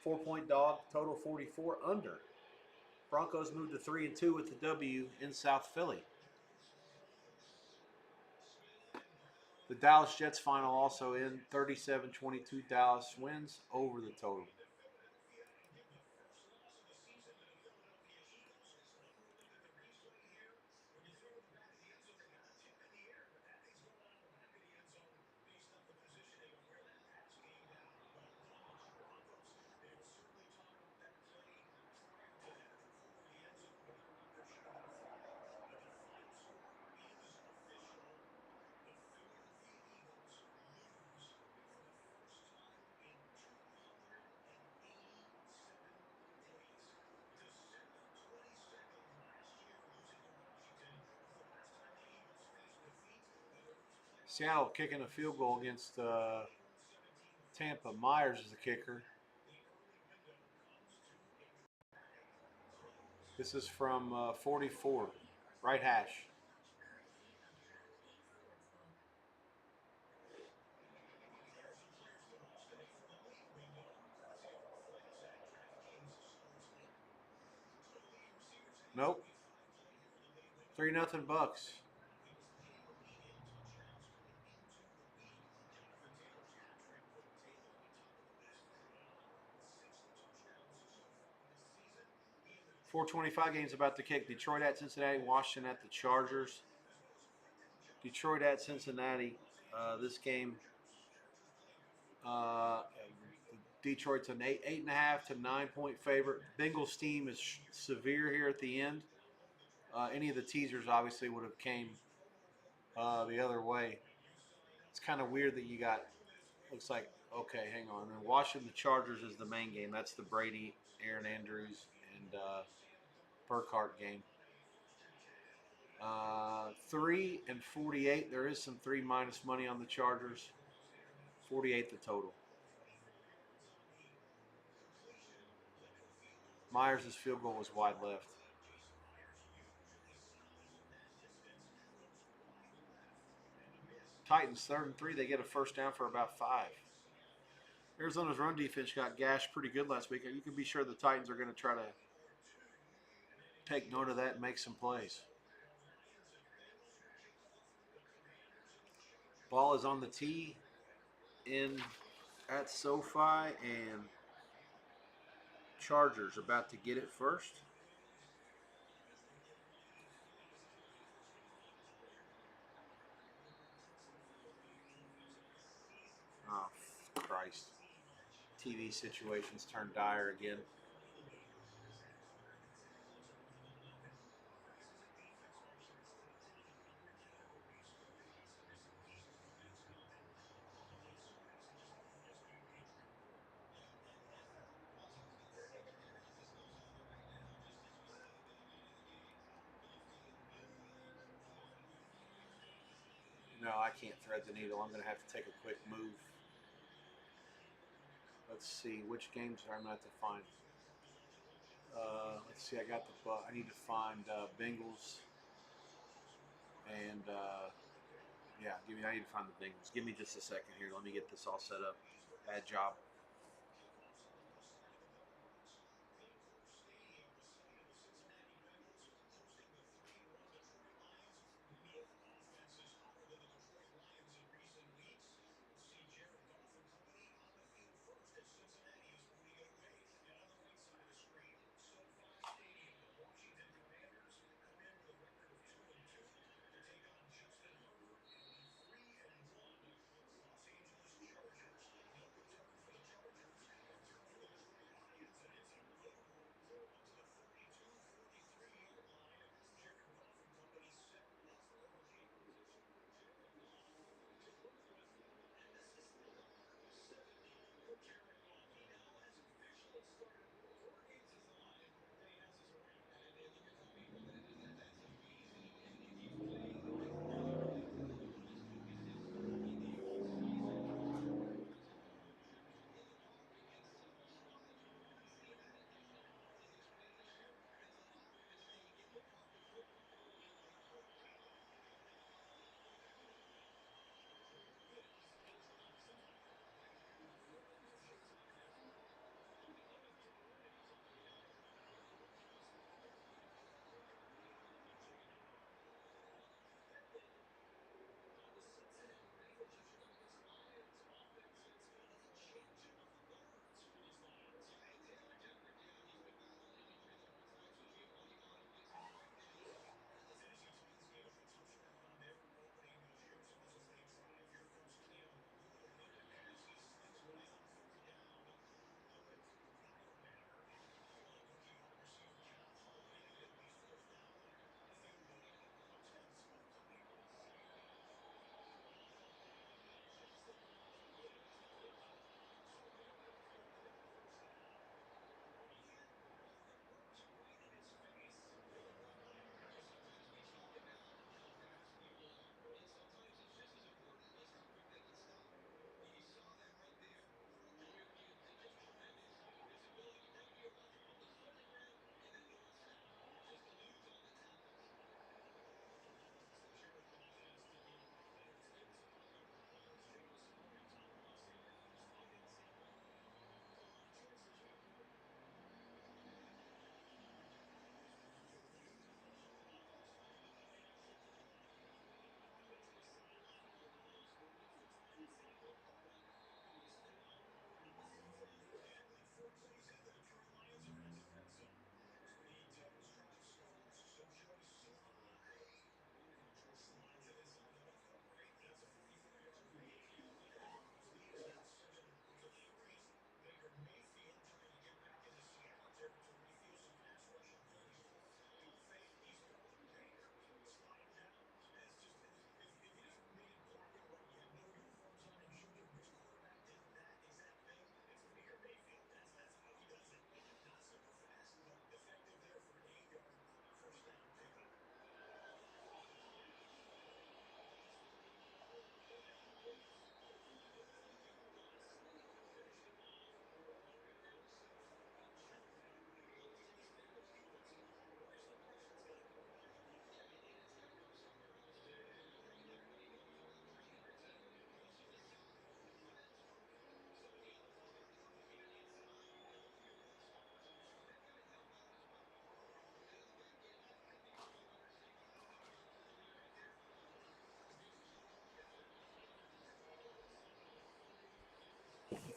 4-point dog. Total 44 under. Broncos moved to 3-2 with the W in South Philly. The Dallas Jets final also in 37-22. Dallas wins over the total. Seattle kicking a field goal against Tampa. Myers is the kicker. This is from 44, right hash. Nope. 3-0 Bucks. 425 games about to kick. Detroit at Cincinnati. Washington at the Chargers. Detroit at Cincinnati. This game, uh, Detroit's an 8.5 to 9 point favorite. Bengals team is severe here at the end. Any of the teasers obviously would have came the other way. It's kind of weird that you got. Looks like okay. Hang on. And Washington Chargers is the main game. That's the Brady, Aaron Andrews, and Burkhardt game. 3 and 48. There is some 3- money on the Chargers. 48 the total. Myers' field goal was wide left. Titans 3rd and 3. They get a first down for about 5. Arizona's run defense got gashed pretty good last week. You can be sure the Titans are going to try to take note of that and make some plays. Ball is on the tee in at SoFi, and Chargers about to get it first. Oh, Christ. TV situations turn dire again. No, I can't thread the needle. I'm going to have to take a quick move. Let's see which games I'm going to have to find. Let's see. I got the. I need to find Bengals and yeah. I need to find the Bengals. Give me just a second here. Let me get this all set up. Bad job.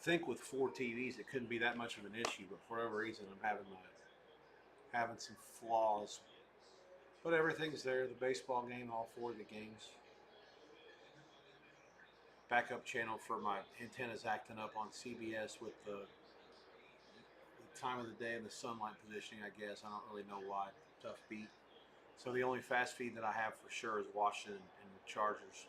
think with 4 TVs it couldn't be that much of an issue, but for whatever reason I'm having some flaws. But everything's there. The baseball game, all 4 of the games. Backup channel for my antennas acting up on CBS with the time of the day and the sunlight positioning, I guess. I don't really know why. Tough beat. So the only fast feed that I have for sure is Washington and the Chargers.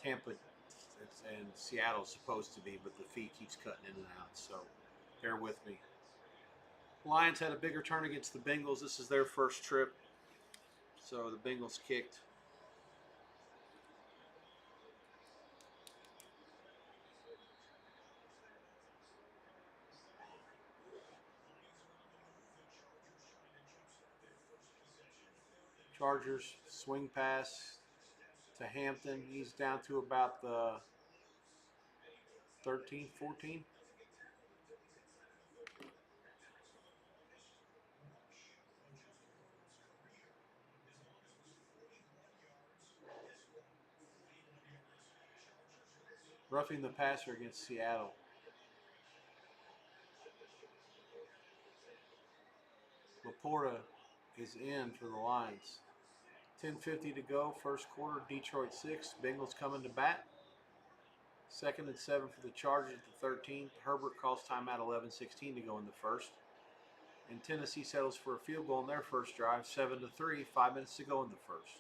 Tampa and Seattle's supposed to be, but the feed keeps cutting in and out. So bear with me. Lions had a bigger turn against the Bengals. This is their first trip. So the Bengals kicked. Chargers swing pass to Hampton. He's down to about the 13, 14. Roughing the passer against Seattle. Laporta is in for the Lions. 10:50 to go, first quarter. Detroit 6. Bengals coming to bat. 2nd and 7 for the Chargers at the 13th. Herbert calls timeout 11:16 to go in the first. And Tennessee settles for a field goal in their first drive, 7-3, 5 minutes to go in the first.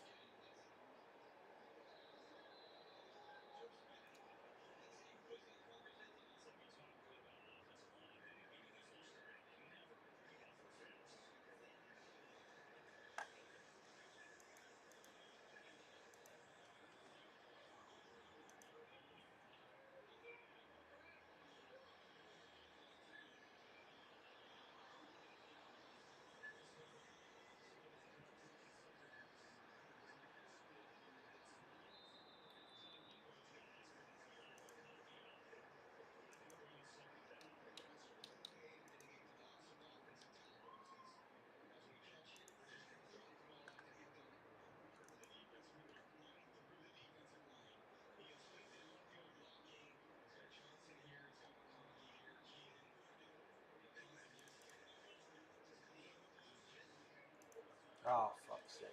Oh, fuck's sakes.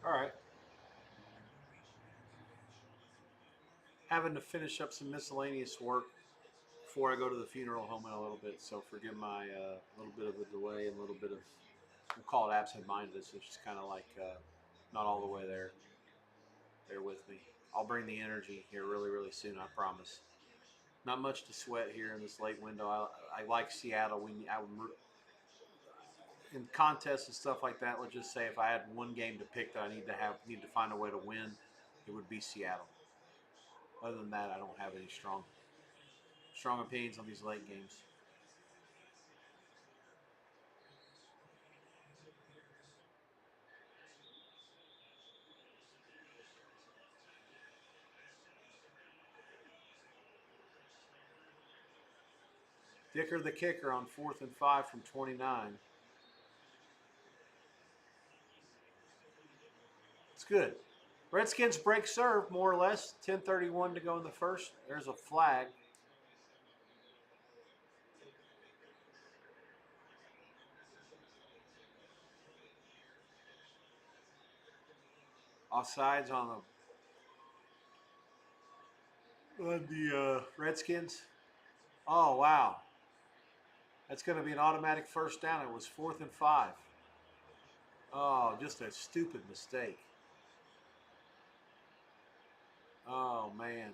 All right. Having to finish up some miscellaneous work before I go to the funeral home in a little bit, so forgive my little bit of a delay and a little bit of, we'll call it absent-mindedness. It's just kind of like not all the way there. Bear with me. I'll bring the energy here really, really soon, I promise. Not much to sweat here in this late window. I like Seattle. In contests and stuff like that, let's just say if I had one game to pick that I need to find a way to win, it would be Seattle. Other than that, I don't have any strong opinions on these late games. Dicker the kicker on 4th and 5 from 29. It's good. Redskins break serve, more or less. 10:31 to go in the first. There's a flag. Offsides on the Redskins. Oh, wow. That's going to be an automatic first down. It was 4th and 5. Oh, just a stupid mistake. Oh, man.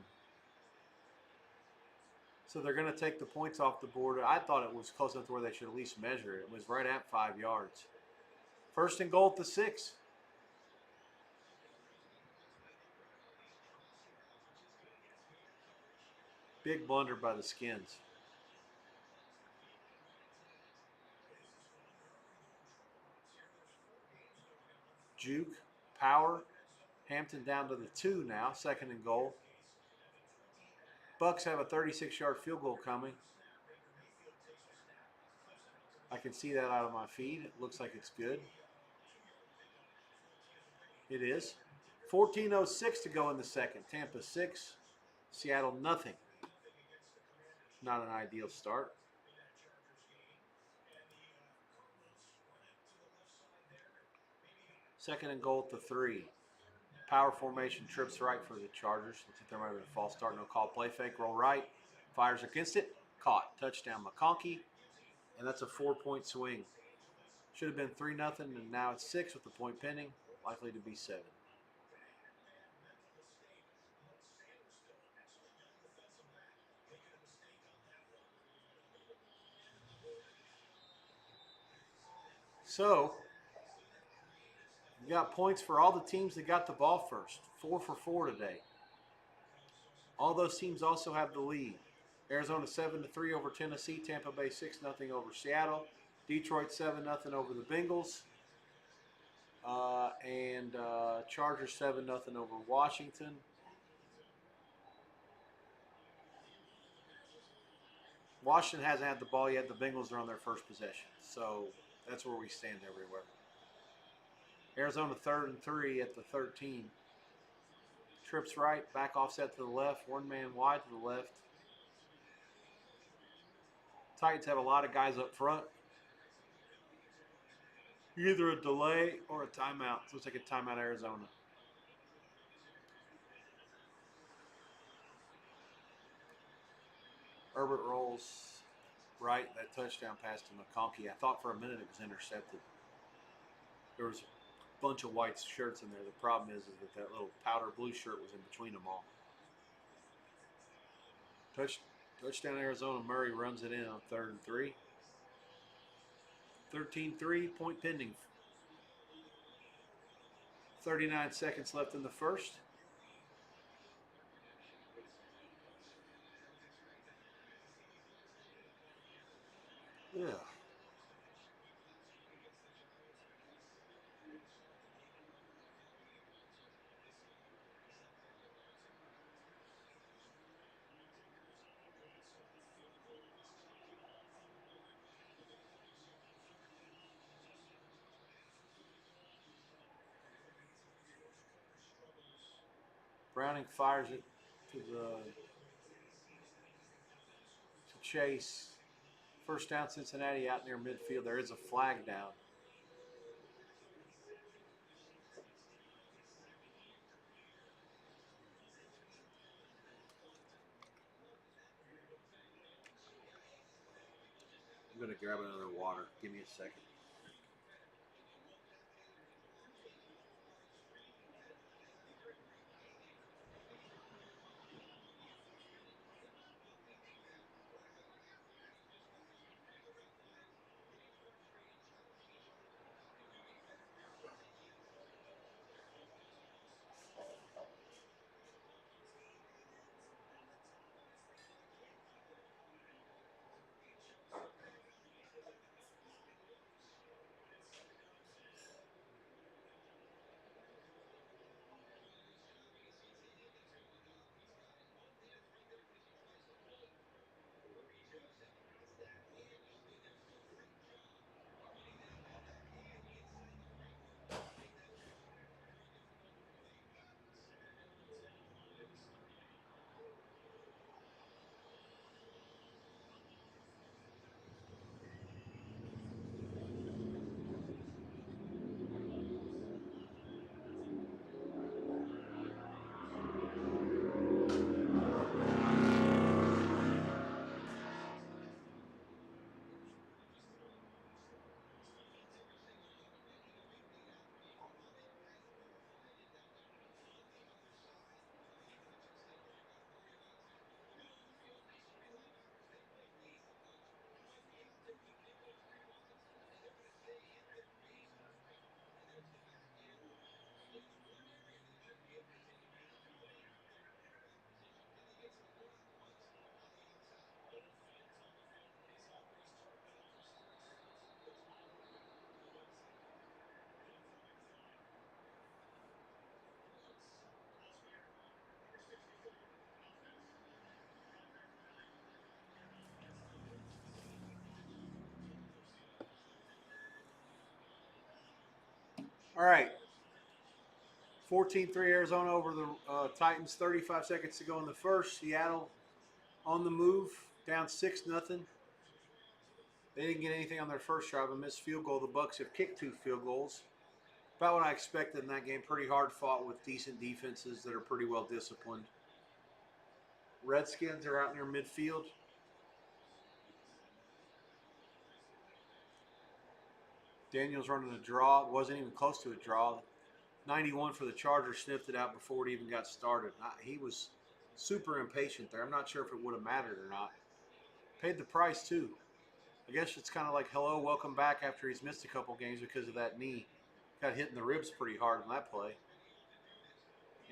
So they're going to take the points off the board. I thought it was close enough to where they should at least measure it. It was right at 5 yards. First and goal at the 6. Big blunder by the Skins. juke, power. Hampton down to the 2 now, second and goal. Bucks have a 36-yard field goal coming. I can see that out of my feed. It looks like it's good. It is. 14:06 to go in the second. Tampa 6, Seattle nothing. Not an ideal start. Second and goal at the 3. Power formation, trips right for the Chargers. Looks like there might be a false start. No call. Play fake. Roll right. Fires against it. Caught. Touchdown McConkey. And that's a 4-point swing. Should have been 3-0, and now it's 6 with the point pending. Likely to be 7. So, you got points for all the teams that got the ball first. 4 for 4 today. All those teams also have the lead. Arizona 7-3 over Tennessee. Tampa Bay 6-0 over Seattle. Detroit 7-0 over the Bengals. And Chargers 7-0 over Washington. Washington hasn't had the ball yet. The Bengals are on their first possession. So that's where we stand everywhere. Arizona 3rd and 3 at the 13. Trips right, back offset to the left, one man wide to the left. Titans have a lot of guys up front. Either a delay or a timeout. Looks like a timeout, Arizona. Herbert rolls right. That touchdown pass to McConkey. I thought for a minute it was intercepted. There was a bunch of white shirts in there. The problem is that little powder blue shirt was in between them all. Touchdown, Arizona. Murray runs it in on 3rd and 3. 13-3, point pending. 39 seconds left in the first. Yeah. Browning fires it to Chase. First down, Cincinnati out near midfield. There is a flag down. I'm going to grab another water. Give me a second. All right. 14-3 Arizona over the Titans. 35 seconds to go in the first. Seattle on the move, down 6-0. They didn't get anything on their first drive. A missed field goal. The Bucks have kicked 2 field goals. About what I expected in that game. Pretty hard fought with decent defenses that are pretty well disciplined. Redskins are out near midfield. Daniels running a draw. It wasn't even close to a draw. 91 for the Chargers sniffed it out before it even got started. He was super impatient there. I'm not sure if it would have mattered or not. Paid the price too. I guess it's kind of like hello, welcome back after he's missed a couple games because of that knee. Got hit in the ribs pretty hard on that play.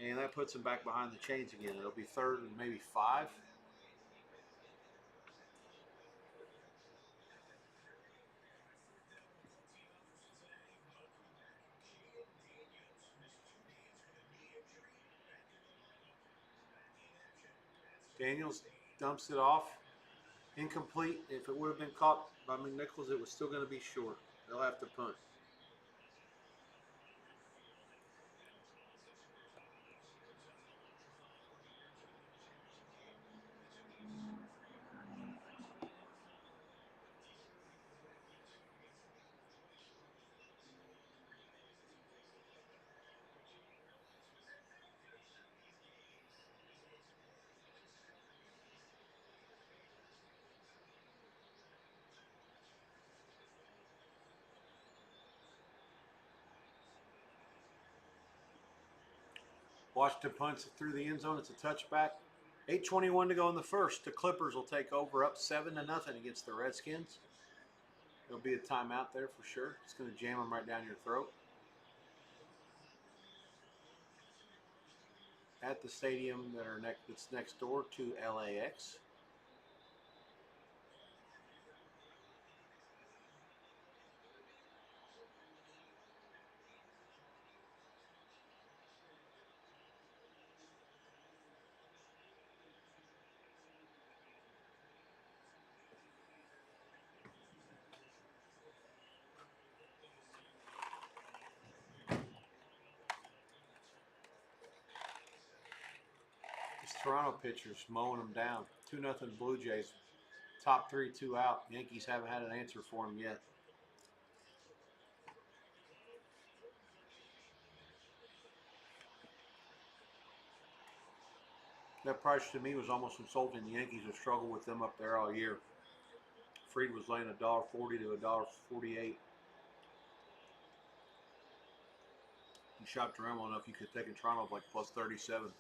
And that puts him back behind the chains again. It'll be 3rd and maybe 5. Daniels dumps it off. Incomplete. If it would have been caught by McNichols, it was still going to be short. They'll have to punt. Washington punts it through the end zone. It's a touchback. 8:21 to go in the first. The Clippers will take over up 7-0 against the Redskins. There'll be a timeout there for sure. It's going to jam them right down your throat. At the stadium that's next door to LAX. These Toronto pitchers mowing them down. 2-0 Blue Jays. Top 3, 2 out. Yankees haven't had an answer for them yet. That price to me was almost insulting. The Yankees have struggled with them up there all year. Freed was laying $1.40 to $1.48. You shopped around well enough, you could take in Toronto like plus 37.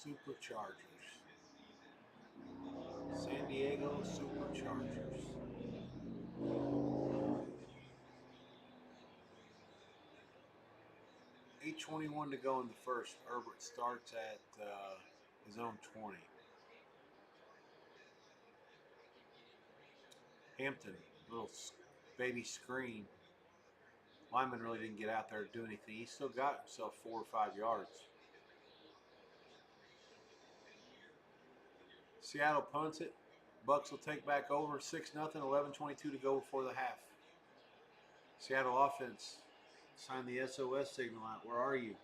Superchargers. San Diego Superchargers. 8:21 to go in the first. Herbert starts at his own 20. Hampton, little baby screen. Lyman really didn't get out there to do anything. He still got himself 4 or 5 yards. Seattle punts it. Bucks will take back over 6-0, 11:22 to go before the half. Seattle offense signed the SOS signal out. Where are you?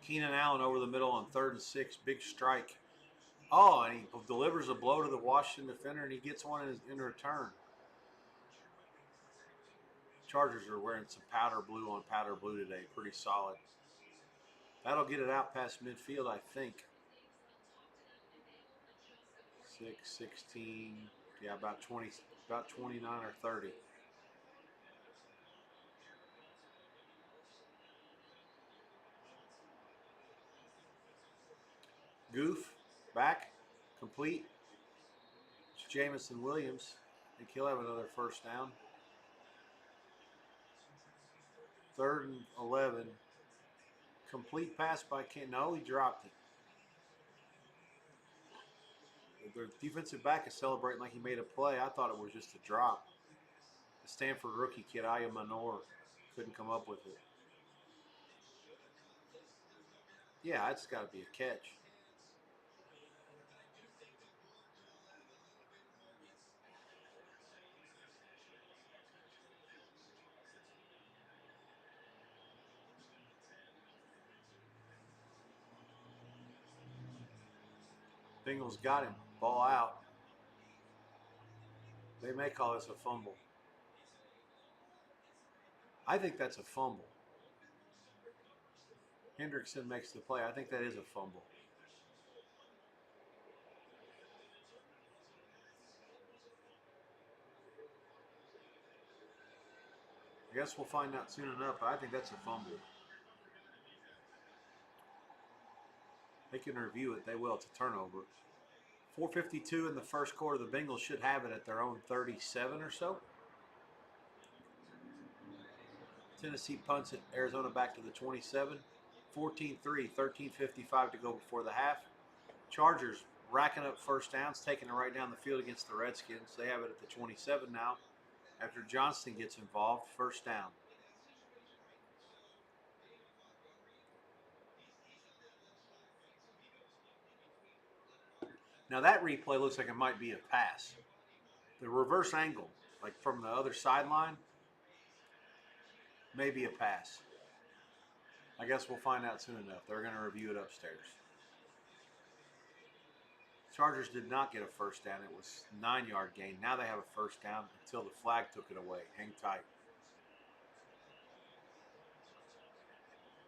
Keenan Allen over the middle on 3rd and 6. Big strike. Oh, and he delivers a blow to the Washington defender, and he gets one in return. Chargers are wearing some powder blue on powder blue today. Pretty solid. That'll get it out past midfield, I think. 6, 16, yeah, about 20, about 29 or 30. Goof, back, complete. It's Jamison Williams. I think he'll have another first down. 3rd and 11. Complete pass by Ken. No, he dropped it. The defensive back is celebrating like he made a play. I thought it was just a drop. The Stanford rookie kid, Aya Manor, couldn't come up with it. Yeah, it's got to be a catch. Bengals got him. Ball out. They may call this a fumble. I think that's a fumble. Hendrickson makes the play. I think that is a fumble. I guess we'll find out soon enough, but I think that's a fumble. They can review it. They will. It's a turnover. 4:52 in the first quarter. The Bengals should have it at their own 37 or so. Tennessee punts it. Arizona back to the 27. 14-3, 13:55 to go before the half. Chargers racking up first downs, taking it right down the field against the Redskins. They have it at the 27 now. After Johnston gets involved, first down. Now that replay looks like it might be a pass. The reverse angle, like from the other sideline, may be a pass. I guess we'll find out soon enough. They're going to review it upstairs. Chargers did not get a first down. It was 9-yard gain. Now they have a first down until the flag took it away. Hang tight.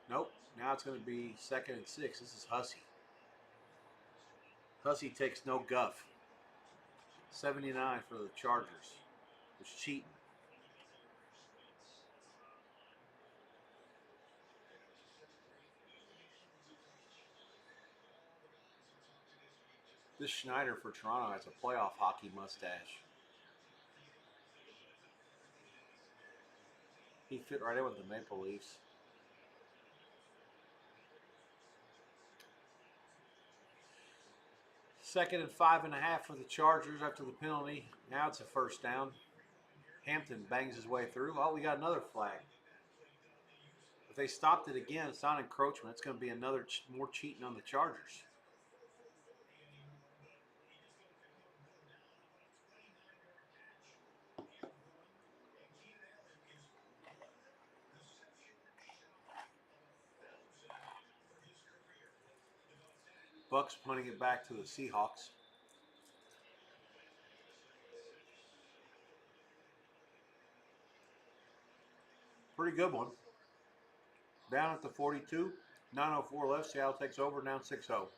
Nope. Now it's going to be 2nd and 6. This is Hussey. Hussey takes no guff. 79 for the Chargers. Was cheating. This Schneider for Toronto has a playoff hockey mustache. He fit right in with the Maple Leafs. Second and 5.5 for the Chargers after the penalty. Now it's a first down. Hampton bangs his way through. Oh, we got another flag. If they stopped it again, it's not encroachment. It's going to be another more cheating on the Chargers. Bucks punting it back to the Seahawks. Pretty good one. Down at the 42. 9:04 left. Seattle takes over. Down 6-0.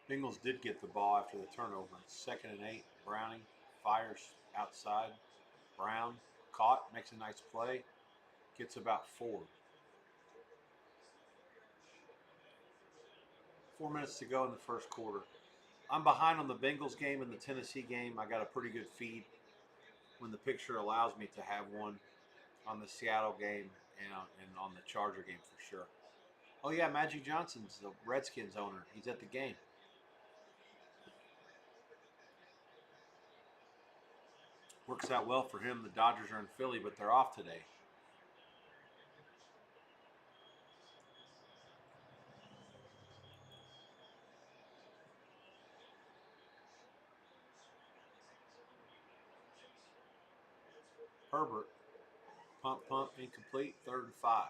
Bengals did get the ball after the turnover. It's 2nd and 8. Browning fires outside. Brown caught, makes a nice play. Gets about 4. 4 minutes to go in the first quarter. I'm behind on the Bengals game and the Tennessee game. I got a pretty good feed when the picture allows me to have one on the Seattle game and on the Charger game for sure. Oh yeah, Magic Johnson's the Redskins owner. He's at the game. Works out well for him. The Dodgers are in Philly, but they're off today. Herbert, pump, incomplete, 3rd and 5.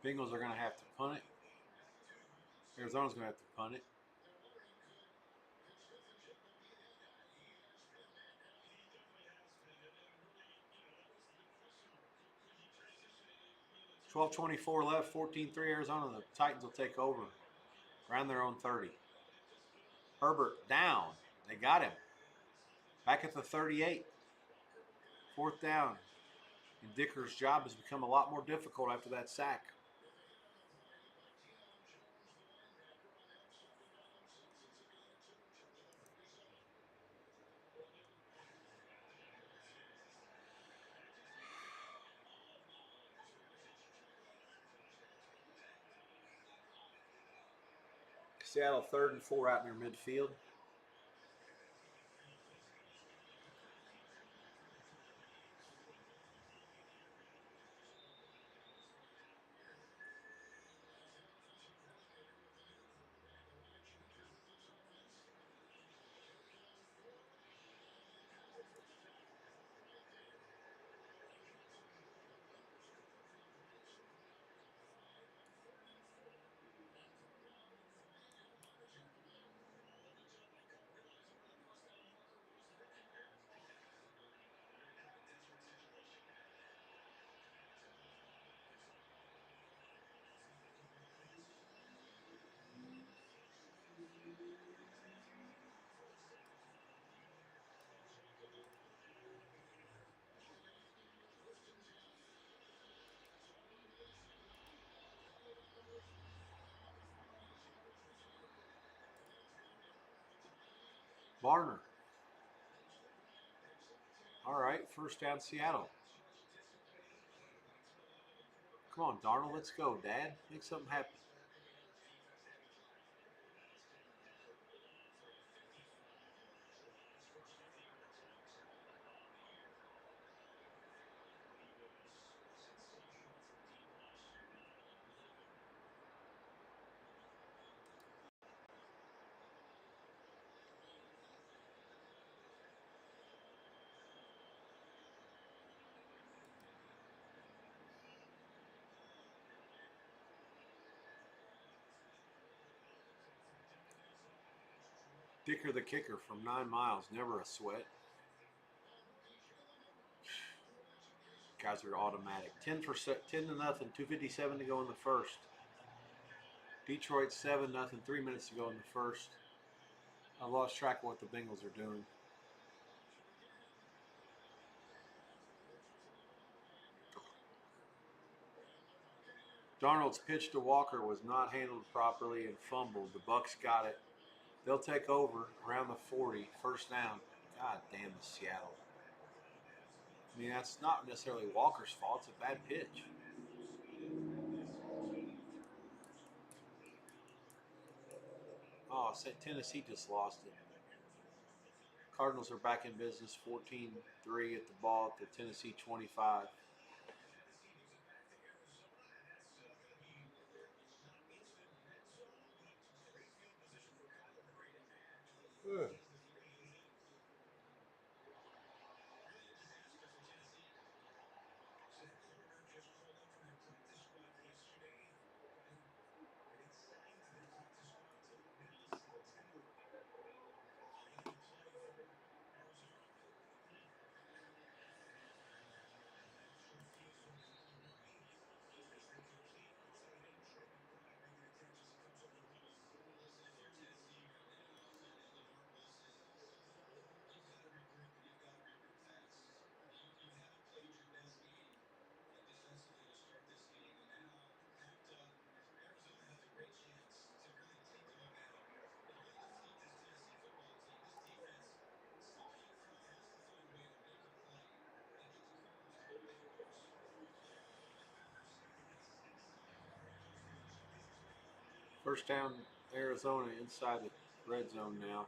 Bengals are going to have to punt it. Arizona's going to have to punt it. 12:24 left, 14-3 Arizona. The Titans will take over around their own 30. Herbert down. They got him. Back at the 38. 4th down. And Dicker's job has become a lot more difficult after that sack. Seattle 3rd and 4 out near midfield. Barner. All right, 1st down Seattle. Come on, Darnold, let's go, Dad. Make something happen. Dicker the kicker from 9 miles, never a sweat. Guys are automatic. 10 to nothing. 2:57 to go in the first. Detroit 7-0. 3 minutes to go in the first. I lost track of what the Bengals are doing. Darnold's pitch to Walker was not handled properly and fumbled. The Bucks got it. They'll take over around the 40. First down. God damn the Seattle. I mean, that's not necessarily Walker's fault. It's a bad pitch. Oh, Tennessee just lost it. Cardinals are back in business, 14-3 at the ball at the Tennessee 25. Ugh. First down, Arizona inside the red zone now.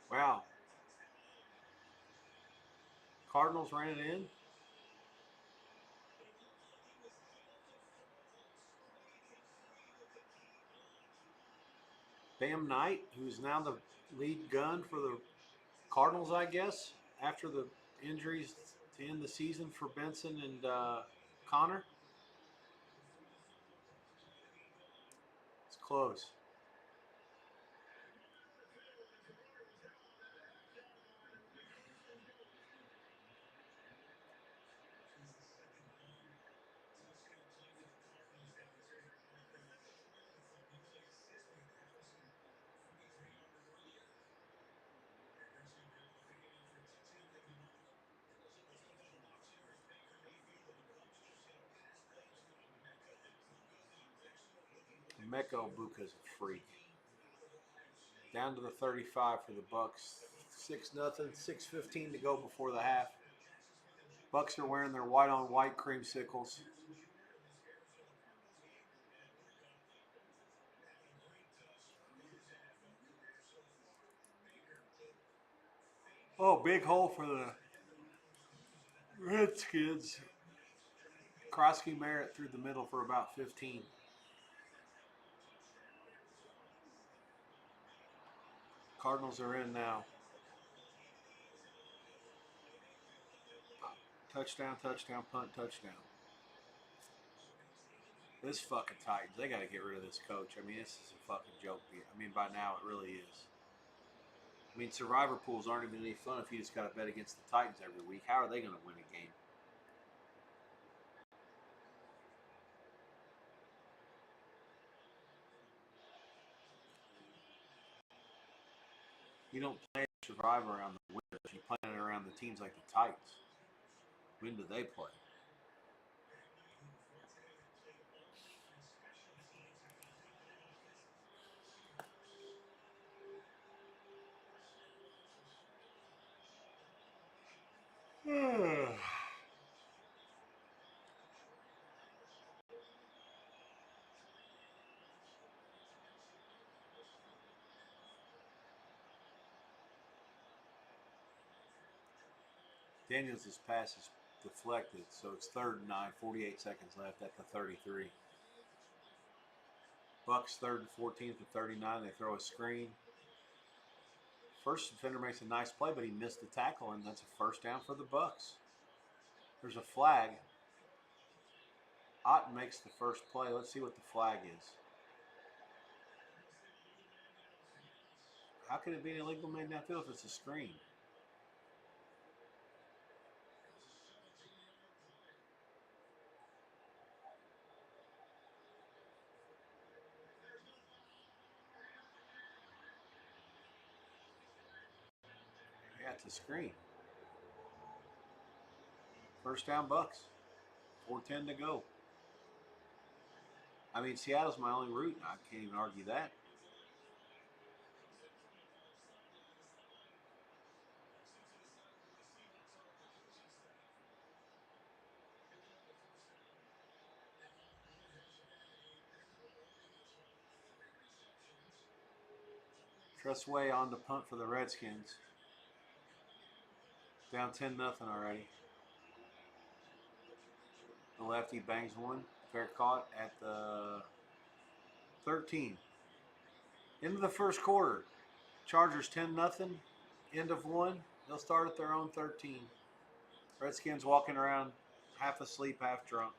Wow. Cardinals ran it in. Bam Knight, who's now the lead gun for the Cardinals, I guess, after the injuries to end the season for Benson and Connor. It's close. Meko Buka's a freak. Down to the 35 for the Bucks. 6-0. 6:15 to go before the half. Bucks are wearing their white on white creamsicles. Oh, big hole for the Redskins. Krosky Merritt through the middle for about 15. Cardinals are in now. Touchdown, touchdown, punt, touchdown. This fucking Titans, they got to get rid of this coach. I mean, this is a fucking joke. I mean, by now it really is. I mean, survivor pools aren't even any fun if you just got to bet against the Titans every week. How are they going to win a game? You don't plan survivor around the winners. You plan it around the teams like the Titans. When do they play? Daniels' pass is deflected, so it's 3rd and 9, 48 seconds left at the 33. Bucks 3rd and 14 for 39. They throw a screen. First defender makes a nice play, but he missed the tackle, and that's a first down for the Bucks. There's a flag. Otten makes the first play. Let's see what the flag is. How can it be an illegal man downfield if it's a screen? Yeah, it's a screen. First down Bucks. 4:10 to go. I mean, Seattle's my only route. I can't even argue that. Trustway on the punt for the Redskins. Down 10-0 already. The lefty bangs one. Fair caught at the 13. Into the first quarter. Chargers 10-0. End of one. They'll start at their own 13. Redskins walking around half asleep, half drunk.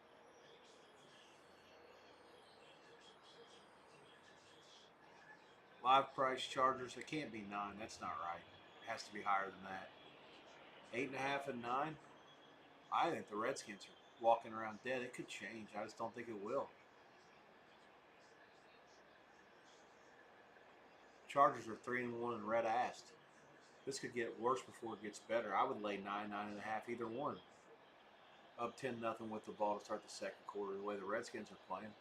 Live price Chargers. It can't be 9. That's not right. It has to be higher than that. 8.5 and 9. I think the Redskins are walking around dead. It could change. I just don't think it will. Chargers are 3-1 and red-assed. This could get worse before it gets better. I would lay 9, 9.5, either one. Up 10-0 with the ball to start the second quarter, the way the Redskins are playing.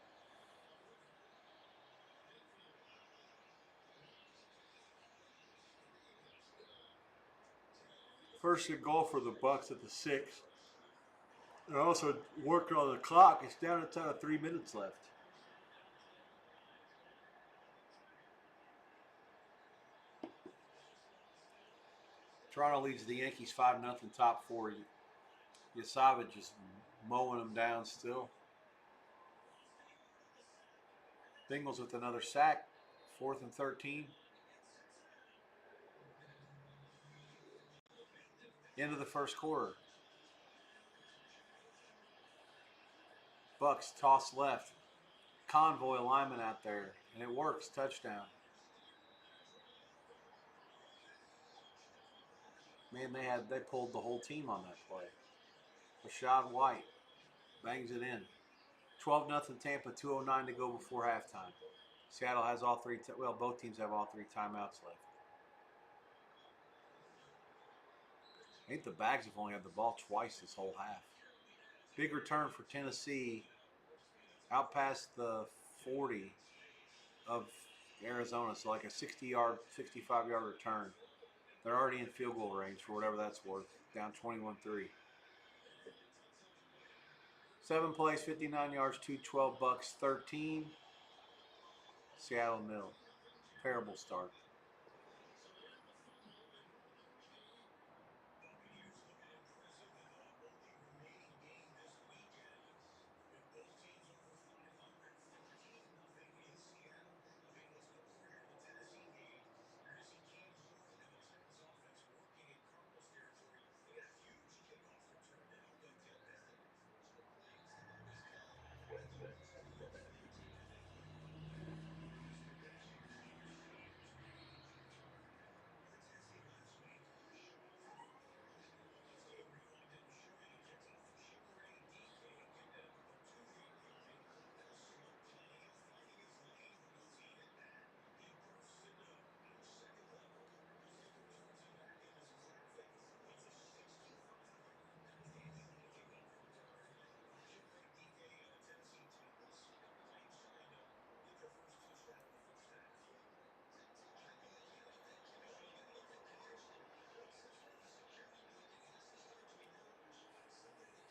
First and goal for the Bucks at the 6. They're also working on the clock. It's down to 3 minutes left. Toronto leads the Yankees 5-0 top 4. Yasavage is mowing them down still. Bengals with another sack. 4th and 13. End of the first quarter. Bucks toss left. Convoy lineman out there, and it works. Touchdown. Man, they pulled the whole team on that play. Rashad White bangs it in. 12-0 Tampa. 2:09 to go before halftime. Seattle has all three. Both teams have all 3 timeouts left. I think the Bags have only had the ball twice this whole half. Big return for Tennessee. Out past the 40 of Arizona, so like a 60-yard, 65-yard return. They're already in field goal range for whatever that's worth. Down 21-3. 7 plays, 59 yards, 212 Bucks, 13. Seattle nil. Terrible start.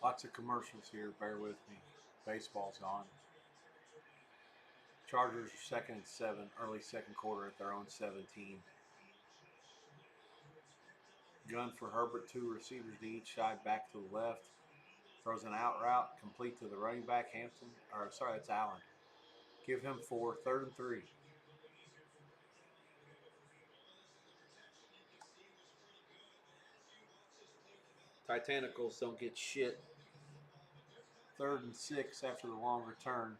Lots of commercials here. Bear with me. Baseball's on. Chargers are second and 7, early second quarter at their own 17. Gun for Herbert, 2 receivers to each side, back to the left. Throws an out route, complete to the running back, Hampton. Or, sorry, that's Allen. Give him 4, 3rd and 3. Titanicals don't get shit. 3rd and 6 after the long return.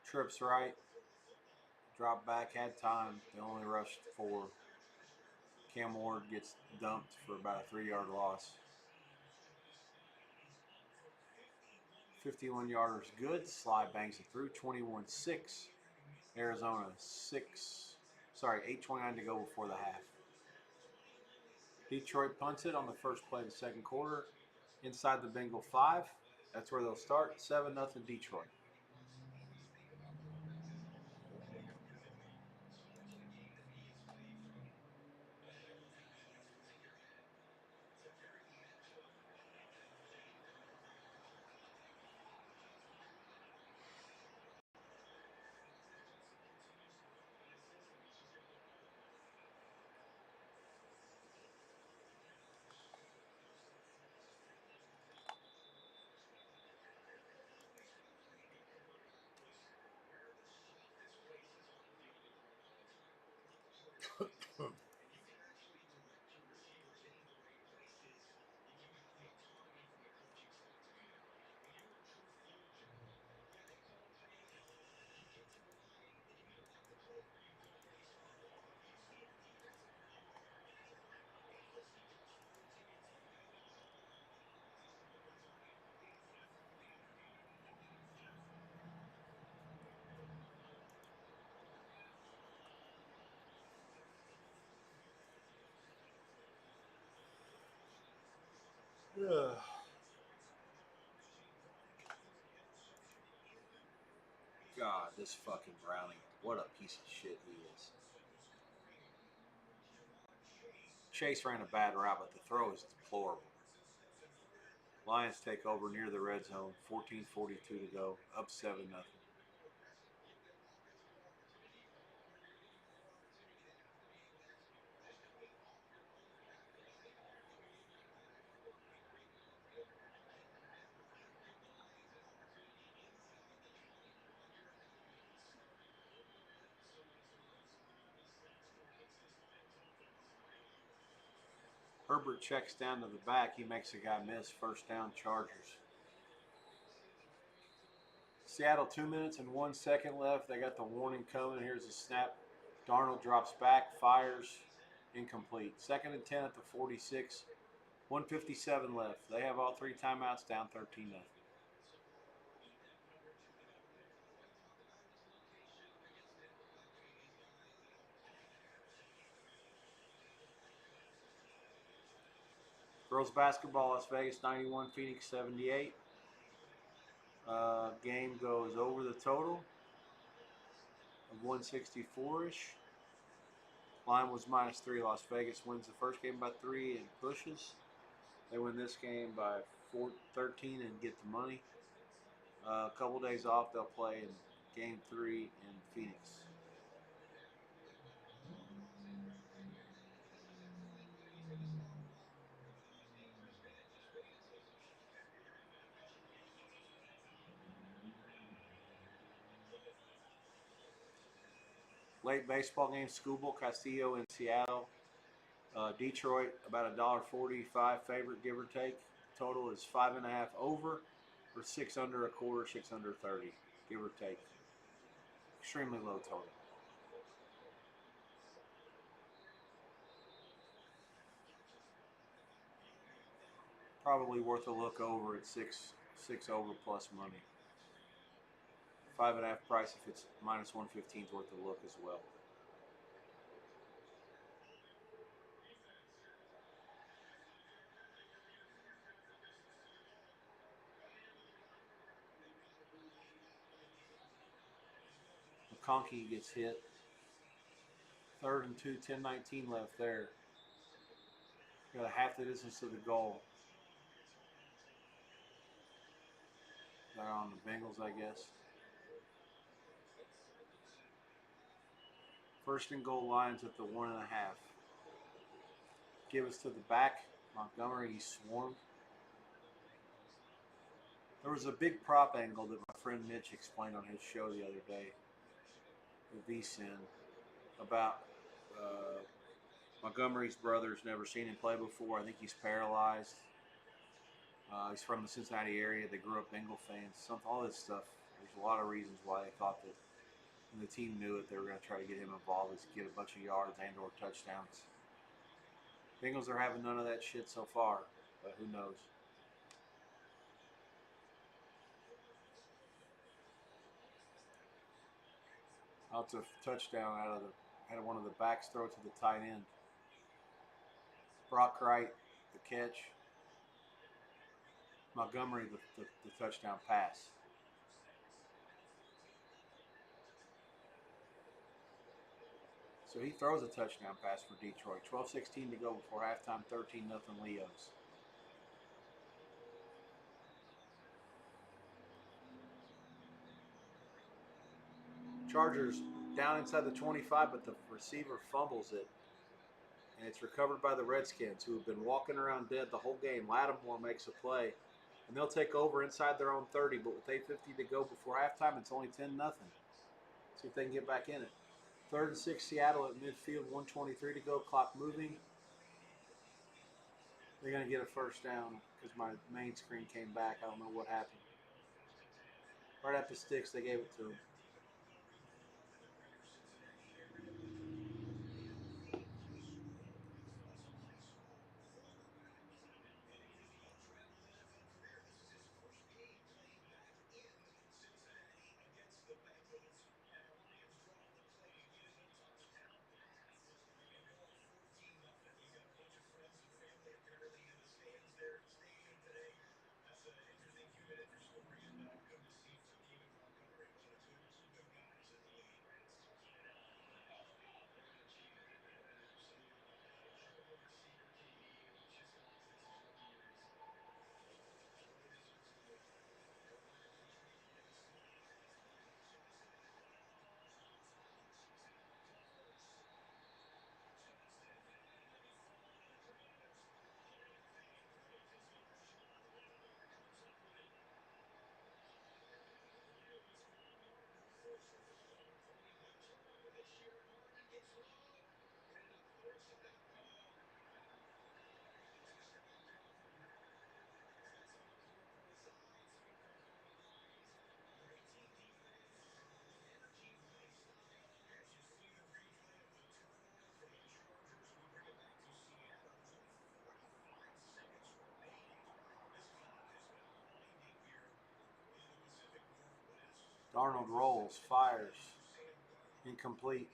Trips right. Drop back, had time. They only rushed 4. Cam Ward gets dumped for about a 3-yard loss. 51-yarder is good. Slide bangs it through. 21-6. Arizona 6. Sorry, 8:29 to go before the half. Detroit punts it on the first play of the second quarter. Inside the Bengal 5. That's where they'll start. 7-0 Detroit. God, this fucking Browning. What a piece of shit he is. Chase ran a bad route, but the throw is deplorable. Lions take over near the red zone. 14:42 to go. Up 7-0. Herbert checks down to the back. He makes a guy miss. First down, Chargers. Seattle 2 minutes and 1 second left. They got the warning coming. Here's the snap. Darnold drops back, fires, incomplete. 2nd and 10 at the 46. 1:57 left. They have all 3 timeouts, down 13-0. Girls basketball, Las Vegas 91, Phoenix 78. Game goes over the total of 164-ish. Line was -3. Las Vegas wins the first game by 3 and pushes. They win this game by 13 and get the money. A couple days off, they'll play in game 3 in Phoenix. Late baseball game, Scooball, Castillo in Seattle. Detroit, about $1.45 favorite, give or take. Total is 5.5 over, or 6 under a quarter, 6 under 30, give or take. Extremely low total. Probably worth a look over at 6 over plus money. 5.5 price if it's -115 is worth a look as well. McConkey gets hit. 3rd and 2, 10:19 left there. Got a half the distance to the goal. They're on the Bengals, I guess. First and goal lines at the 1.5. Give us to the back. Montgomery, he swarmed. There was a big prop angle that my friend Mitch explained on his show the other day with VSIN about Montgomery's brother's never seen him play before. I think he's paralyzed. He's from the Cincinnati area. They grew up Bengal fans. All this stuff. There's a lot of reasons why they thought that when the team knew it, they were going to try to get him involved, is get a bunch of yards and/or touchdowns. Bengals are having none of that shit so far, but who knows? Out to touchdown out of one of the backs, throw it to the tight end. Brock Wright, the catch. Montgomery, the touchdown pass. So he throws a touchdown pass for Detroit. 12:16 to go before halftime. 13-0 Leos. Chargers down inside the 25, but the receiver fumbles it. And it's recovered by the Redskins, who have been walking around dead the whole game. Lattimore makes a play, and they'll take over inside their own 30, but with 8:50 to go before halftime, it's only 10-0. See if they can get back in it. 3rd and 6, Seattle at midfield, 1:23 to go, clock moving. They're going to get a first down because my main screen came back. I don't know what happened. Right at the sticks, they gave it to him. Darnold rolls, fires, incomplete.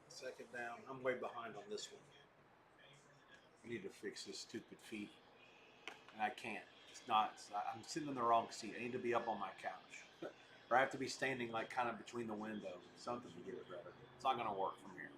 Second down. I'm way behind on this one. I need to fix this stupid feed, and I can't. I'm sitting in the wrong seat. I need to be up on my couch. Or I have to be standing like kind of between the windows. Something to get it better. It's not going to work from here.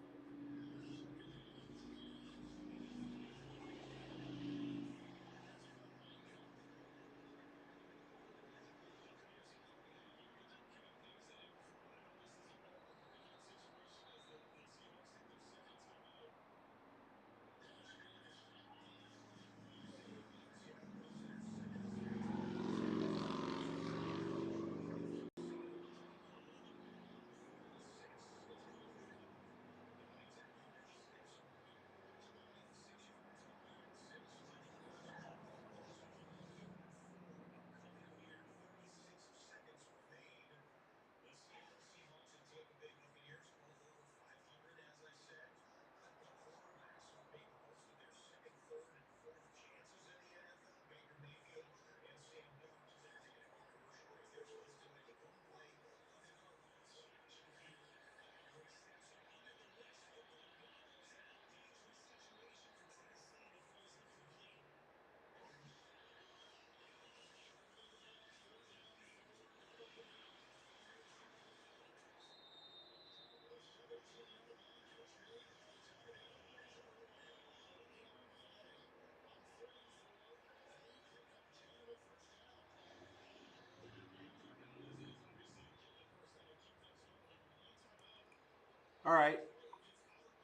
All right.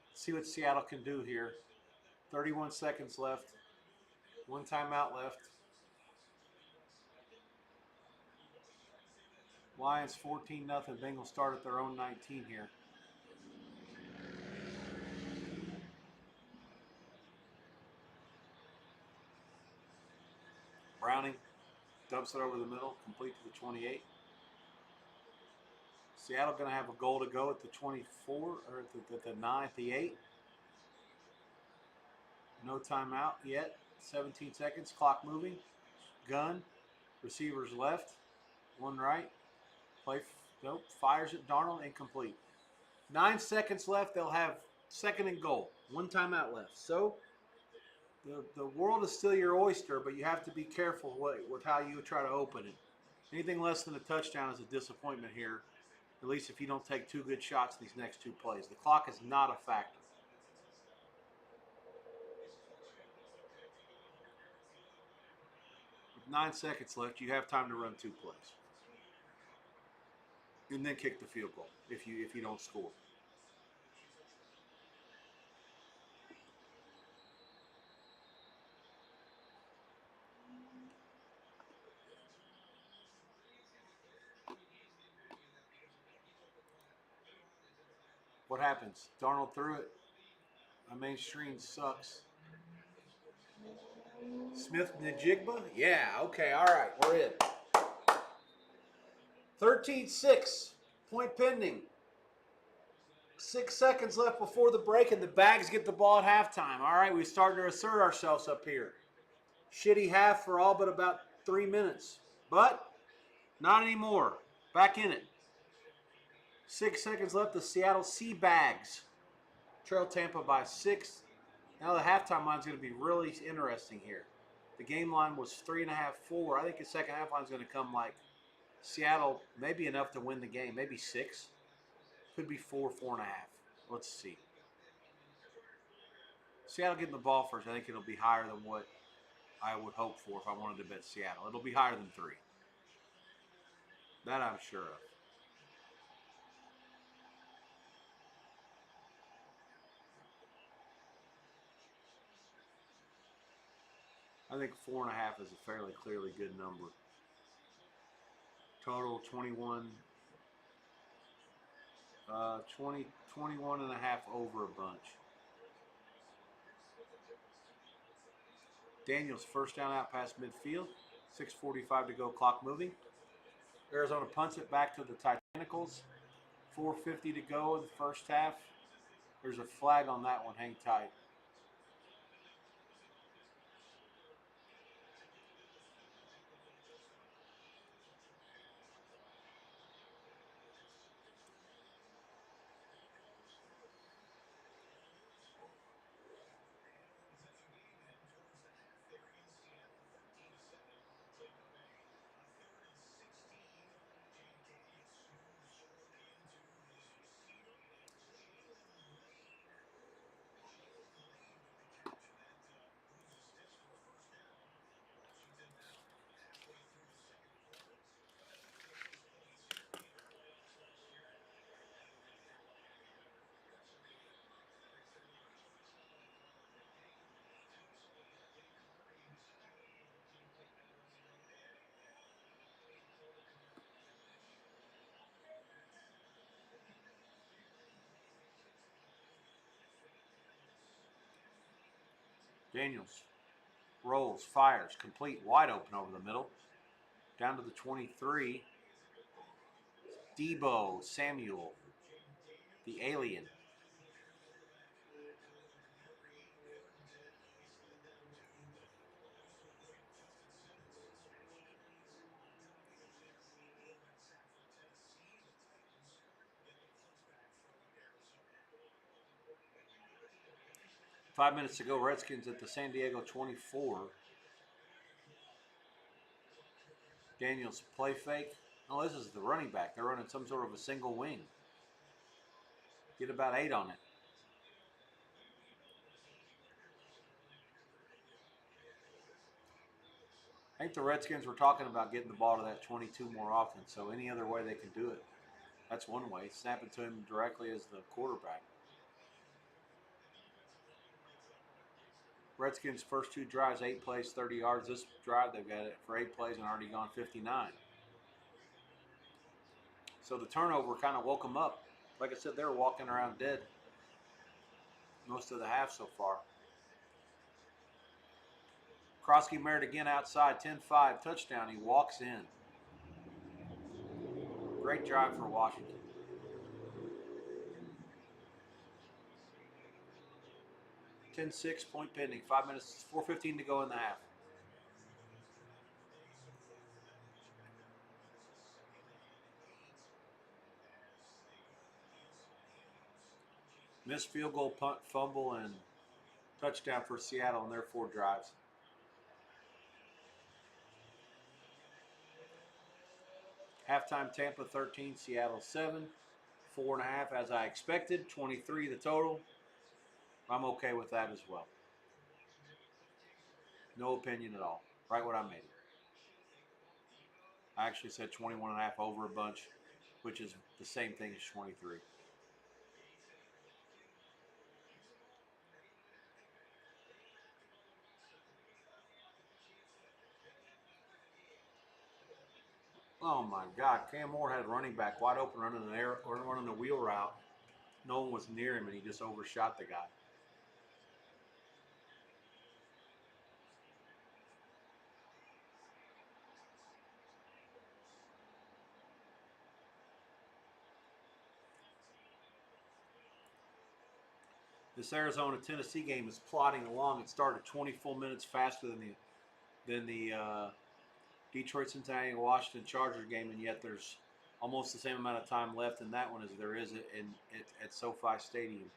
Let's see what Seattle can do here. 31 seconds left. One timeout left. Lions 14-0. Bengals start at their own 19 here. Browning dumps it over the middle, complete to the 28. Seattle going to have a goal to go at the 24 or at the 9, at the 8. No timeout yet. 17 seconds. Clock moving. Gun. Receivers left. One right. Nope. Fires at Darnold. Incomplete. 9 seconds left. They'll have second and goal. One timeout left. So the world is still your oyster, but you have to be careful with how you try to open it. Anything less than a touchdown is a disappointment here, at least if you don't take two good shots in these next two plays. The clock is not a factor. With 9 seconds left, you have time to run two plays. And then kick the field goal if you don't score. What happens? Darnold threw it. My main screen sucks. Smith Najigba? Yeah, okay, all right, we're in. 13-6, point pending. 6 seconds left before the break, and the Bags get the ball at halftime. All right, we started to assert ourselves up here. Shitty half for all but about 3 minutes, but not anymore. Back in it. 6 seconds left. The Seattle Sea Bags trail Tampa by 6. Now the halftime line is going to be really interesting here. The game line was 3.5, 4. I think the second half line is going to come like Seattle, maybe enough to win the game, maybe 6. Could be 4, 4.5. Let's see. Seattle getting the ball first. I think it'll be higher than what I would hope for if I wanted to bet Seattle. It'll be higher than 3. That I'm sure of. I think 4.5 is a fairly clearly good number. Total 21, 21 and a half over a bunch. Daniels first down out past midfield. 6:45 to go, clock moving. Arizona punts it back to the Titanicals. 4:50 to go in the first half. There's a flag on that one. Hang tight. Daniels rolls, fires, complete, wide open over the middle. Down to the 23. Debo Samuel, the alien. Five minutes to go. Redskins at the San Diego 24. Daniels play fake. Oh, this is the running back. They're running some sort of a single wing. Get about 8 on it. I think the Redskins were talking about getting the ball to that 22 more often, so any other way they can do it. That's one way. Snap it to him directly as the quarterback. Redskins' first 2 drives, 8 plays, 30 yards. This drive, they've got it for 8 plays and already gone 59. So the turnover kind of woke them up. Like I said, they were walking around dead most of the half so far. Krosky Merritt again outside, 10-5, touchdown. He walks in. Great drive for Washington. 10-6, point pending. 5 minutes, 4:15 to go in the half. Missed field goal, punt, fumble, and touchdown for Seattle in their 4 drives. Halftime, Tampa 13, Seattle 7. 4.5 as I expected. 23 the total. I'm okay with that as well. No opinion at all. Right what I made it. I actually said 21.5 over a bunch, which is the same thing as 23. Oh my God! Cam Moore had a running back wide open running an air or running a wheel route. No one was near him, and he just overshot the guy. This Arizona Tennessee game is plodding along. It started 20 full minutes faster than the Detroit Cincinnati and Washington Chargers game, and yet there's almost the same amount of time left in that one as there is at SoFi Stadium.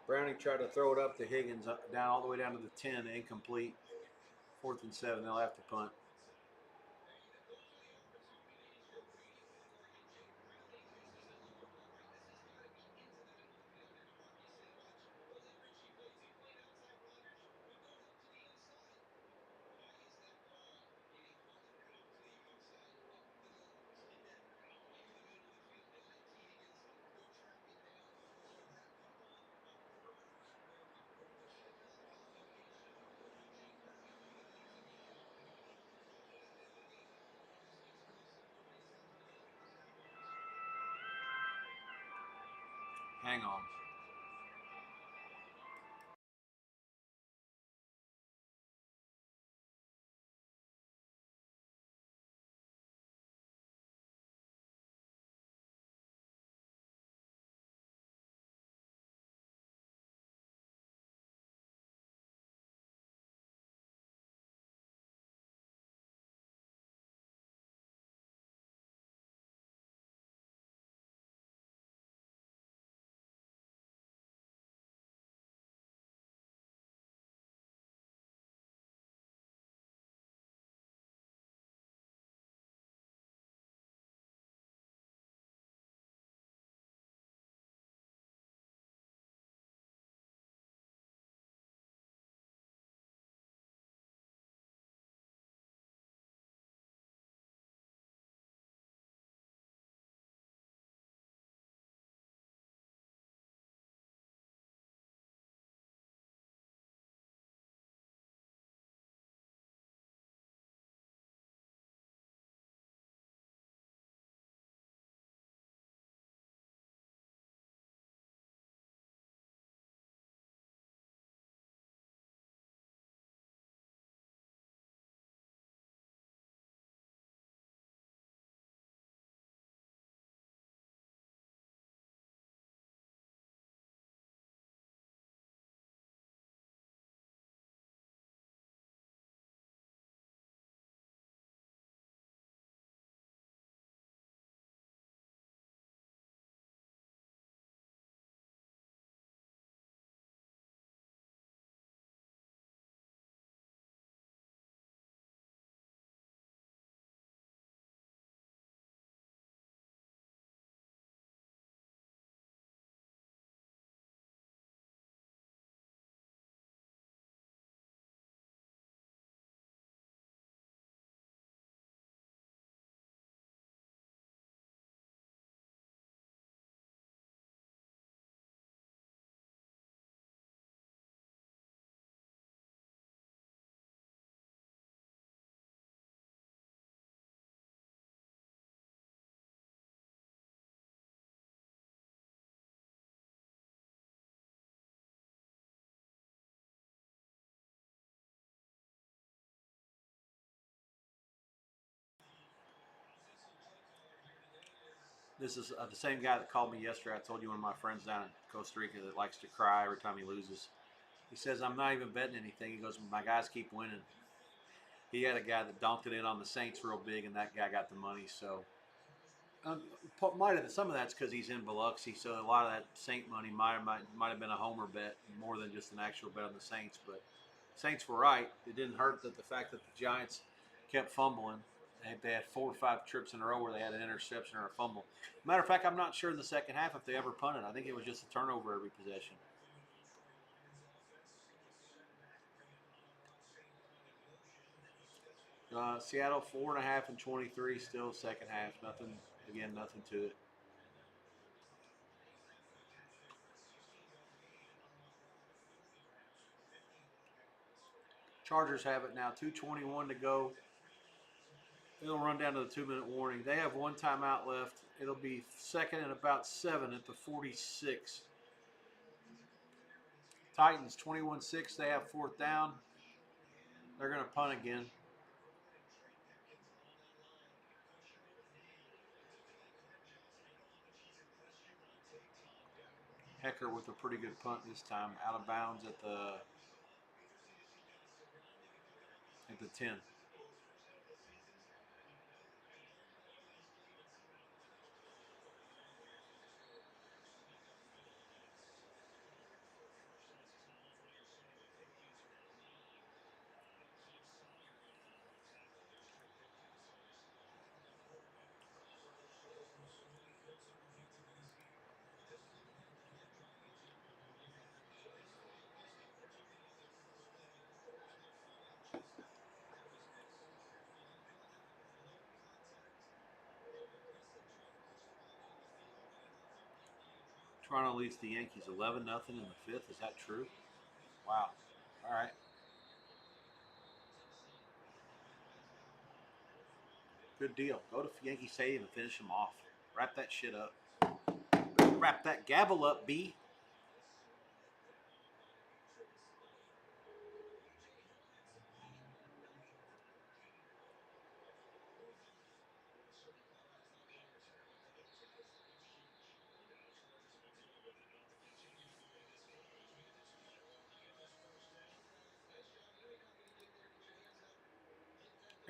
Browning tried to throw it up to Higgins, down all the way down to the 10, incomplete. 4th and 7, they'll have to punt. Hang on. This is the same guy that called me yesterday. I told you, one of my friends down in Costa Rica that likes to cry every time he loses. He says, I'm not even betting anything. He goes, my guys keep winning. He had a guy that donked it in on the Saints real big, and that guy got the money. So some of that's because he's in Biloxi, so a lot of that Saint money might have been a homer bet more than just an actual bet on the Saints. But Saints were right. It didn't hurt that the fact that the Giants kept fumbling. They had 4 or 5 trips in a row where they had an interception or a fumble. Matter of fact, I'm not sure in the second half if they ever punted. I think it was just a turnover every possession. Seattle 4.5 and 23 still second half. Nothing to it. Chargers have it now. 2:21 to go. It'll run down to the 2-minute warning. They have 1 timeout left. It'll be second and about 7 at the 46. Titans 21-6. They have 4th down. They're going to punt again. Hecker with a pretty good punt this time, out of bounds at the 10. Toronto leads the Yankees 11-0 in the 5th. Is that true? Wow. All right. Good deal. Go to Yankee Stadium and finish them off. Wrap that shit up. Wrap that gavel up, B.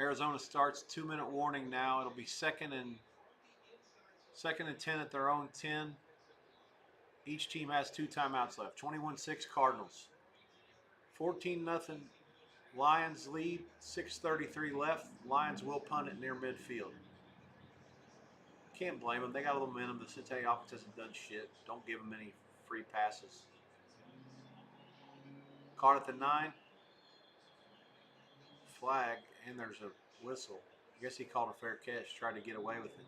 Arizona starts 2-minute warning now. It'll be second and 10 at their own 10. Each team has 2 timeouts left. 21-6 Cardinals. 14-0 Lions lead. 6:33 left. Lions will punt it near midfield. Can't blame them. They got a little momentum. The Cincinnati offense hasn't done shit. Don't give them any free passes. Caught at the 9. Flag, and there's a whistle. I guess he called a fair catch. Tried to get away with it.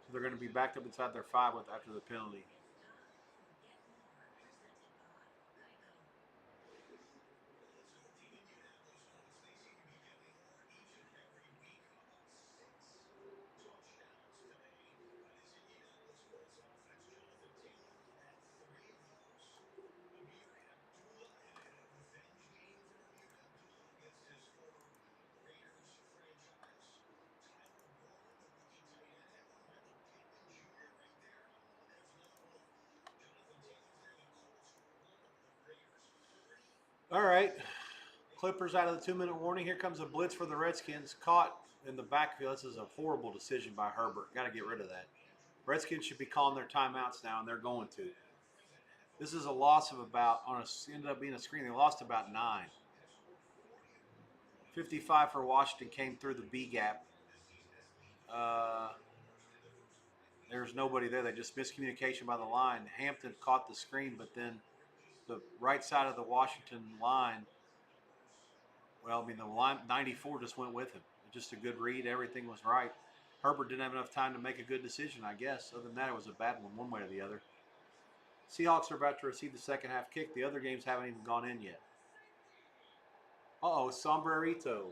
So they're going to be backed up inside their 5 after the penalty. All right. Clippers out of the 2-minute warning. Here comes a blitz for the Redskins. Caught in the backfield. This is a horrible decision by Herbert. Got to get rid of that. Redskins should be calling their timeouts now, and they're going to. This is a loss of ended up being a screen. They lost about 9. 55 for Washington came through the B gap. There's nobody there. They just miscommunication by the line. Hampton caught the screen, but then the right side of the Washington line, well, I mean, the line 94 just went with him. Just a good read. Everything was right. Herbert didn't have enough time to make a good decision, I guess. Other than that, it was a bad one way or the other. Seahawks are about to receive the second half kick. The other games haven't even gone in yet. Uh-oh, sombrerito.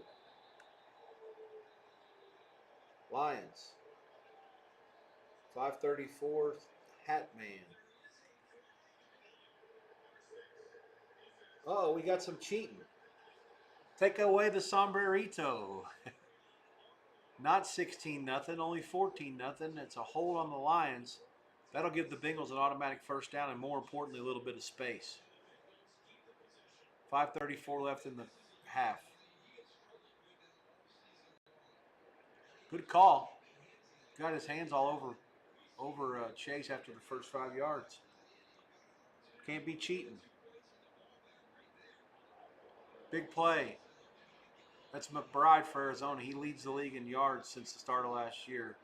Lions. 534, Hat Man. Uh-oh, we got some cheating. Take away the sombrerito. Not 16 nothing, only 14 nothing. It's a hold on the Lions. That'll give the Bengals an automatic first down and, more importantly, a little bit of space. 5:34 left in the half. Good call. Got his hands all over Chase after the first 5 yards. Can't be cheating. Big play. That's McBride for Arizona. He leads the league in yards since the start of last year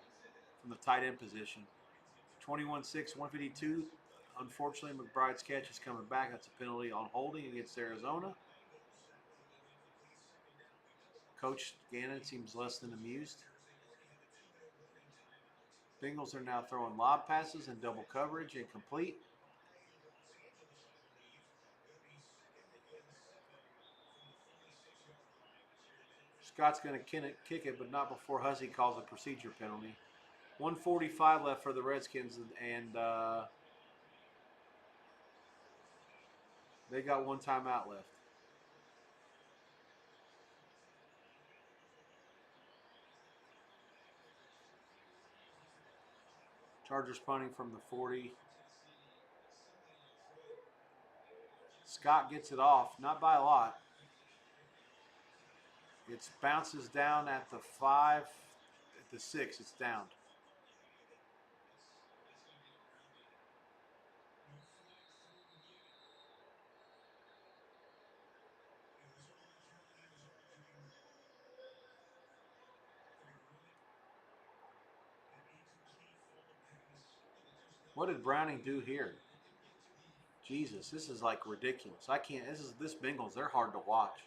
from the tight end position. 21-6, 152. Unfortunately, McBride's catch is coming back. That's a penalty on holding against Arizona. Coach Gannon seems less than amused. Bengals are now throwing lob passes in double coverage, incomplete. Scott's going to kick it, but not before Hussey calls a procedure penalty. 1:45 left for the Redskins, and they got one timeout left. Chargers punting from the 40. Scott gets it off, not by a lot. It bounces down at the 5, at the 6, it's down. What did Browning do here? Jesus, this is like ridiculous. I can't, this Bengals, they're hard to watch.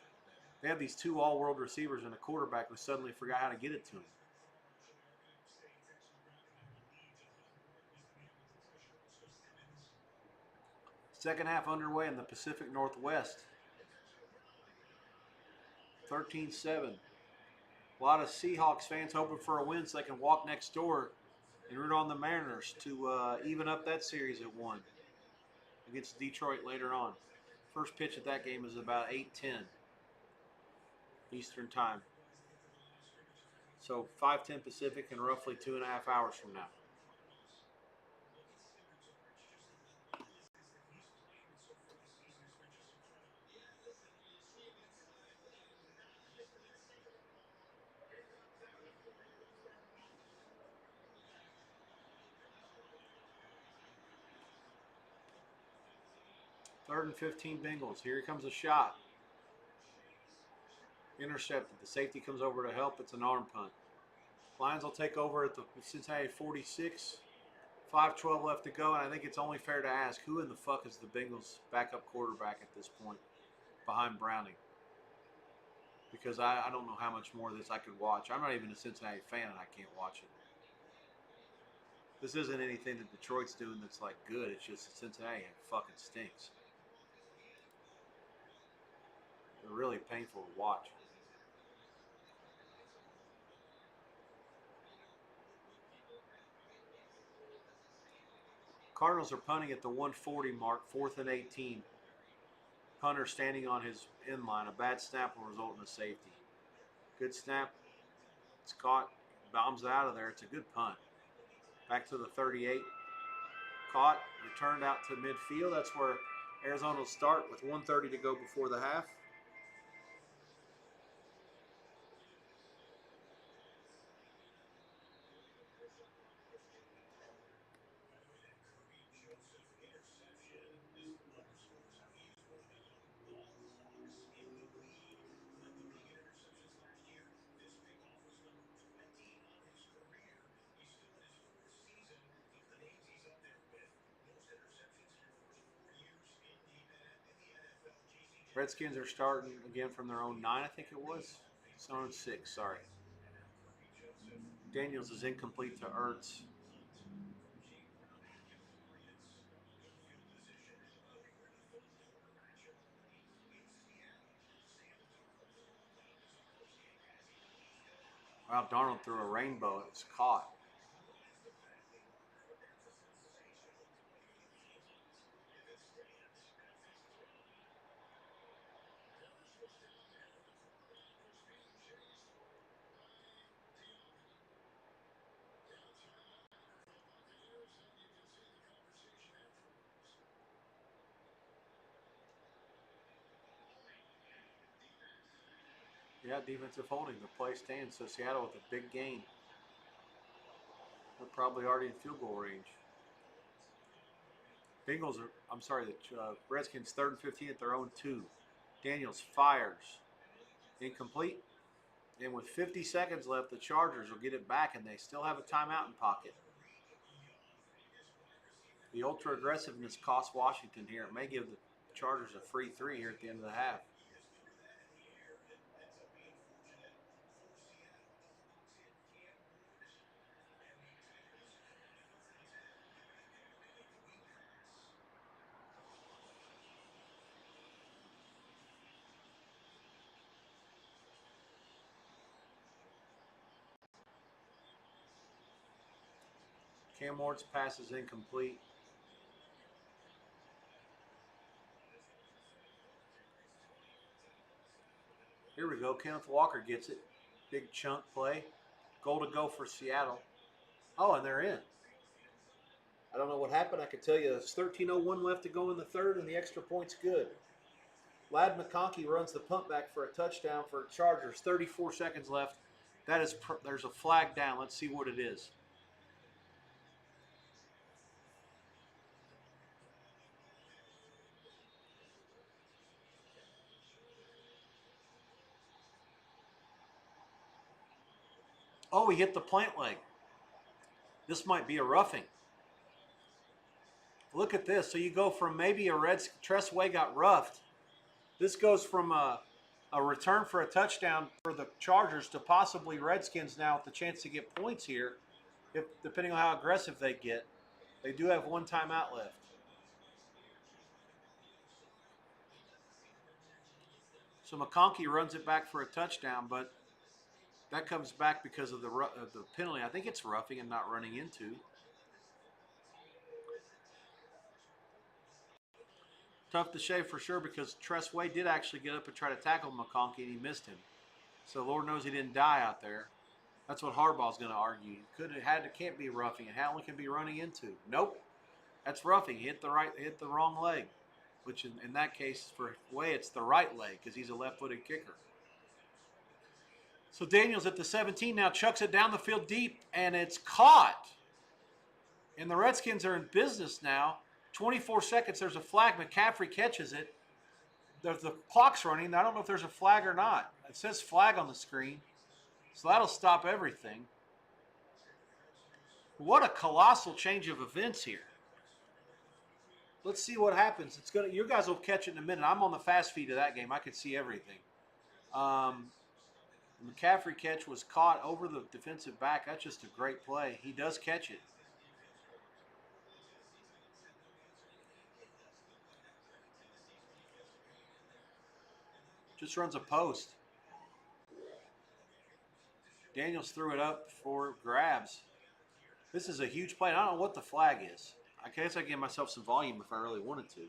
They have these 2 all-world receivers and a quarterback who suddenly forgot how to get it to him. Second half underway in the Pacific Northwest. 13-7. A lot of Seahawks fans hoping for a win so they can walk next door and root on the Mariners to even up that series at 1 against Detroit later on. First pitch of that game is about 8:10 Eastern Time. So 5:10 Pacific and roughly 2.5 hours from now. Third and 15 Bengals. Here comes a shot. Intercepted. The safety comes over to help. It's an arm punt. Lions will take over at the Cincinnati 46. 5:12 left to go, and I think it's only fair to ask, who in the fuck is the Bengals' backup quarterback at this point behind Browning? Because I don't know how much more of this I could watch. I'm not even a Cincinnati fan, and I can't watch it. This isn't anything that Detroit's doing that's like good. It's just that Cincinnati fucking stinks. They're really painful to watch. Cardinals are punting at the 140 mark, 4th and 18. Punter standing on his end line. A bad snap will result in a safety. Good snap. It's caught. Bombs it out of there. It's a good punt. Back to the 38. Caught. Returned out to midfield. That's where Arizona will start with 1:30 to go before the half. Redskins are starting again from their own 9, I think it was. It's their own 6, sorry. Daniels is incomplete to Ertz. Wow, Darnold threw a rainbow. It was caught. Yeah, defensive holding. The play stands. So Seattle with a big gain. They're probably already in field goal range. Bengals are, I'm sorry, the Redskins 3rd and 15 at their own 2. Daniels fires. Incomplete. And with 50 seconds left, the Chargers will get it back, and they still have a timeout in pocket. The ultra aggressiveness cost Washington here. It may give the Chargers a free 3 here at the end of the half. Cam Ward's pass is incomplete. Here we go. Kenneth Walker gets it. Big chunk play. Goal to go for Seattle. Oh, and they're in. I don't know what happened. I can tell you there's 13:01 left to go in the third, and the extra point's good. Ladd McConkey runs the punt back for a touchdown for Chargers. 34 seconds left. There's a flag down. Let's see what it is. Oh, he hit the plant leg. This might be a roughing. Look at this. So you go from maybe a Tressway got roughed. This goes from a return for a touchdown for the Chargers to possibly Redskins now with the chance to get points here, if depending on how aggressive they get. They do have one timeout left. So McConkey runs it back for a touchdown, but that comes back because of the penalty. I think it's roughing and not running into. Tough to shave for sure because Tressway did actually get up and try to tackle McConkey and he missed him. So Lord knows he didn't die out there. That's what Harbaugh's going to argue. Can't be roughing. It only can be running into. Nope, that's roughing. He hit the wrong leg, which in that case for Way it's the right leg because he's a left-footed kicker. So Daniels at the 17 now chucks it down the field deep and it's caught. And the Redskins are in business now. 24 seconds. There's a flag. McCaffrey catches it. The clock's running. I don't know if there's a flag or not. It says flag on the screen. So that'll stop everything. What a colossal change of events here. Let's see what happens. You guys will catch it in a minute. I'm on the fast feed of that game. I could see everything. The McCaffrey catch was caught over the defensive back. That's just a great play. He does catch it. Just runs a post. Daniels threw it up for grabs. This is a huge play. I don't know what the flag is. I guess I give myself some volume if I really wanted to.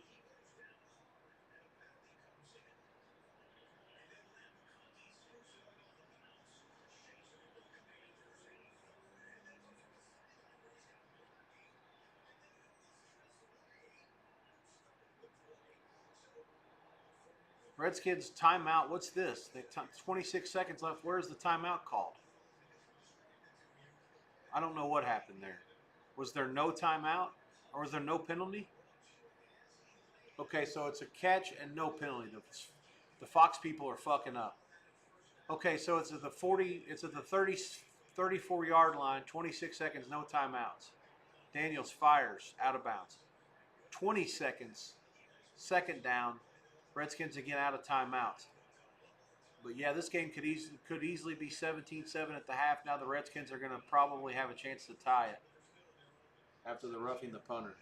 Redskins timeout. What's this? 26 seconds left. Where's the timeout called? I don't know what happened there. Was there no timeout? Or was there no penalty? Okay, so it's a catch and no penalty. The Fox people are fucking up. Okay, so it's at the 34-yard line, 26 seconds, no timeouts. Daniels fires out of bounds. 20 seconds, second down. Redskins again out of timeouts. But yeah, this game could easily be 17-7 at the half. Now the Redskins are going to probably have a chance to tie it after the roughing the punter.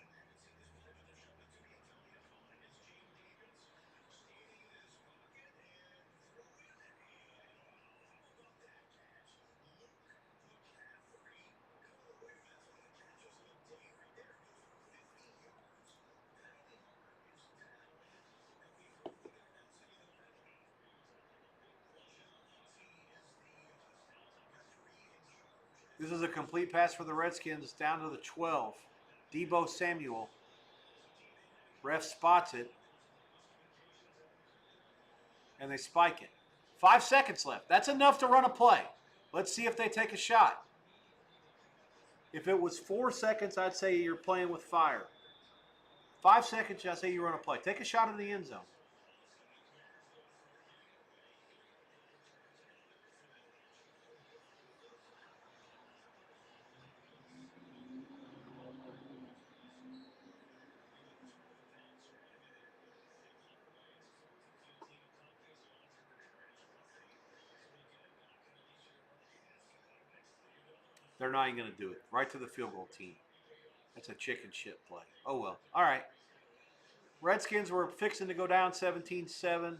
This is a complete pass for the Redskins down to the 12. Debo Samuel. Ref spots it. And they spike it. 5 seconds left. That's enough to run a play. Let's see if they take a shot. If it was 4 seconds, I'd say you're playing with fire. 5 seconds, I'd say you run a play. Take a shot in the end zone. They're not even going to do it. Right to the field goal team. That's a chicken shit play. Oh, well. All right. Redskins were fixing to go down 17-7.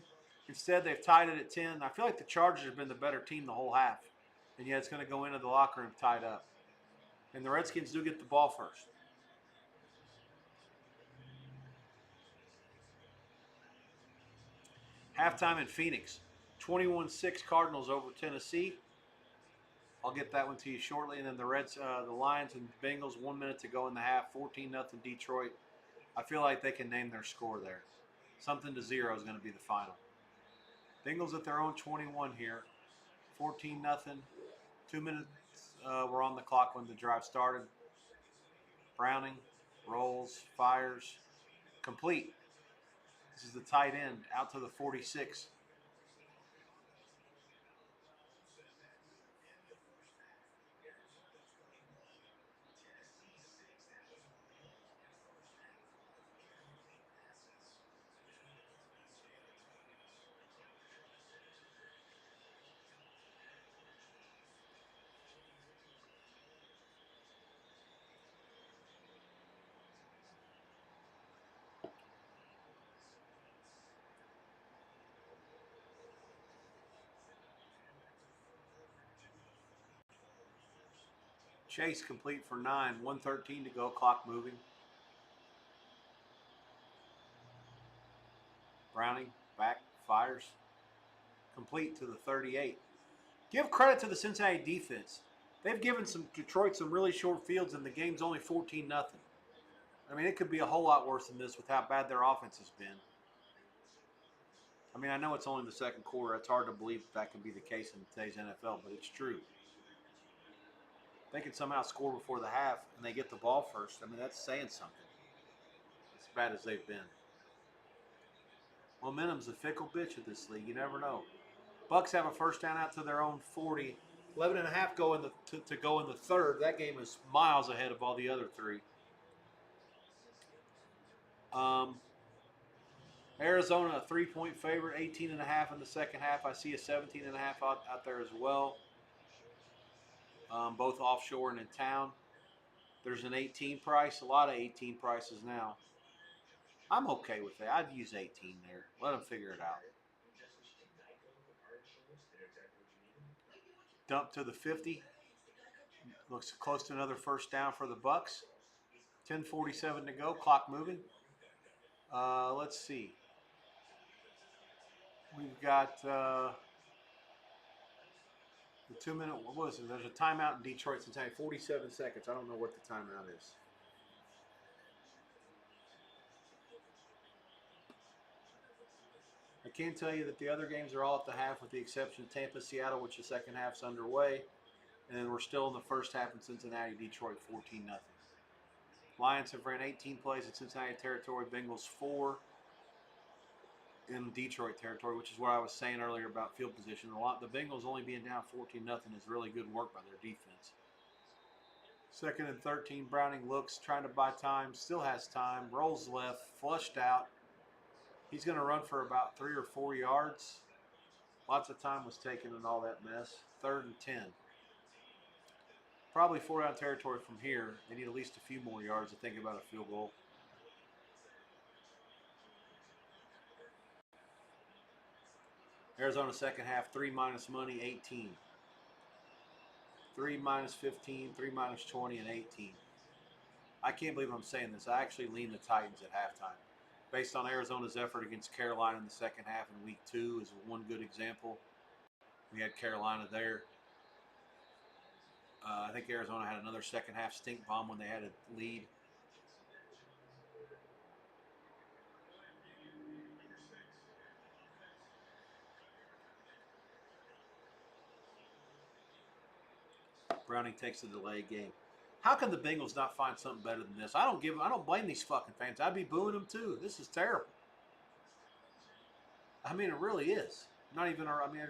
Instead, they've tied it at 10. I feel like the Chargers have been the better team the whole half. And yet it's going to go into the locker room tied up. And the Redskins do get the ball first. Halftime in Phoenix. 21-6 Cardinals over Tennessee. I'll get that one to you shortly. And then the Lions and Bengals, 1 minute to go in the half. 14-0 Detroit. I feel like they can name their score there. Something to 0 is going to be the final. Bengals at their own 21 here. 14-0. 2 minutes were on the clock when the drive started. Browning rolls, fires, complete. This is the tight end out to the 46. Chase complete for 9. 1:13 to go. Clock moving. Browning back, fires. Complete to the 38. Give credit to the Cincinnati defense. They've given Detroit some really short fields, and the game's only 14-0. I mean, it could be a whole lot worse than this with how bad their offense has been. I mean, I know it's only the second quarter. It's hard to believe that can be the case in today's NFL, but it's true. They can somehow score before the half, and they get the ball first. I mean, that's saying something. As bad as they've been. Momentum's a fickle bitch of this league. You never know. Bucks have a first down out to their own 40. 11 and a half go to go in the third. That game is miles ahead of all the other three. Arizona, a 3-point favorite, 18 and a half in the second half. I see a 17 and a half out there as well. Both offshore and in town. There's an 18 price, a lot of 18 prices now. I'm okay with that. I'd use 18 there. Let them figure it out. Dump to the 50. Looks close to another first down for the Bucks. 10:47 to go. Clock moving. Let's see. We've got the 2 minute. What was it? There's a timeout in Detroit, Cincinnati. 47 seconds. I don't know what the timeout is. I can tell you that the other games are all at the half with the exception of Tampa, Seattle, which the second half's underway. And then we're still in the first half in Cincinnati, Detroit, 14-0. Lions have ran 18 plays in Cincinnati territory, Bengals 4 in Detroit territory, which is what I was saying earlier about field position. The Bengals only being down 14-0 is really good work by their defense. Second and 13, Browning looks, trying to buy time, still has time, rolls left, flushed out. He's going to run for about 3 or 4 yards. Lots of time was taken in all that mess. 3rd and 10. Probably 4-down territory from here. They need at least a few more yards to think about a field goal. Arizona second half, 3 minus money, 18. 3 minus 15, 3 minus 20, and 18. I can't believe I'm saying this. I actually lean the Titans at halftime. Based on Arizona's effort against Carolina in the second half in week 2 is one good example. We had Carolina there. I think Arizona had another second half stink bomb when they had a lead. Browning takes the delay game. How can the Bengals not find something better than this? I don't blame these fucking fans. I'd be booing them too. This is terrible. I mean, it really is. Not even. I mean,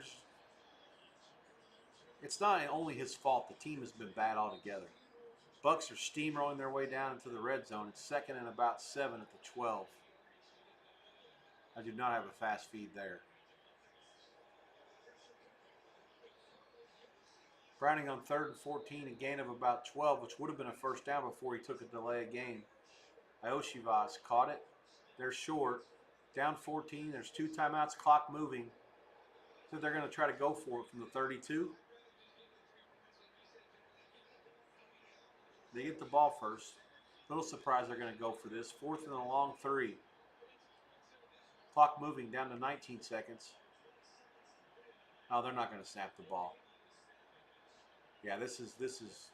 it's not only his fault. The team has been bad altogether. Bucks are steamrolling their way down into the red zone. It's second and about 7 at the 12. I do not have a fast feed there. Browning on 3rd and 14, a gain of about 12, which would have been a first down before he took a delay of game. Ioshivas caught it. They're short. Down 14. There's 2 timeouts, clock moving. So they're going to try to go for it from the 32. They get the ball first. Little surprised they're going to go for this. 4th and a long 3. Clock moving down to 19 seconds. Oh, they're not going to snap the ball. Yeah, this is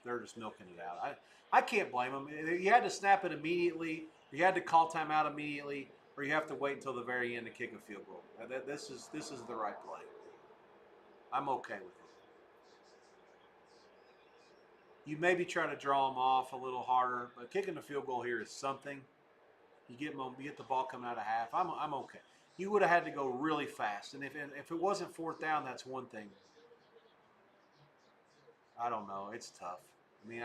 they're just milking it out. I can't blame them. You had to snap it immediately. You had to call timeout immediately, or you have to wait until the very end to kick a field goal. This is the right play. I'm okay with it. You maybe try to draw them off a little harder, but kicking the field goal here is something. You get the ball coming out of half. I'm okay. You would have had to go really fast, and if it wasn't 4th down, that's one thing. I don't know. It's tough. I mean,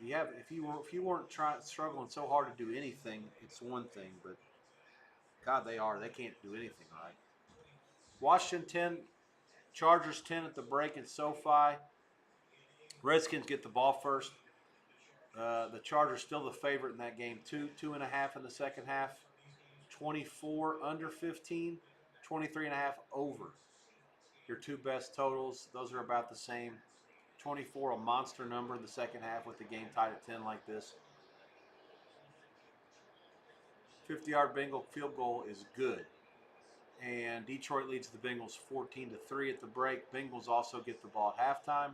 if you weren't struggling so hard to do anything, it's one thing. But God, they are. They can't do anything right. Washington 10, Chargers 10 at the break in SoFi. Redskins get the ball first. The Chargers still the favorite in that game. 2.5 in the second half. 24 under 15. 23.5 over. Your 2 best totals. Those are about the same. 24, a monster number in the second half with the game tied at 10 like this. 50-yard Bengal field goal is good. And Detroit leads the Bengals 14-3 at the break. Bengals also get the ball at halftime.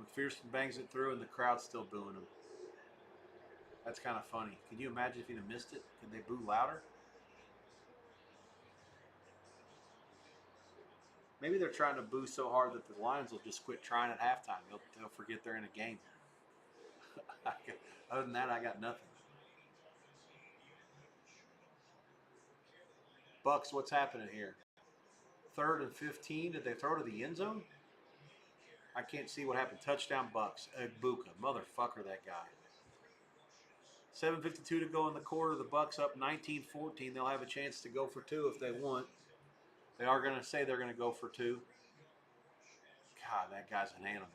McPherson bangs it through and the crowd's still booing him. That's kind of funny. Can you imagine if he'd have missed it? Could they boo louder? Maybe they're trying to boo so hard that the Lions will just quit trying at halftime. They'll forget they're in a game. Other than that, I got nothing. Bucks, what's happening here? 3rd and 15. Did they throw to the end zone? I can't see what happened. Touchdown Bucks. Buka. Motherfucker, that guy. 7:52 to go in the quarter. The Bucks up 19-14. They'll have a chance to go for 2 if they want. They are going to say they're going to go for 2. God, that guy's an animal.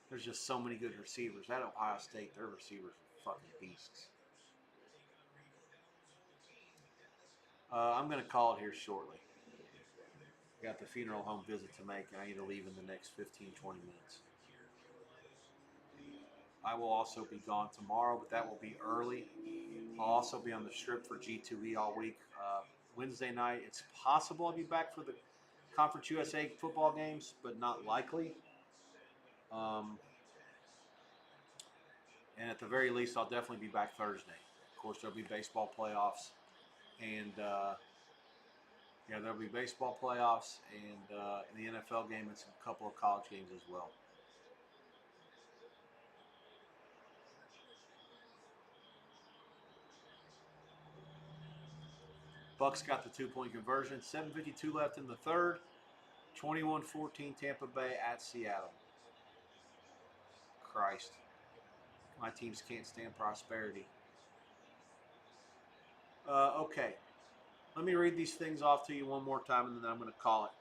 There's just so many good receivers. At Ohio State, their receivers are fucking beasts. I'm going to call it here shortly. Got the funeral home visit to make, and I need to leave in the next 15, 20 minutes. I will also be gone tomorrow, but that will be early. I'll also be on the strip for G2E all week. Wednesday night, it's possible I'll be back for the Conference USA football games, but not likely. And at the very least, I'll definitely be back Thursday. Of course, there'll be baseball playoffs, and there'll be baseball playoffs and the NFL game and a couple of college games as well. Bucks got the 2-point conversion. 7:52 left in the third. 21-14 Tampa Bay at Seattle. Christ. My teams can't stand prosperity. Okay. Let me read these things off to you one more time, and then I'm going to call it.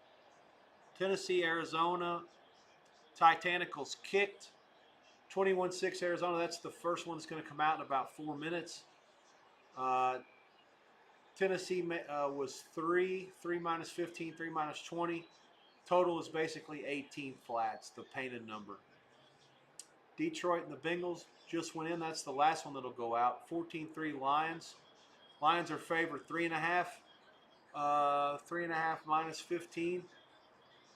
Tennessee, Arizona. Titanicals kicked. 21-6 Arizona. That's the first one that's going to come out in about 4 minutes. Tennessee was 3 minus 15, 3 minus 20. Total is basically 18 flats, the painted number. Detroit and the Bengals just went in. That's the last one that'll go out. 14-3 Lions. Lions are favored 3.5. 3.5 minus 15.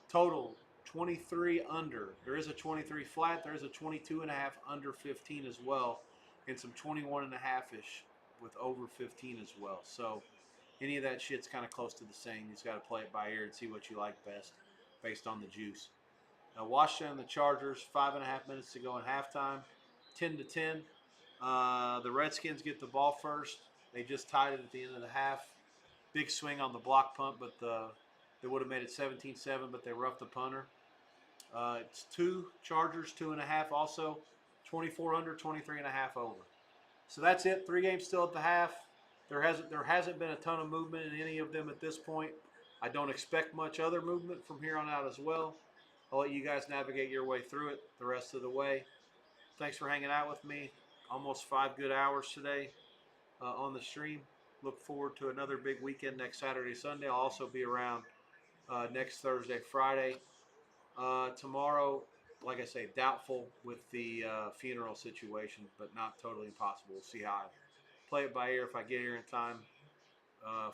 Total 23 under. There is a 23 flat. There is a 22.5 under 15 as well, and some 21.5 ish with over 15 as well. So any of that shit's kind of close to the same. You just got to play it by ear and see what you like best based on the juice. Now Washington and the Chargers, 5.5 minutes to go in halftime, 10-10. The Redskins get the ball first. They just tied it at the end of the half. Big swing on the block punt, but they would have made it 17-7, but they roughed the punter. It's 2 Chargers, 2.5 also, 24 under, 23.5 over. So that's it. 3 games still at the half. There hasn't been a ton of movement in any of them at this point. I don't expect much other movement from here on out as well. I'll let you guys navigate your way through it the rest of the way. Thanks for hanging out with me. Almost 5 good hours today on the stream. Look forward to another big weekend next Saturday, Sunday. I'll also be around next Thursday, Friday. Tomorrow, like I say, doubtful with the funeral situation, but not totally impossible. We'll see how I play it by ear. If I get here in time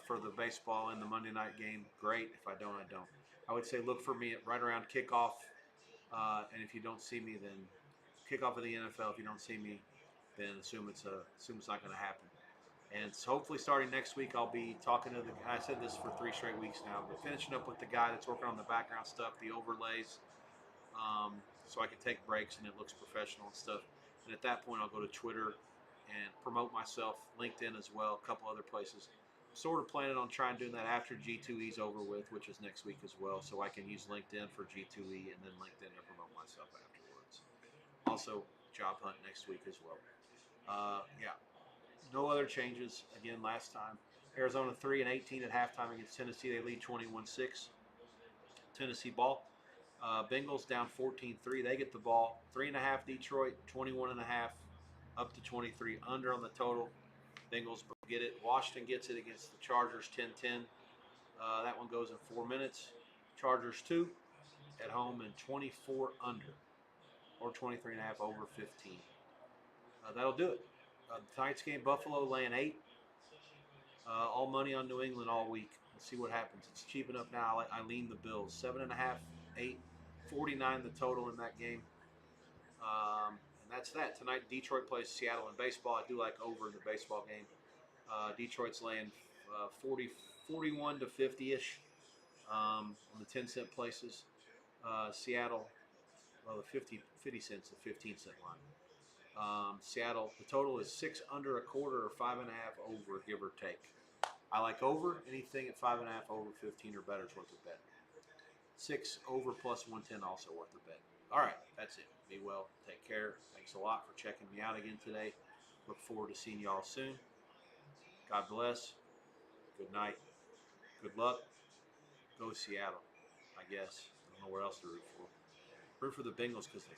for the baseball and the Monday night game, great. If I don't, I don't. I would say look for me right around kickoff. And if you don't see me, then kickoff of the NFL. If you don't see me, then assume it's not going to happen. And so hopefully starting next week, I'll be talking to I said this for 3 straight weeks now, but finishing up with the guy that's working on the background stuff, the overlays, so I can take breaks and it looks professional and stuff. And at that point, I'll go to Twitter and promote myself, LinkedIn as well, a couple other places. Sort of planning on trying doing that after G2E's over with, which is next week as well, so I can use LinkedIn for G2E and then LinkedIn to promote myself afterwards. Also, job hunt next week as well. Yeah. No other changes. Again, last time, Arizona 3-18 at halftime against Tennessee. They lead 21-6. Tennessee ball. Bengals down 14-3. They get the ball. 3.5 Detroit, 21.5 up to 23 under on the total. Bengals get it. Washington gets it against the Chargers 10-10. That one goes in 4 minutes. Chargers 2 at home and 24 under or 23.5 over 15. That'll do it. Tonight's game, Buffalo laying 8. All money on New England all week. Let's see what happens. It's cheap enough now. I lean the Bills. 7.5, 8, 49 the total in that game. And that's that. Tonight, Detroit plays Seattle in baseball. I do like over in the baseball game. Detroit's laying 41 to 50-ish on the 10-cent places. Seattle, well, the 50 cents, the 15-cent line. Seattle, the total is 6 under a quarter or 5.5 over, give or take. I like over. Anything at 5.5 over 15 or better is worth a bet. 6 over plus 110 also worth a bet. All right, that's it. Be well. Take care. Thanks a lot for checking me out again today. Look forward to seeing y'all soon. God bless. Good night. Good luck. Go Seattle, I guess. I don't know where else to root for. Root for the Bengals because they